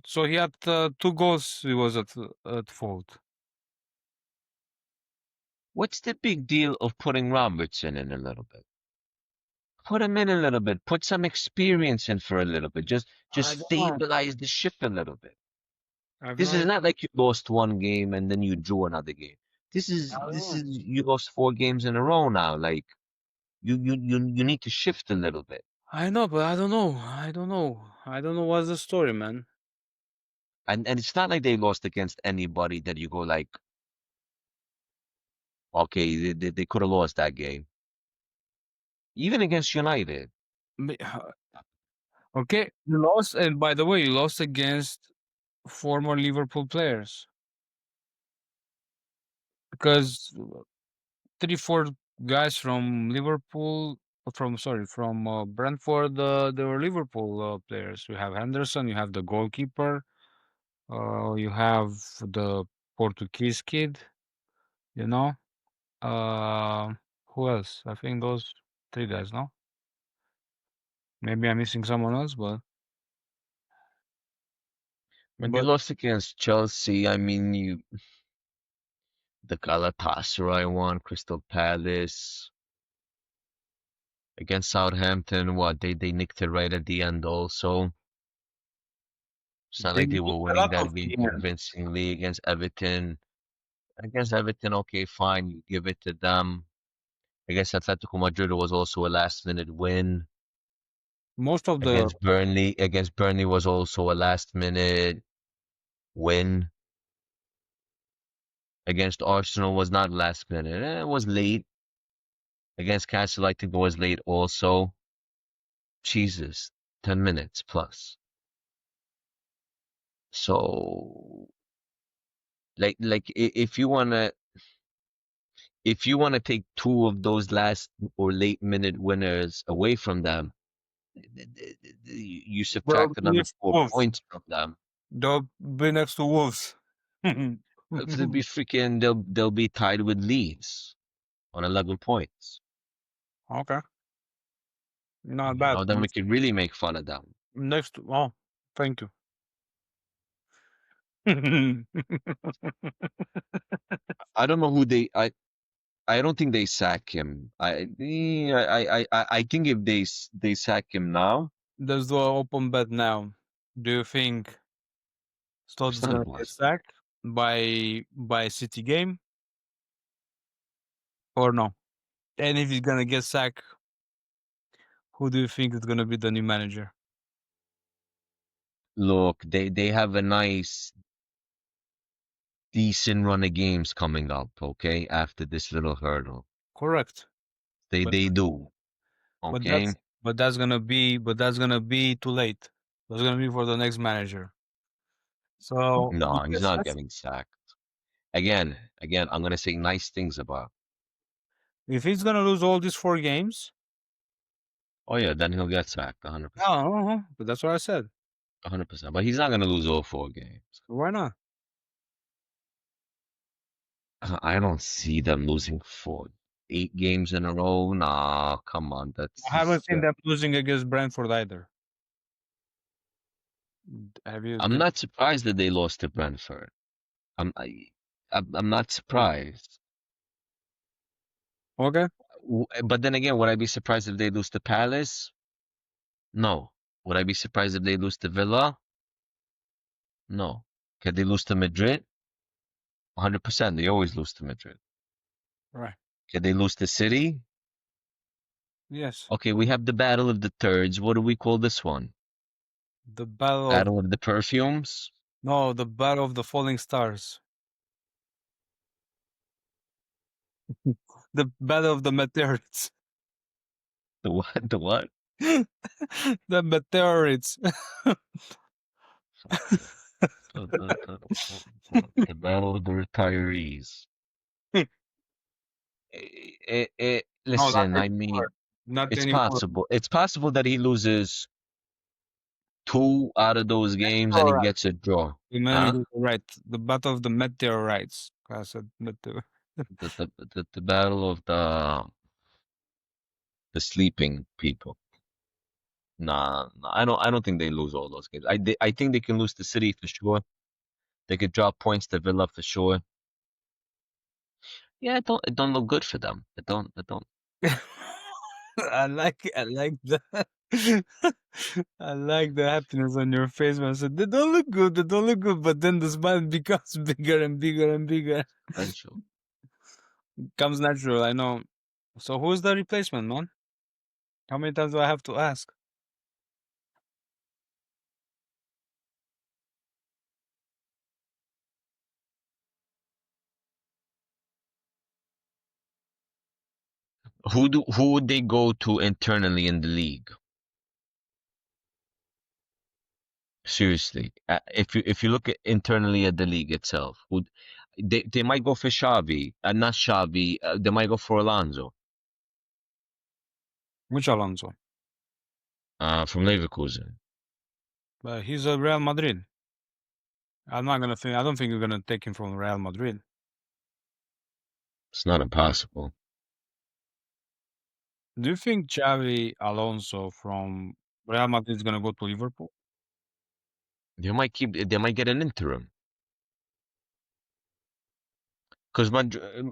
So he had two goals. He was at fault. What's the big deal of putting Robertson in a little bit? Put him in a little bit. Put some experience in for a little bit. Just I don't know. stabilize the ship a little bit. I have no This is idea. not like you lost one game and then you drew another game. This I is don't this know. is you lost 4 games in a row now. Like you need to shift a little bit. I know, but I don't know. I don't know. I don't know what's the story, man. And it's not like they lost against anybody that you go like, okay, they could have lost that game. Even against United. Me- Okay, you lost, and by the way, you lost against former Liverpool players because 3, 4 guys from Liverpool, from Brentford, they were Liverpool players. You have Henderson, you have the goalkeeper, you have the Portuguese kid, you know. Uh, who else? I think those 3 guys, no? Maybe I'm missing someone else, When you but lost against Chelsea, I mean the Galatasaray one, Crystal Palace, against Southampton, what they nicked it right at the end also. It's not they like they need were a winning lot that of game games. convincingly against Everton. Against Everton, okay, fine, you give it to them. Against Atletico Madrid, it was also a last minute win. Most of the Against Burnley was also a last minute win. Against Arsenal was not last minute. It was late. Against Castle, I think it was late also. Jesus, 10 minutes plus. So If you wanna take two of those last or late minute winners away from them, you Bro, subtract another next to four Wolves. points from them. They'll be next to Wolves. If they'll be freaking, they'll be tied with Leeds on 11 points. Okay, not You bad. know, then we could really make fun of them. Oh, thank you. I don't know who they. I don't think they sack him. I think if they sack him now, Let's do an open bet now. Do you think it's Slot is not gonna get impossible. sacked by City game or no? And if he's gonna get sacked, who do you think is gonna be the new manager? Look, they have a nice, decent run of games coming up. Okay, after this little hurdle, Correct. they But they do. but Okay, that's gonna be too late. That's gonna be for the next manager. So if he no, he's gets not sacked, getting sacked. Again, I'm gonna say nice things about. if he's gonna lose all these 4 games, Oh yeah, then he'll get sacked, 100%, oh, but that's what I said. 100%. But he's not gonna lose all 4 games. Why not? I don't see them losing 8 games in a row. Nah, come on, that's I haven't just. seen them losing against Brentford either. Have you? I'm not surprised that they lost to Brentford. I'm I, I'm not surprised. Okay. But then again, would I be surprised if they lose to Palace? No. Would I be surprised if they lose to Villa? No. Can they lose to Madrid? 100%. They always lose to Madrid. Right. Can they lose to City? Yes. Okay, we have the Battle of the Thirds. What do we call this one? The battle of Battle of the Perfumes? no, the battle of the falling stars. The battle of the meteorites. The what? The what? The meteorites. The Battle of the Retirees. No, not Listen, I anymore. mean, Not it's anymore. possible. It's possible that he loses 2 out of those games and he Alright. gets a draw. The man Huh? is right. The battle of the meteorites. I said meteor. The battle of the sleeping people. Nah, I don't think they lose all those games. I think they can lose to City for sure. They could drop points to Villa for sure. Yeah, it don't look good for them. It don't. I like that. I like the happiness on your face when I said they don't look good, they don't look good, but then the smile becomes bigger and bigger and bigger. Potential. Comes natural, I know. So who's the replacement, man? How many times do I have to ask? Who would they go to internally in the league? Seriously, if you look at internally at the league itself, would they might go for Xavi and not Xavi. They might go for Alonso Which Alonso? from Leverkusen. He's a Real Madrid. I'm not gonna think. I don't think you're gonna take him from Real Madrid. It's not impossible. Do you think Xavi Alonso from Real Madrid is gonna go to Liverpool? They might get an interim because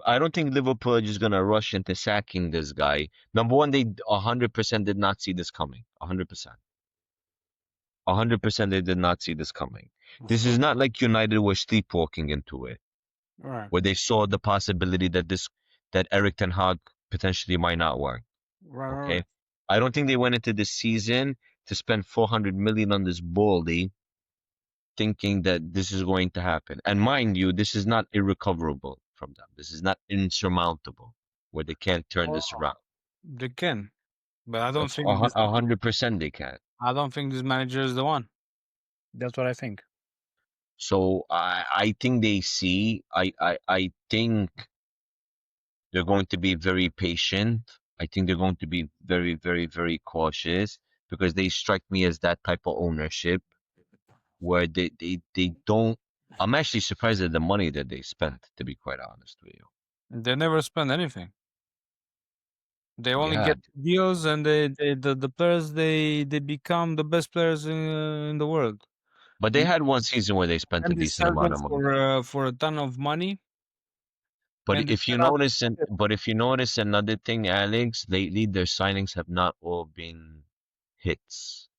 I don't think Liverpool are just gonna rush into sacking this guy. Number one, they 100% did not see this coming. 100%. 100% they did not see this coming. This is not like United were sleepwalking into it, Right, where they saw the possibility that Eric Ten Hag potentially might not work. right. Okay, I don't think they went into this season to spend 400 million on this baldy, thinking that this is going to happen. And mind you, this is not irrecoverable from them. This is not insurmountable, where they can't turn Oh, this around. they can, but I don't Of think this. 100% they can. I don't think this manager is the one. That's what I think. So I think they see. I think they're going to be very patient. I think they're going to be very, very, very cautious because they strike me as that type of ownership where they don't. I'm actually surprised at the money that they spent, to be quite honest with you. They never spend anything. They only Yeah, get deals, and the players they become the best players in the world. but they And had one season where they spent a and they decent sell them amount of money. for a ton of money, But and they if you turn out notice, but if you notice another thing, Alex, lately their signings have not all been hits.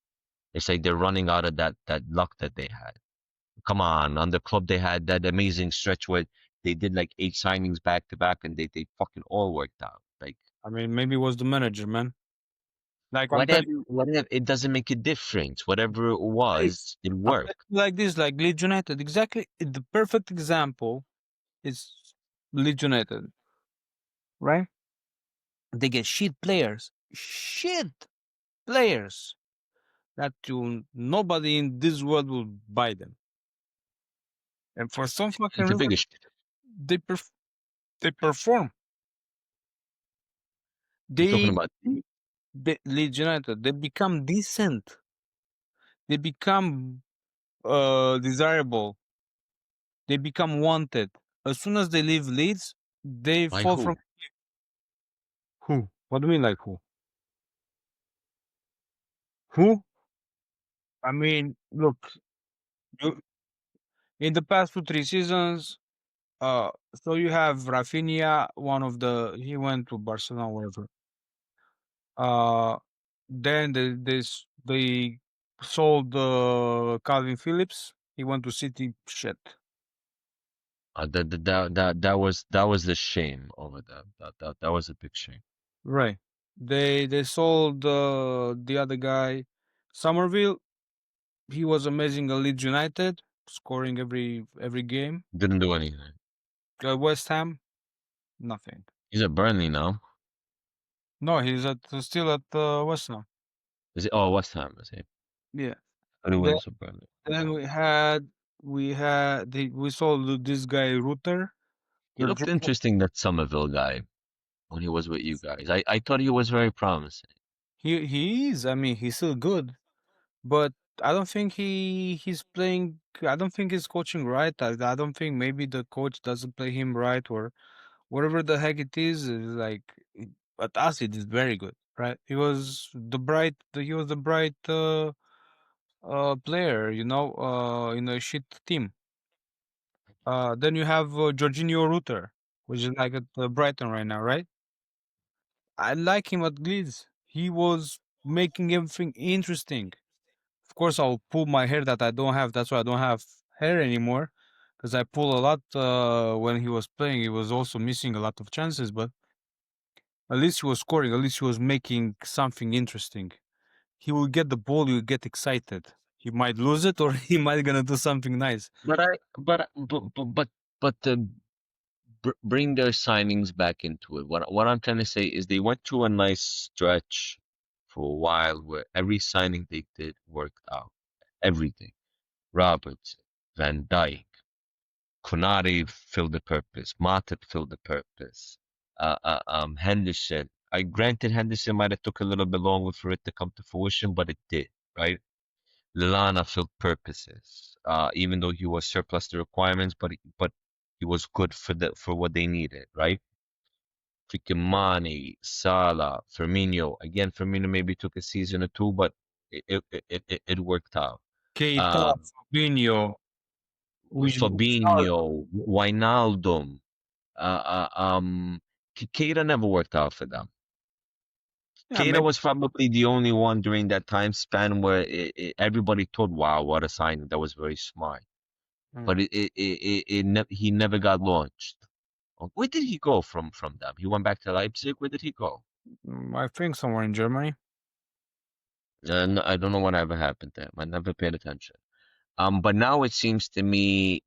It's like they're running out of that luck that they had. Come on the club they had that amazing stretch where they did like 8 signings back to back and they fucking all worked out. Like I mean, maybe it was the manager, man. Like I'm telling whatever, whatever, it doesn't make a difference. Whatever it you, was, it I'm telling worked. you like this, like Leeds United. Exactly, the perfect example is Leeds United, right? They get shit players that nobody in this world will buy them, and for some fucking It's the reason biggest. they perf- they perform. You're talking They, about Leeds United, they become decent. They become desirable. They become wanted. As soon as they leave Leeds, they by fall from who? who? What do you mean, like who? Who? I mean, look, you, in the past 2 3 seasons, so you have Rafinha, one of the he went to Barcelona, whatever. Uh, then they sold Calvin Phillips. He went to City. Shit, That was the shame over that was a big shame. right? They sold the other guy, Somerville. He was amazing at Leeds United, scoring every game. Didn't do anything. West Ham, nothing. He's at Burnley now. No, he's still at West Ham. Is it? Oh, West Ham. Is it? Yeah. But he Then, went to Burnley. then we sold this guy Ruther. He looked interesting, that Somerville guy, when he was with you guys. I thought he was very promising. He is. I mean, he's still good, but I don't think he's playing. I don't think he's coaching right. I don't think maybe the coach doesn't play him right or whatever the heck it is like. But Acid is very good, right? He was the bright player, in a shit team. Then you have Jorginho Rutter, which is like at Brighton right now, right? I like him at Leeds. He was making everything interesting. Of course, I'll pull my hair that I don't have. That's why I don't have hair anymore, because I pull a lot when he was playing. He was also missing a lot of chances, but at least he was scoring. At least he was making something interesting. He will get the ball. You get excited. He might lose it, or he might gonna do something nice. But I, but bring their signings back into it. What I'm trying to say is they went through a nice stretch for a while where every signing they did worked out. Everything. Robertson, Van Dijk, Konate filled the purpose. Matip filled the purpose. Henderson. I granted Henderson might have took a little bit longer for it to come to fruition, but it did, right? Lallana filled purposes, even though he was surplus to requirements, but he was good for what they needed, right? Freaking Mane, Salah, Firmino. Again, Firmino maybe took a season or two, but it worked out. Keita, Um, Fabinho, Fabinho, Wijnaldum. Keita never worked out for them. yeah, Keita maybe. was probably the only one during that time span where everybody thought, "Wow, what a signing! That was very smart." But he never got launched. Where did he go from them? He went back to Leipzig. Where did he go? I think somewhere in Germany. No, I don't know what ever happened to him. I never paid attention. But now it seems to me,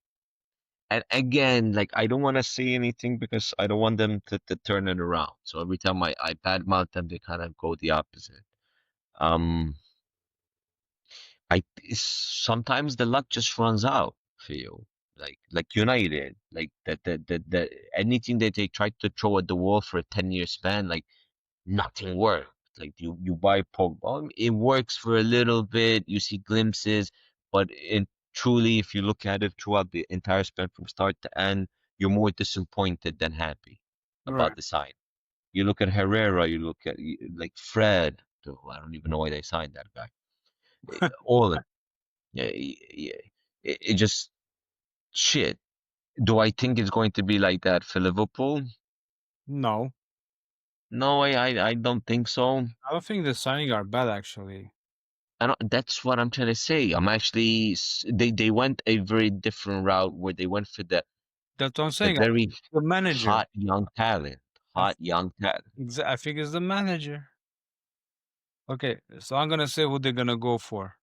and again, like I don't want to say anything because I don't want them to turn it around. So every time I badmouth them, they kind of go the opposite. Um, sometimes the luck just runs out. feel like United, like that anything that they tried to throw at the wall for a 10-year span, like nothing worked. Like you buy Pogba, it works for a little bit. You see glimpses, but in truly, if you look at it throughout the entire span from start to end, you're more disappointed than happy Right. about the sign. You look at Herrera, you look at like Fred. Oh, I don't even know why they signed that guy. All of yeah, yeah, it just shit. Do I think it's going to be like that for Liverpool? No, No, I don't think so. I don't think the signing are bad actually. I don't, that's what I'm trying to say. I'm actually they went a very different route where they went for That's what I'm the saying. I very think it's the manager. hot young talent, I, hot young talent. I think it's the manager. Okay, so I'm gonna say who they're gonna go for.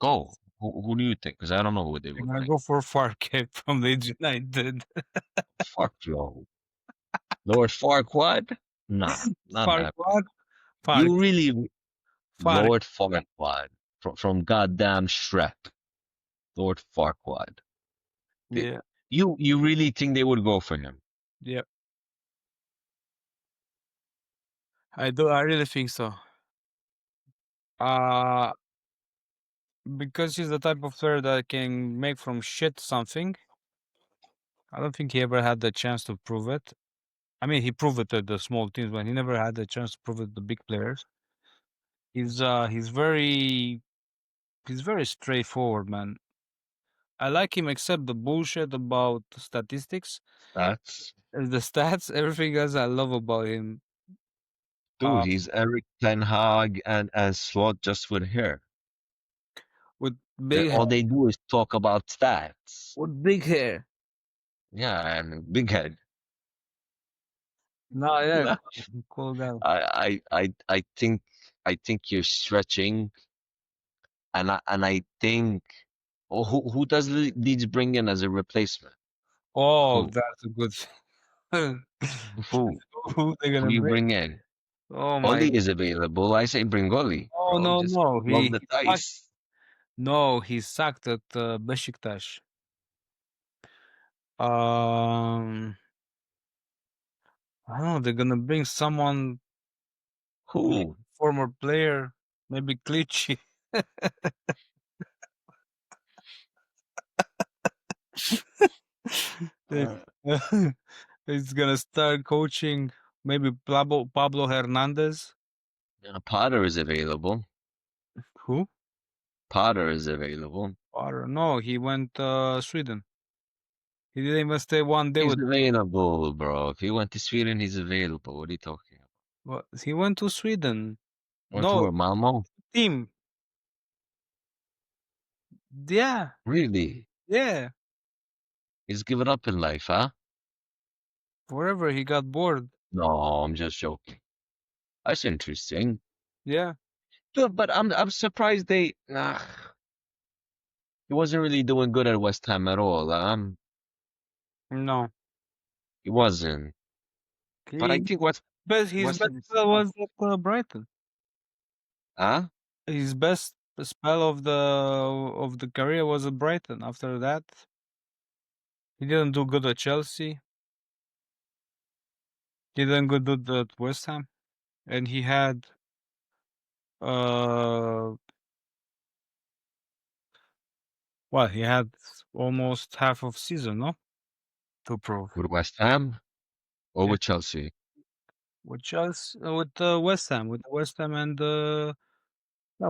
Go. Who do you think? Because I don't know who they They're were gonna gonna go for Farke from Leeds United. fuck yo. Lord Farquaad? Nah, not that. Farquad, Fark, You really Fark. Lord Farquaad from goddamn Shrek. Lord Farquaad. They, Yeah, you really think they would go for him? yeah. I do. I really think so. Uh because he's the type of player that can make from shit something. I don't think he ever had the chance to prove it. I mean, he proved it at the small teams, but he never had the chance to prove it to the big players. He's very straightforward, man. I like him except the bullshit about statistics. That's The stats, everything else I love about him. dude. Uh, He's Eric Ten Hag and Slot just with hair. with big hair, All they do is talk about stats. with big hair. Yeah, and big head. No, yeah, I cool guy. I think you're stretching, and I think. Oh, who does Leeds bring in as a replacement? Oh, Who that's a good. who Who they who gonna you bring? bring in? Oh my! Oli is available. I say bring Oli, Oh bro. no, Just no, roll he the he sucked. dice. No, he sucked at Besiktas. Um, I don't know. They're gonna bring someone, maybe Who? former player, maybe Clichy. They- Uh, He's gonna start coaching. Maybe Pablo Hernandez. Potter is available. Who? Potter is available. Or no, he went Sweden. He didn't even stay 1 day He's with. available, bro. If he went to Sweden, he's available. What are you talking about? Well, he went to Sweden. Went to No where? Malmo? team. Yeah, Really? yeah. He's given up in life, huh? Wherever he got bored. No, I'm just joking. That's interesting. Yeah. Dude, but I'm surprised he wasn't really doing good at West Ham at all. No. He wasn't. But I He think his West best Ham is spell tough. was at Brighton. Huh? His best spell of the career was at Brighton. After that, he didn't do good at Chelsea. He didn't go good at West Ham, and he had uh he had almost half of season, no, to prove. With West Ham or Yeah, with Chelsea? with Chelsea, with West Ham, and no,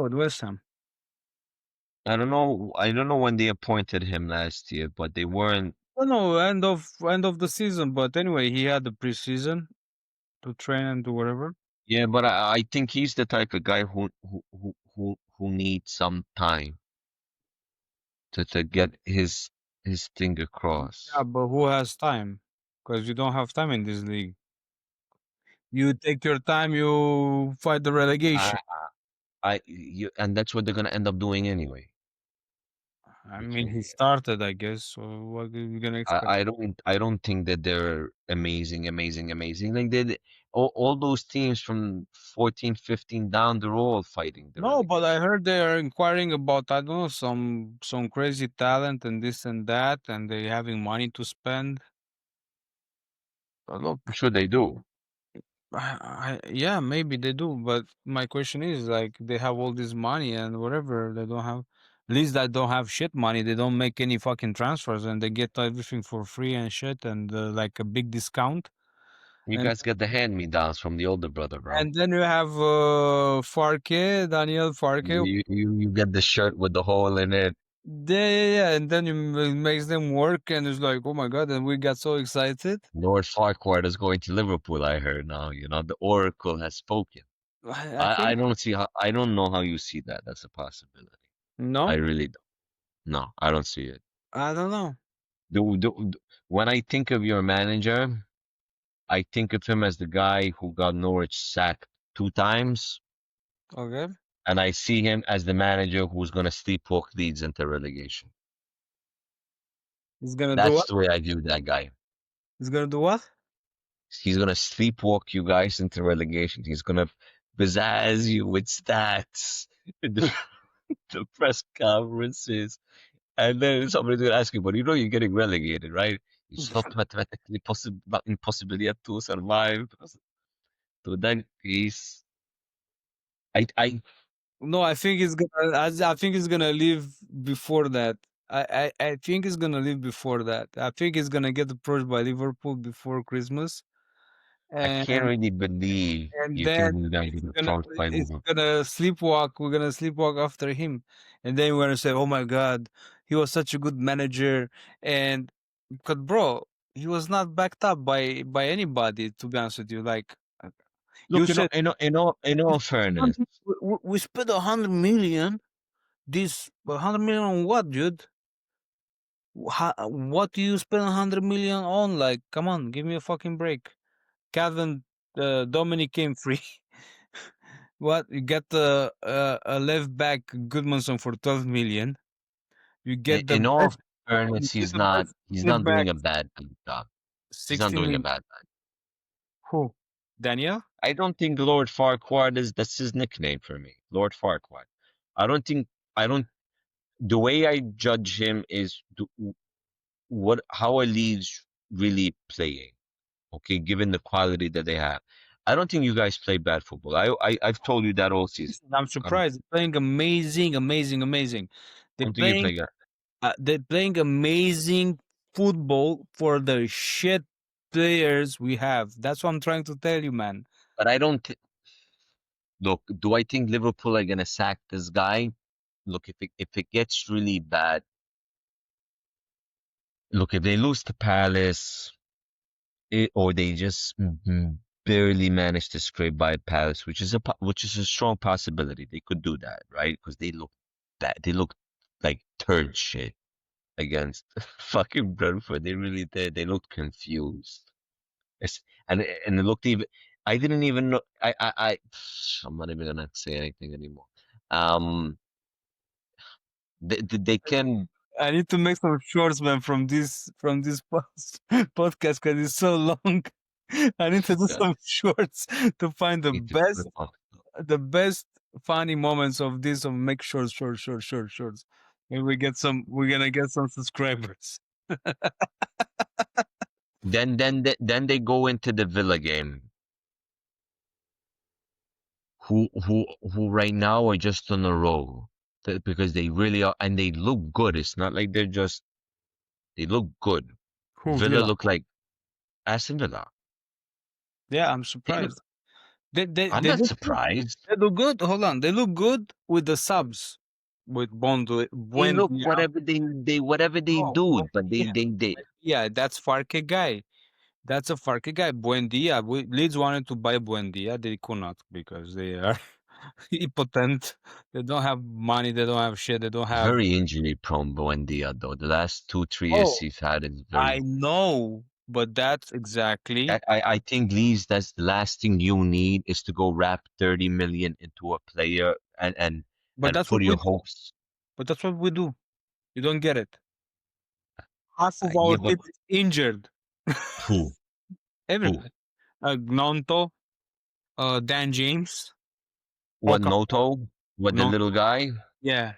with West Ham. I don't know. I don't know when they appointed him last year, but they weren't. Oh no, end of the season. But anyway, he had the preseason to train and do whatever. Yeah, but I think he's the type of guy who needs some time to get his thing Yeah, across. but who has time? Because you don't have time in this league. You take your time, you fight the I relegation. and that's what they're gonna end up doing anyway. I You mean, can't. he started, I guess. So what are you gonna expect? I don't think that they're amazing, amazing, amazing. Like they all those teams from 14, 15 down, they're all fighting the No, but I relegation. heard they are inquiring about, I don't know, some crazy talent and this and that, and they having money to spend. But look, I'm sure they do. yeah, maybe they do, but my question is like they have all this money and whatever they don't have. At least I don't have shit money. They don't make any fucking transfers and they get everything for free and shit and like a big discount. You And guys get the hand-me-downs from the older brother, bro. and then you have Farke, Daniel Farke. You get the shirt with the hole in it. Yeah, yeah, yeah. And then it makes them work, and it's like, oh my god! And we got so excited. Lord Farquhar is going to Liverpool, I heard now. The Oracle has spoken. I I think don't see how I don't know how you see that. That's a possibility. I no, really don't. No, I don't see it. I don't know. When I think of your manager, I think of him as the guy who got Norwich sacked 2 times, Okay, and I see him as the manager who's going to sleepwalk Leeds into relegation. he's gonna do That's what? the way I view that guy. He's gonna do what? He's going to sleepwalk you guys into relegation. He's going to pizzazz you with stats in the press conferences. And then somebody's going to ask you, but you're getting relegated, right? It's not mathematically possible, not impossible yet to survive. So then I No, I think he's gonna. I think he's gonna leave before that. I think he's gonna leave before that. I think he's gonna get approached by Liverpool before Christmas, I can't and really believe and you think then we're gonna get approached by it's Liverpool. gonna sleepwalk. We're gonna sleepwalk after him, and then we're gonna say, "Oh my God, he was such a good manager." And because, bro, he was not backed up by anybody. To be honest with you, like you Look, said, in all fairness, we spent 100 million. This 100 million on what, dude? What do you spend 100 million on? Like, come on, give me a fucking break. Calvin, Dominic came free. What you get a left back Goodmanson for 12 million. You get the in all best. You fairness, get he's the not best he's left not back. doing a bad job. He's not 60 doing a million. bad. Who? Daniel? I don't think Lord Farquaad that's his nickname for me. Lord Farquaad. I don't think I don't the way I judge him is what how are Leeds really playing? Okay, given the quality that they have. I don't think you guys play bad football. I've told you that all season. I'm I don't surprised. They're playing amazing, amazing, amazing. I They're don't think you playing play good. they're playing amazing football for the shit players we have. That's what I'm trying to tell you, man. But I don't look, do I think Liverpool are gonna sack this guy? Look, if it gets really bad, look, if they lose to Palace, or they just barely manage to scrape by Palace, which is a strong possibility. They could do that, right? Because they look like turd shit against fucking Brentford. They really did. They looked confused. And it looked even. I didn't even know. I'm not even gonna say anything anymore. Um, they can. I need to make some shorts, man, from this podcast because it's so long. I need to do Yeah, some shorts to find the need to best, clip on. the best funny moments of this. Of make shorts, shorts, shorts, shorts, shorts. And we get some. We're gonna get some subscribers. Then they go into the Villa game, who right now are just on a roll. Because they really are, and they look good. It's not like they look good. Who Villa Villa? look like Aston Villa. Yeah, I'm They look. surprised. They they I'm they not look good. surprised. They look good. Hold on, they look good with the subs with Bondo. They When look whatever they no, do, but Buendia. Yeah, that's Farke guy. That's a Farke guy. Buendia. Leeds wanted to buy Buendia. They could not because they are impotent. They don't have money. They don't have shit. They don't have. very injury prone Buendia though. The last 2 3 years Oh, he's had is I very. know, but that's exactly. I think Leeds, that's the last thing you need is to go wrap 30 million into a player But and that's what put we your do. hopes. But that's what we do. You don't get it. Half of our Yeah, but team is injured. who who Everybody. Gnonto. Dan James, What Okafor. Noto? What the No, little guy? yeah,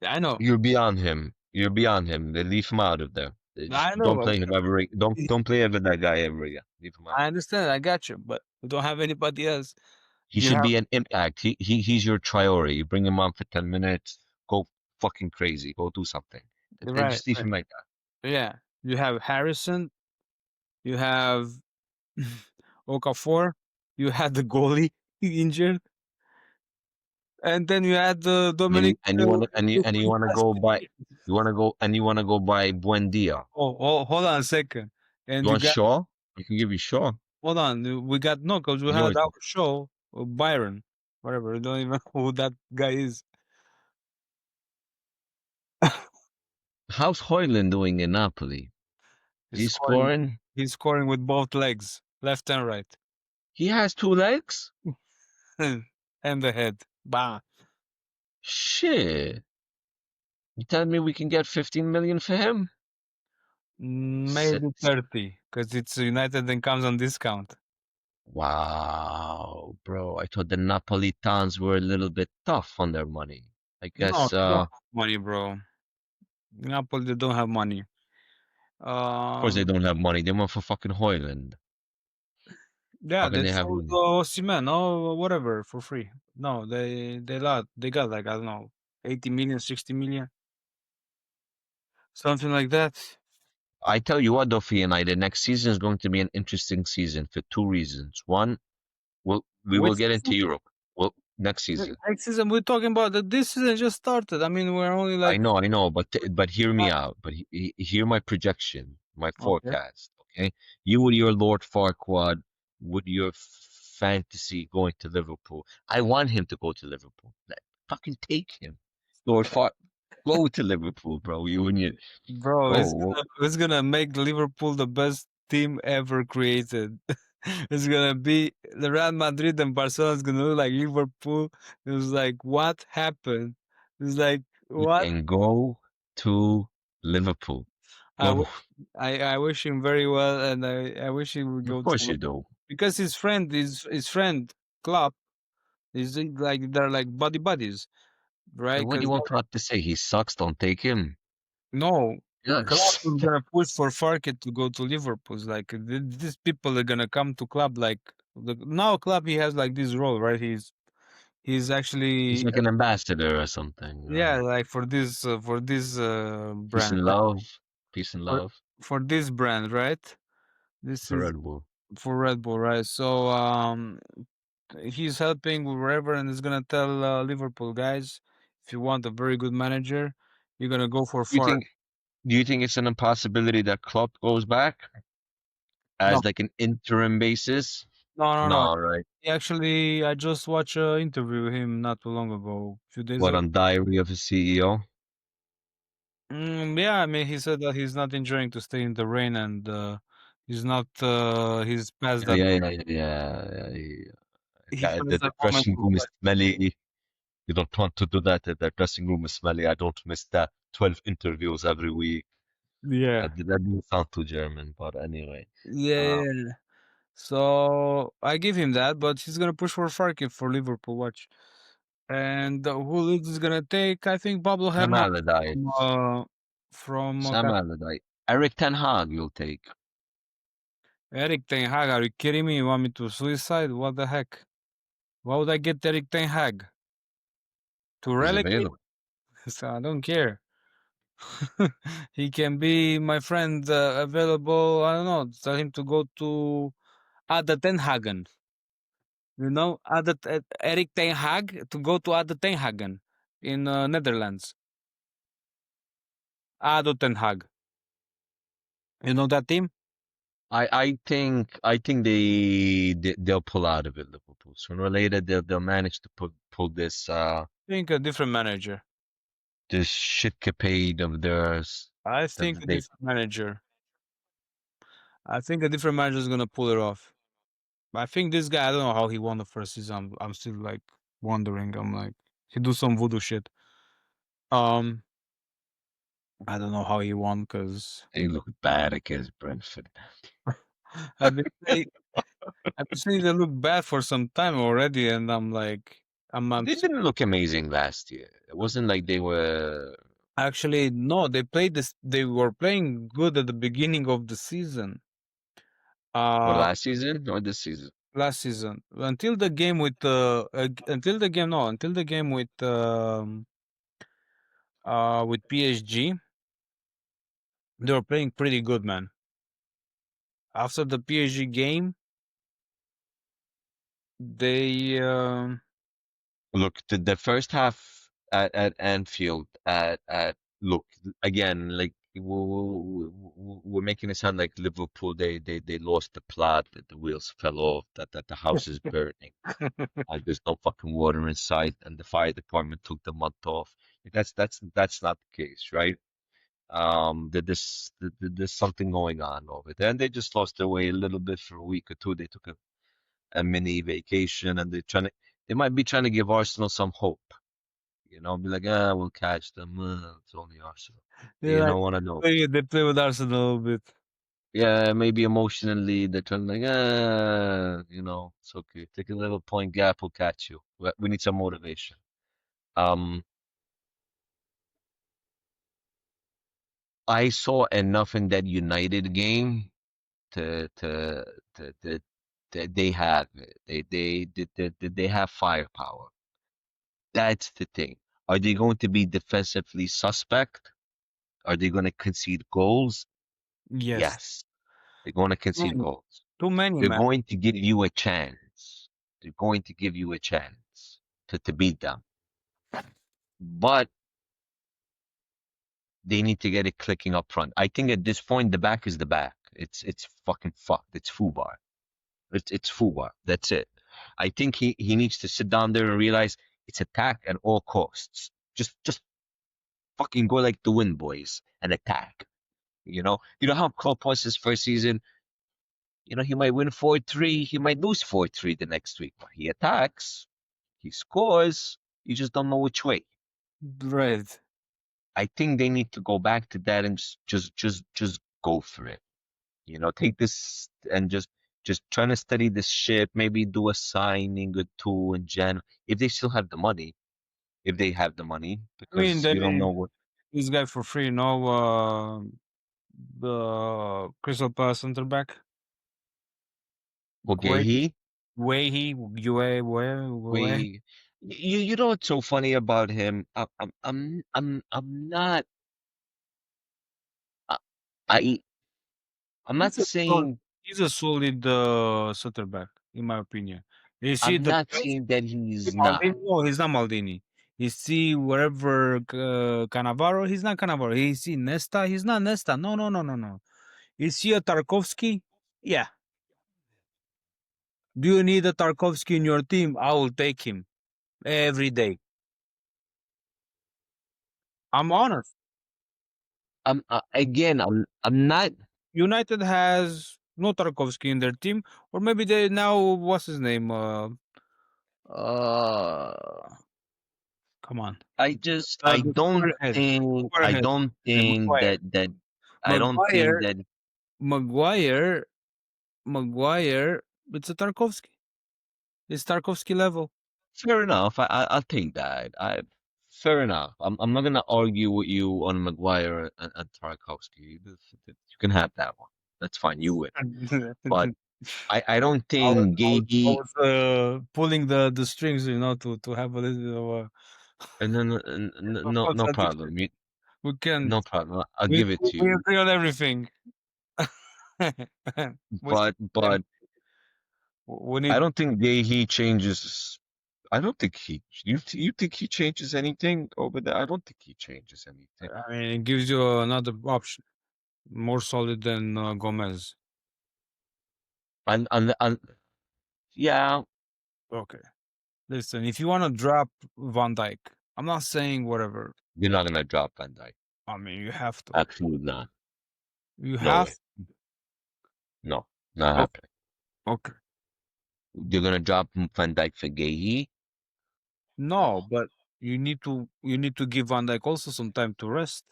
I know, You're beyond him. You're beyond him. They leave him out of there. They just I don't know. play him ever. Don't play with that guy ever again. Leave him out. I understand. I got you, but we don't have anybody else. He You should have be an impact. He's your Traore. You bring him on for 10 minutes. Go fucking crazy. Go do something. They right, just leave right. him like that. Yeah, you have Harrison. You have Okafor. You had the goalie injured, and then you had the Dominic. And you wanna go by you wanna go by Buendia. Oh, hold on a second. And You you want got Shaw? I can give you Shaw. hold on. We got no, because we He's had always our show Byron, whatever. I don't even know who that guy is. how's Hoyland doing in Napoli? He's He's scoring. scoring. He's scoring with both legs, left and right, He has two legs? and the head. Bah. Shit. You telling me we can get 15 million for him? Sit. Maybe 30, because it's United and comes on discount. Wow, bro. I thought the Napolitans were a little bit tough on their money. I No, guess they don't have money, bro. Napoli, they don't have money. of course they Um, don't have money. They went for fucking Hoyland. yeah, How can they they have sold money? Osimhen, oh, whatever, for free. No, they got like, I don't know, 80 million, 60 million, something like that. I tell you what, though, for United, next season is going to be an interesting season for two reasons. One, we will Which get into season? Europe. Well, next season. Next season, we're talking about that. This season just started. I mean, we're only like, I know, but hear me out. But hear my projection, my okay, forecast. Okay, you with your Lord Farquaad, with your fantasy going to Liverpool. I want him to go to Liverpool. Like, fucking take him, Lord Far. Go to Liverpool, bro. You and you bro, go. it's gonna make Liverpool the best team ever created. It's gonna be the Real Madrid and Barcelona is gonna look like Liverpool. It was like, what happened? It's like, He what? can go to Liverpool. I, Go. w- I wish him very well, and I wish he would Of go course to you do. because his friend Klopp is like they're like buddies, right? And what do you Because want Pratt to say? He sucks. Don't take him. no, Klopp Yes. is gonna push for Farke to go to Liverpool. It's like these people are gonna come to club like now club he has like this role, right? He's He's actually like an ambassador or something, yeah, right? like for this Peace brand, and right? love. Peace and For, love for this brand, right? This for is Red Bull. for Red Bull, right? So he's helping wherever, and he's gonna tell Liverpool guys, if you want a very good manager, you're gonna go for Do you Farke. think do you think it's an impossibility that Klopp goes back No, as like an interim basis? no. No, right? Actually, I just watched an interview with him not too long ago, a few days What ago. on Diary of a CEO? Yeah, I mean, he said that he's not enjoying to stay in the rain, and he's past Yeah, that. yeah, yeah, yeah, yeah. He The passed that moment. dressing room is smelly. You don't want to do that. The dressing room is smelly. I don't miss that. 12 interviews every week. Yeah, That didn't sound too German, but anyway. yeah. Uh, Yeah. So I give him that, but he's gonna push for Farke for Liverpool. Watch, and who Leeds is gonna take? I think Pablo Sam Hernandez Allardyce. from Sam Allardyce. Eric Ten Hag, you'll take. Eric Ten Hag. Are you kidding me? You want me to suicide? What the heck? Why would I get Eric Ten Hag to He's relegate? available. So I don't care. He can be my friend available. I don't know. Tell him to go to Ada Ten Hagen. Eric Ten Hag to go to Ada Ten Hagen in Netherlands. Ado Ten Hag. You know that team? I think they'll pull out of it, Liverpool. Sooner or later they'll manage to pull Think a different manager. this shitcapade of theirs I that think a they different manager. I think a different manager is gonna pull it off. I think this guy. I don't know how he won the first season. I'm still like wondering. I'm like he do some voodoo shit. Um, I don't know how he won because they look bad against Brentford. I've been saying. I've seen they look bad for some time already, and I'm like, I'm They didn't look amazing last year. It wasn't like they were actually no. They played this. They were playing good at the beginning of the season. for Uh, last season or this season. last season until the game with until the game no until the game with PSG, they were playing pretty good, man. After the PSG game, they Look, the first half at Anfield at look again like we're making it sound like Liverpool they lost the plot, that the wheels fell off, that the house is burning, there's no fucking water in sight, and the fire department took the month off. That's not the case, right? There's something going on over there, and they just lost their way a little bit for a week or two. They took a mini vacation, and they might be trying to give Arsenal some hope. Be like, we'll catch them. It's only Arsenal. they You like know what I know? they play with Arsenal a bit. Yeah, maybe emotionally they're trying like, it's okay. Take a little point gap, we'll catch you. We need some motivation. Um, I saw enough in that United game to to to they have it. They have firepower. That's the thing. Are they going to be defensively suspect? Are they going to concede goals? Yes, Yes, they're going to concede many, goals. too many, They're man. going to give you a chance. They're going to give you a chance to beat them. But they need to get it clicking up front. I think at this point the back is the back. It's fucking fucked. It's foobar. It's foobar. That's it. I think he needs to sit down there and realize it's attack at all costs. Just fucking go like the wind, boys, and attack. You know how Klopp was his first season. He might win 4-3. He might lose 4-3 the next week, but he attacks. He scores. You just don't know which way. Right. I think they need to go back to that and just go for it. Take this and just trying to study this ship. Maybe do a signing or two in Jan if they still have the money. If they have the money, I mean, because they you don't know what this guy for free. No, the Crystal Palace center back, Guay, Bogehi. Guay. You know what's so funny about him? I'm not I I- I'm not He's a solid, saying he's a solid center back, in my opinion. You see I'm the not best saying that he's not. Maldini? No, he's not Maldini. You see wherever Cannavaro, he's not Cannavaro. You see Nesta, he's not Nesta. No, no, no, no, no. You see a Tarkovsky? Yeah. Do you need a Tarkovsky in your team? I will take him every day. I'm honest. I'm not. United has no Tarkovsky in their team, or maybe they now what's his name? Uh come on. I The don't Copperhead. think I Copperhead. don't think Maguire. that I don't think Maguire. that Maguire. Maguire. It's a Tarkovsky. It's Tarkovsky level. fair enough. I'll take that. Fair enough. I'm not gonna argue with you on Maguire and Tarkowski. You can have that one. That's fine. You win. But I don't think I Gagey was pulling the strings, to have a little bit of no contradiction. problem. We can No problem. I'll we give it to we you. agree on everything. we But but we I need. don't think he changes. I don't think you think he changes anything over there? I don't think he changes anything. I mean, it gives you another option, more solid than Gomez. And yeah, Okay, listen. If you want to drop Van Dyke, I'm not saying whatever. you're not gonna drop Van Dijk. I mean, you have to. Absolutely not. You No have. way. No, not Oh, happening. okay. You're gonna drop Van Dijk for Gay. No, but you need to give Van Dyke also some time to rest.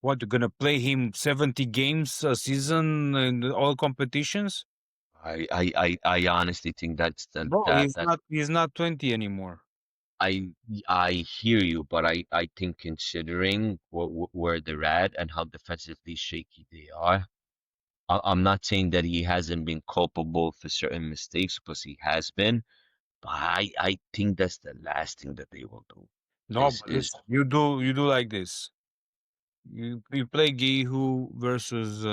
What, you're gonna play him 70 games a season in all competitions? I honestly think that's the Bro, that he's that's not 20 anymore. I I hear you, but I think considering where they're at and how defensively shaky they are, I'm not saying that he hasn't been culpable for certain mistakes because he has been, but I think that's the last thing that they will do. No, Is but is listen, you do like this. You play Gehu versus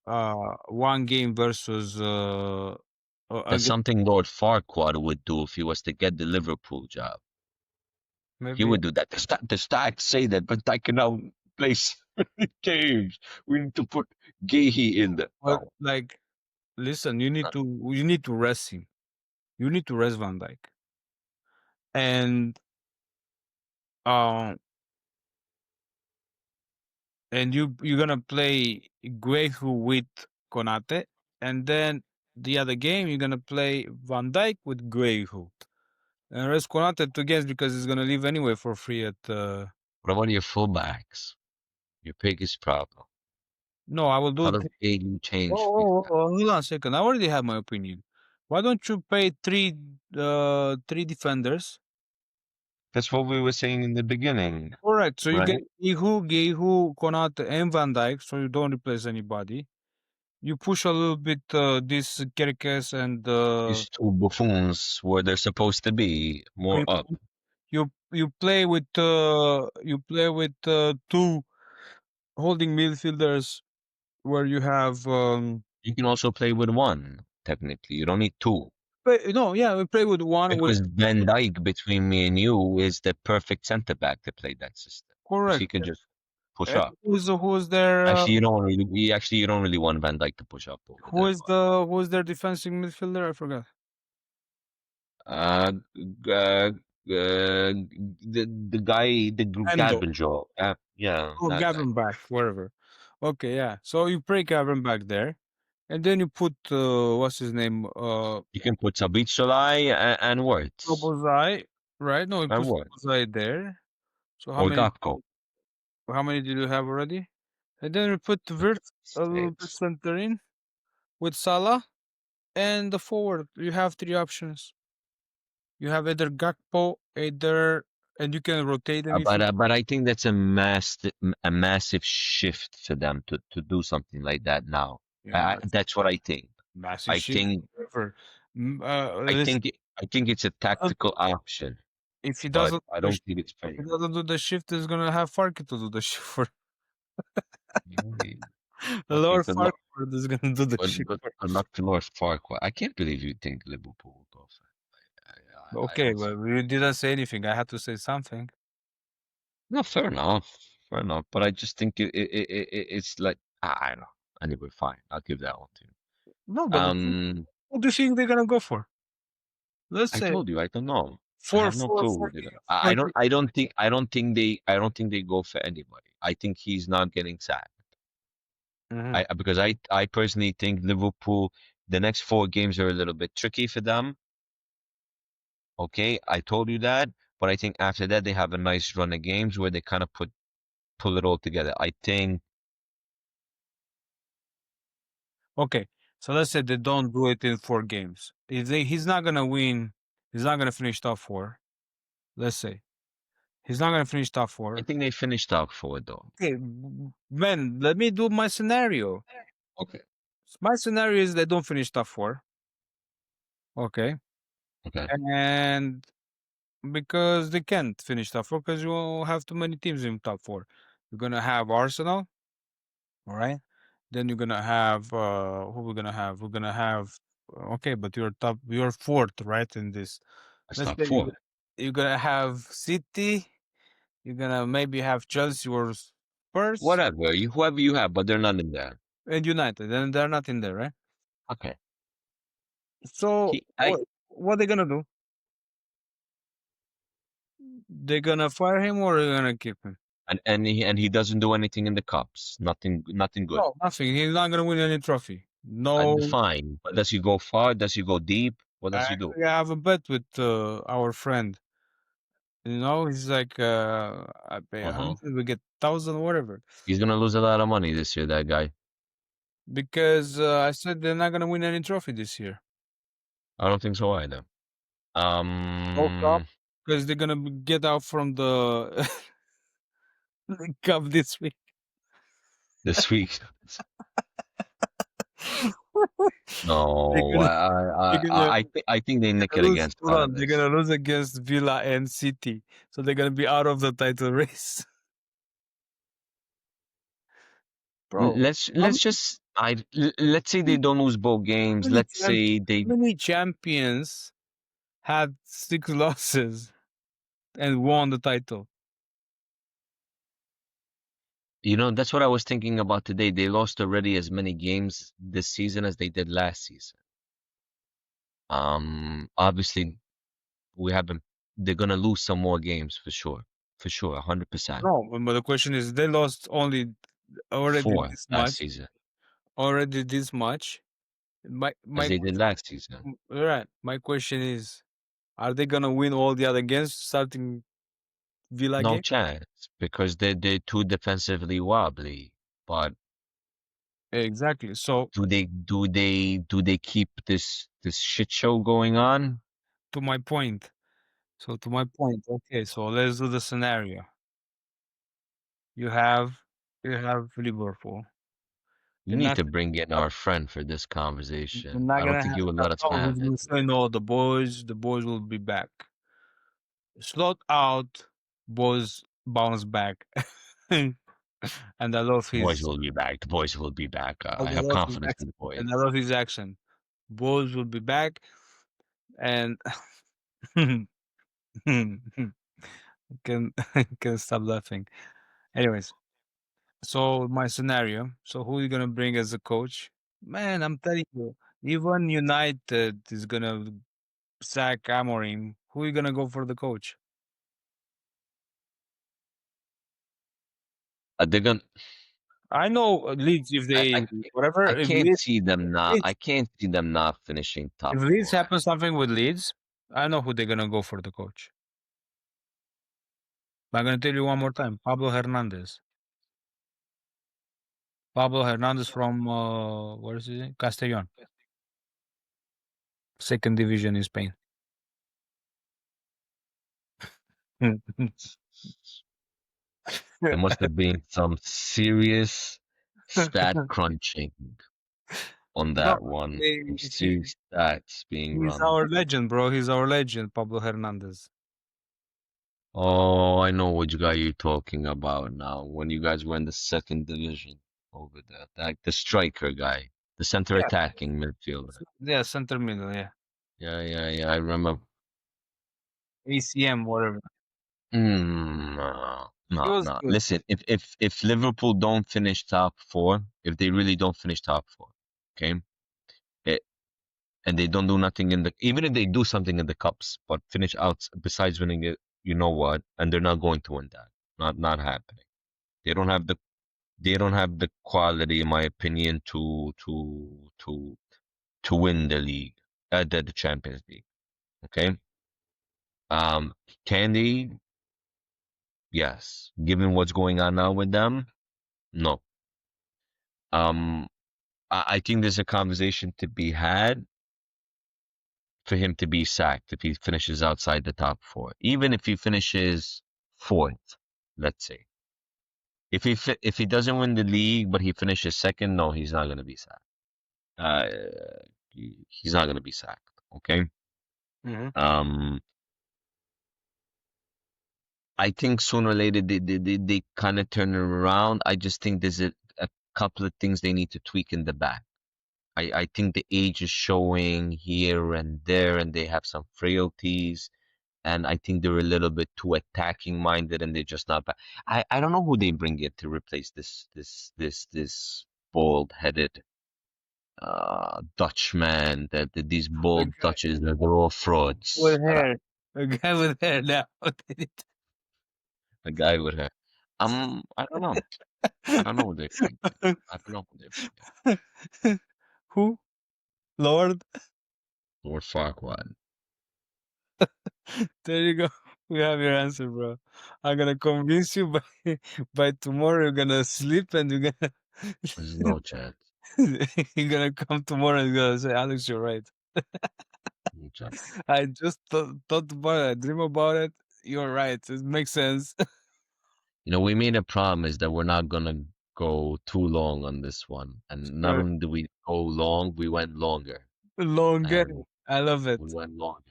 one game versus That's against something Lord Farquaad would do if he was to get the Liverpool job. He maybe would do that. The stats say that, but I can now place games. We need to put Gehi in there. but No, like listen, you need to rest him. You need to rest Van Dijk. And um and you're gonna play Gueju with Konate, and then the other game you're gonna play Van Dijk with Gueju. And rest Konate to guess because he's gonna leave anyway for free at what about your fullbacks? Your biggest problem. no, I will How do does AU change these hold on a second. I already have my opinion. Why don't you pay three defenders? That's what we were saying in the beginning, Correct. So you get right? Gehu, Konate, and Van Dijk, so you don't replace anybody. You push a little bit this Kerkes and These two buffoons where they're supposed to be more you up. you play with two holding midfielders where you have You can also play with one, technically. You don't need two. no, yeah, we play with one with Because Van Dijk, between me and you, is the perfect centre back to play that system. Because he correct. can just push And up. who's their Actually you don't really want Van Dijk to push up over who there, is but who's their defensive midfielder? I forgot. uh, the guy, the Endo. Gavin Joe, yeah, Oh, that guy. Gavin back, wherever. Okay, yeah. So you play Gavin back there, and then you put what's his name? You can put Sabitsolai and Words Sobozai, right? No, you and put Words Sobozai there. So or Gakpo. how many did you have already? And then we put Wirtz a little bit Six. centering with Salah and the forward. You have three options. You have either Gakpo, either and you can rotate them if you But I think that's a massive shift for them to do something like that now. yeah, That's what I think. massive I shift. think Whatever. I Listen, think I think it's a tactical option, if he but doesn't I do the don't think it's if he fair. doesn't do the shift, he's gonna have Farke to do the shift for Yeah, okay, Lord Farquhar is gonna do the shift for. good luck to North Farquhar. I can't believe you think Liverpool will go for it. I Okay, don't see. well, you didn't say anything. I had to say something. No, fair enough. But I just think it's like I don't know. Anyway, fine. I'll give that one to you. No, but the thing, Um, what do you think they're gonna go for? Let's I say told you I don't know. I four, have no four, clue. four, What they're gonna. four. I don't think they go for anybody. I think he's not getting sacked. Mhm. Because I personally think Liverpool, the next four games are a little bit tricky for them. Okay, I told you that, but I think after that they have a nice run of games where they kind of pull it all together. I think Okay, so let's say they don't do it in 4 games. If he's not gonna win, he's not gonna finish top four. Let's say he's not gonna finish top I four. think they finished top four though. Okay, man, let me do my scenario. Okay. My scenario is they don't finish top four. Okay, Okay. and because they can't finish top four because you have too many teams in top four. You're gonna have Arsenal, all right? Then you're gonna have who we're gonna have? We're gonna have okay, but you're fourth, right? In this. That's Let's top say four. you're gonna have City, you're gonna maybe have Chelsea or Spurs Whatever. Whoever you have, but they're not in there. and United, and they're not in there, right? Okay. So He I what they gonna do? They gonna fire him or they gonna keep him? and he doesn't do anything in the cups. Nothing good. No, nothing. He's not gonna win any trophy. No. Fine. But does he go far? Does he go deep? What does he do? Actually, I have a bet with our friend. He's like, I pay Uh-huh. 100, we get 1,000, whatever. He's gonna lose a lot of money this year, that guy. because I said they're not gonna win any trophy this year. I don't think so either. No cup Um, because they're gonna get out from the the cup this week. this week. they're No, gonna they're gonna I think they they're nick it gonna lose. against Hold on, they're Palace. gonna lose against Villa and City, so they're gonna be out of the title race, bro. How Let's just let's say they many, don't lose both how games. many, Let's say they, how many champions had 6 losses and won the title? you know, that's what I was thinking about today. They lost already as many games this season as they did last season. Obviously we haven't. They're gonna lose some more games for sure, 100%. No, but the question is, they lost only already Four this last much. season, Already this much. My as they did question, last season. right? My question is, are they gonna win all the other games starting Villa No game? chance because they're too defensively wobbly. But Exactly. So do they keep this shit show going on? to my point. To my point. Okay. So let's do the scenario. You have you have Liverpool. You They're need not. to bring in our friend for this They're conversation. not I don't gonna think have. you would let us No, have he's it. gonna say no. The boys will be back. Slot out. Boys bounce back. And I love The boys his. will be back. The boys will be back. And I I have love his confidence in accent. the boys. And I love his accent. Boys will be back, and can can stop laughing. Anyways, so my scenario. So who are you gonna bring as a coach? Man, I'm telling you, even United is gonna sack Amorim. Who are you gonna go for the coach? They're gonna. I know Leeds. If I, I they whatever, I can't see them not. I can't see them not finishing top If Leeds four. happens something with Leeds, I know who they're gonna go for the coach. I'm gonna tell you one more time. Pablo Hernandez. Pablo Hernandez from where is he? Castellon, second division in Spain. There must have been some serious stat crunching on No, that one. Some he serious stats being he's run. our legend, bro. He's our legend, Pablo Hernandez. Oh, I know which guy you're talking about now. When you guys were in the second division over there, like the striker guy, the center Yeah, attacking midfielder. yeah, center middle, yeah. Yeah. I remember. ACM, whatever. No, He was no. good. Listen, if Liverpool don't finish top four, if they really don't finish top four, okay, it, and they don't do nothing in the, even if they do something in the cups, but finish out besides winning it, you know what? And they're not going to win that. Not happening. They don't have the they don't have the quality, in my opinion, to win the league, the Champions League. Okay. Can they? Yes. Given what's going on now with them, no. Um, I think there's a conversation to be had for him to be sacked if he finishes outside the top four, even if he finishes fourth, let's say. If he doesn't win the league but he finishes second, no, he's not gonna be sacked. Uh, he's not gonna be sacked. Okay. Hmm. Um, I think sooner or later they kind of turn it around. I just think there's a couple of things they need to tweak in the back. I think the age is showing here and there, and they have some frailties. And I think they're a little bit too attacking minded, and they're just not. I don't know who they bring in to replace this bald headed Dutchman. These A bald guy Dutches that they're all with frauds. hair. A guy with hair now. A guy with her. I don't know. I don't know who they bring in. I don't know who they bring in. Who? Lord. Lord Farquaad. There you go. We have your answer, bro. I'm gonna convince you by by tomorrow. You're gonna sleep and you're gonna There's no chance. He's gonna come tomorrow and he's gonna say, Alex, you're right. Okay. I just thought about it. I dream about it. You're right. It makes sense. You know, we made a promise that we're not gonna go too long on this one. And not Sure. only did we go long, we went longer. Longer. And I love it. we went longer.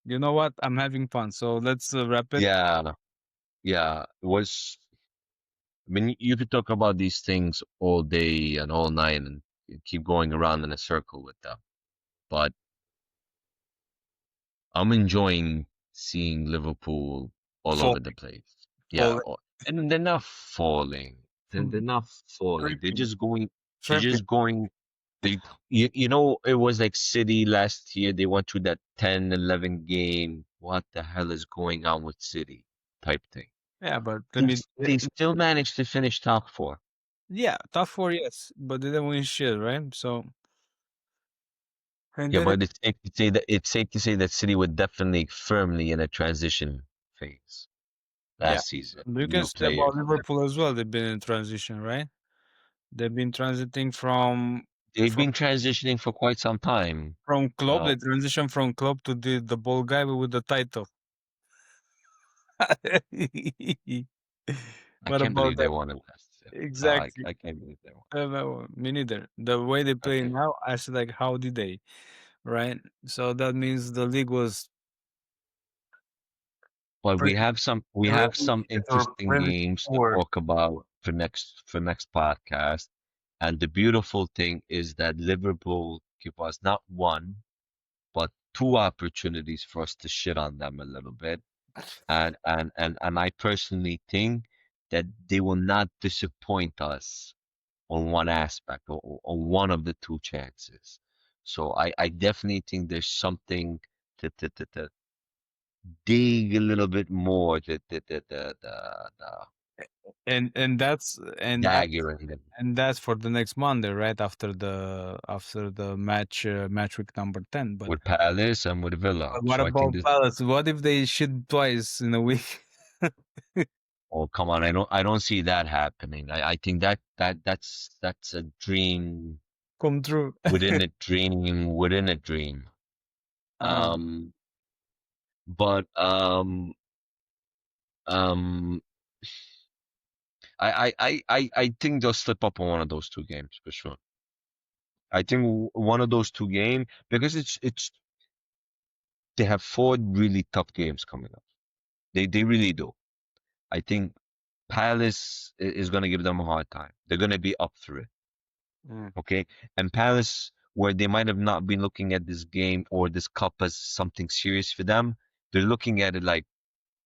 You know what? I'm having fun. So let's wrap it. Yeah, yeah. It was, I mean, you could talk about these things all day and all night and keep going around in a circle with them. But I'm enjoying seeing Liverpool all over the Falling. place. Yeah, Falling. and they're not falling. They're not falling. They're Tripping. just going. They're Tripping. just going. They, you know, it was like City last year. They went through that 10-11 game. What the hell is going on with City? Type thing. Yeah, but let And me. they still managed to finish top four. Yeah, top four, yes, but they didn't win shit, right? So, and Yeah, then but it's safe to say that City were definitely firmly in a transition phase yeah, last season. you can New say about players and Liverpool as well. They've been in transition, right? They've been transiting from they've from been transitioning for quite some time. from Klopp. Uh, They transition from Klopp to the bald guy with the title. I What can't about believe they that? won it last year. Exactly. I can't believe they won. No, me neither. The way they play Okay, now, I said like, how did they? Right? So that means the league was but we pretty have some we have really, some it was interesting really games to poor. talk about for next podcast. And the beautiful thing is that Liverpool give us not one but two opportunities for us to shit on them a little bit. And I personally think that they will not disappoint us on one aspect or on one of the two chances. So I definitely think there's something to dig a little bit more the And that's and that's dagger in them and that's for the next Monday, right after the match week number 10. with Palace and with Villa. But what So I think about this. Palace? What if they shit twice in a week? Oh, come on! I don't see that happening. I think that's a dream Come true. within a dream within a dream. um, Um, but I think they'll slip up on one of those two games for sure. I think one of those two games because it's they have four really tough games coming up. They really do. I think Palace is going to give them a hard time. They're going to be up for it. mm, Okay, and Palace, where they might have not been looking at this game or this cup as something serious for them, they're looking at it like,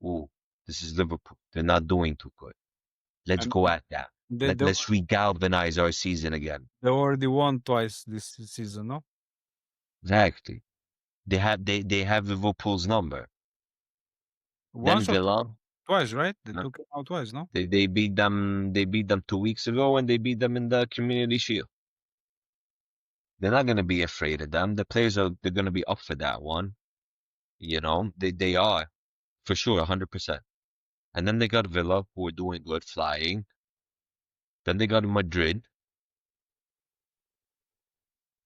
"Oh, this is Liverpool. They're not doing too good. Let's and go at that. they, they Let's regalvanize our season again." they already won twice this season, no? Exactly. They have Liverpool's number. Then Once or Villa, twice, right? They uh, took it out twice, no? they beat them 2 weeks ago and they beat them in the Community Shield. They're not gonna be afraid of them. The players they're gonna be up for that one. You know, they are for sure, 100%. And then they got Villa, who are doing good, flying. Then they got Madrid,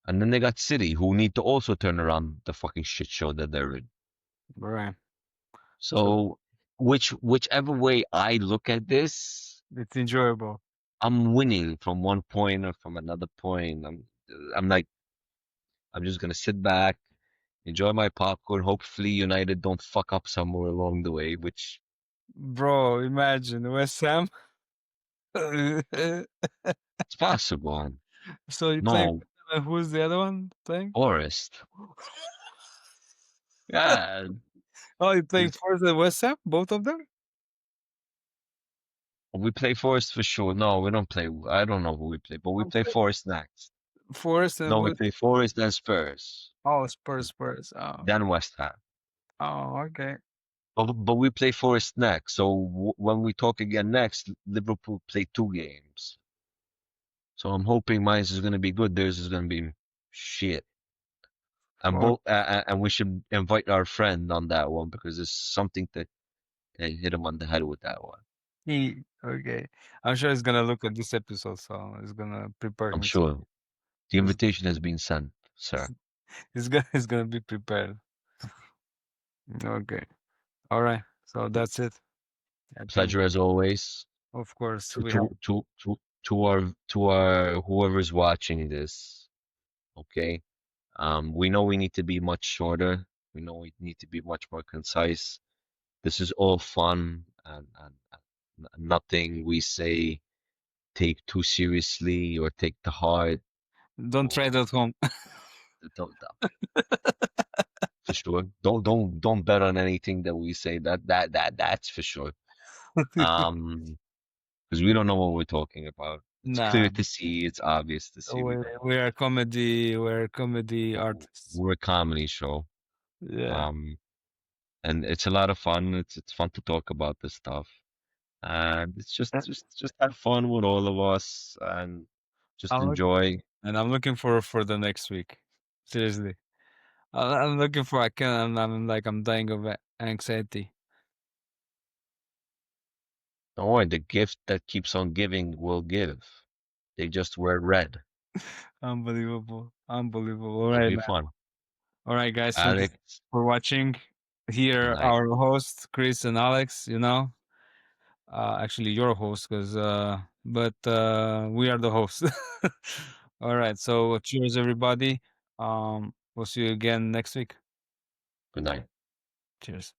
and then they got City, who need to also turn around the fucking shit show that they're in. Right. So So, whichever way I look at this, it's enjoyable. I'm winning from one point or from another point. I'm like, I'm just gonna sit back, enjoy my popcorn. Hopefully, United don't fuck up somewhere along the way, which Bro, imagine West Ham. it's possible. So you playing No, West Ham, and who's the other one playing? Forest. Yeah, Oh, you playing this- Forest and West Ham? Both of them? we play Forest for sure. No, we don't play. I don't know who we play, but we play Forest next. Forest and No, we West. play Forest and Spurs, Oh, Spurs. Oh, then West Ham. oh, okay. But we play Forest next. So when we talk again next, Liverpool play two games. So I'm hoping mine is going to be good. Theirs is going to be shit. And For both, and we should invite our friend on that one because it's something that hit him on the head with that one. he, okay. I'm sure he's gonna look at this episode, so he's gonna prepare I'm himself. sure. The invitation has been sent, sir. He's gonna be prepared. Okay. All right. So that's it. I think, Pleasure as always. of course, To we have. to to to to our whoever's watching this. Okay. We know we need to be much shorter. We know we need to be much more concise. This is all fun and nothing we say take too seriously or take to heart Don't try it or at home. don't for sure. Don't bet on anything that we say. That's for sure. Um, because we don't know what we're talking about. It's clear Nah, to see. It's obvious to see. We we don't know. we are comedy. We're comedy artists. We're a comedy show. Yeah. Um, and it's a lot of fun. It's fun to talk about this stuff. And it's just have fun with all of us and just I'm look, enjoy. and I'm looking for the next week. Seriously, I'm looking for. I can. I'm like I'm dying of anxiety. Don't worry, the gift that keeps on giving will give. They just wear red. Unbelievable. Unbelievable. All It'll right, be man. fun. All right, guys. Thank you Alex, for watching. good Here, night. our host, Chris and Alex. Actually, your host, but we are the hosts. All right. So, cheers, everybody. We'll see you again next week. Good night. Cheers.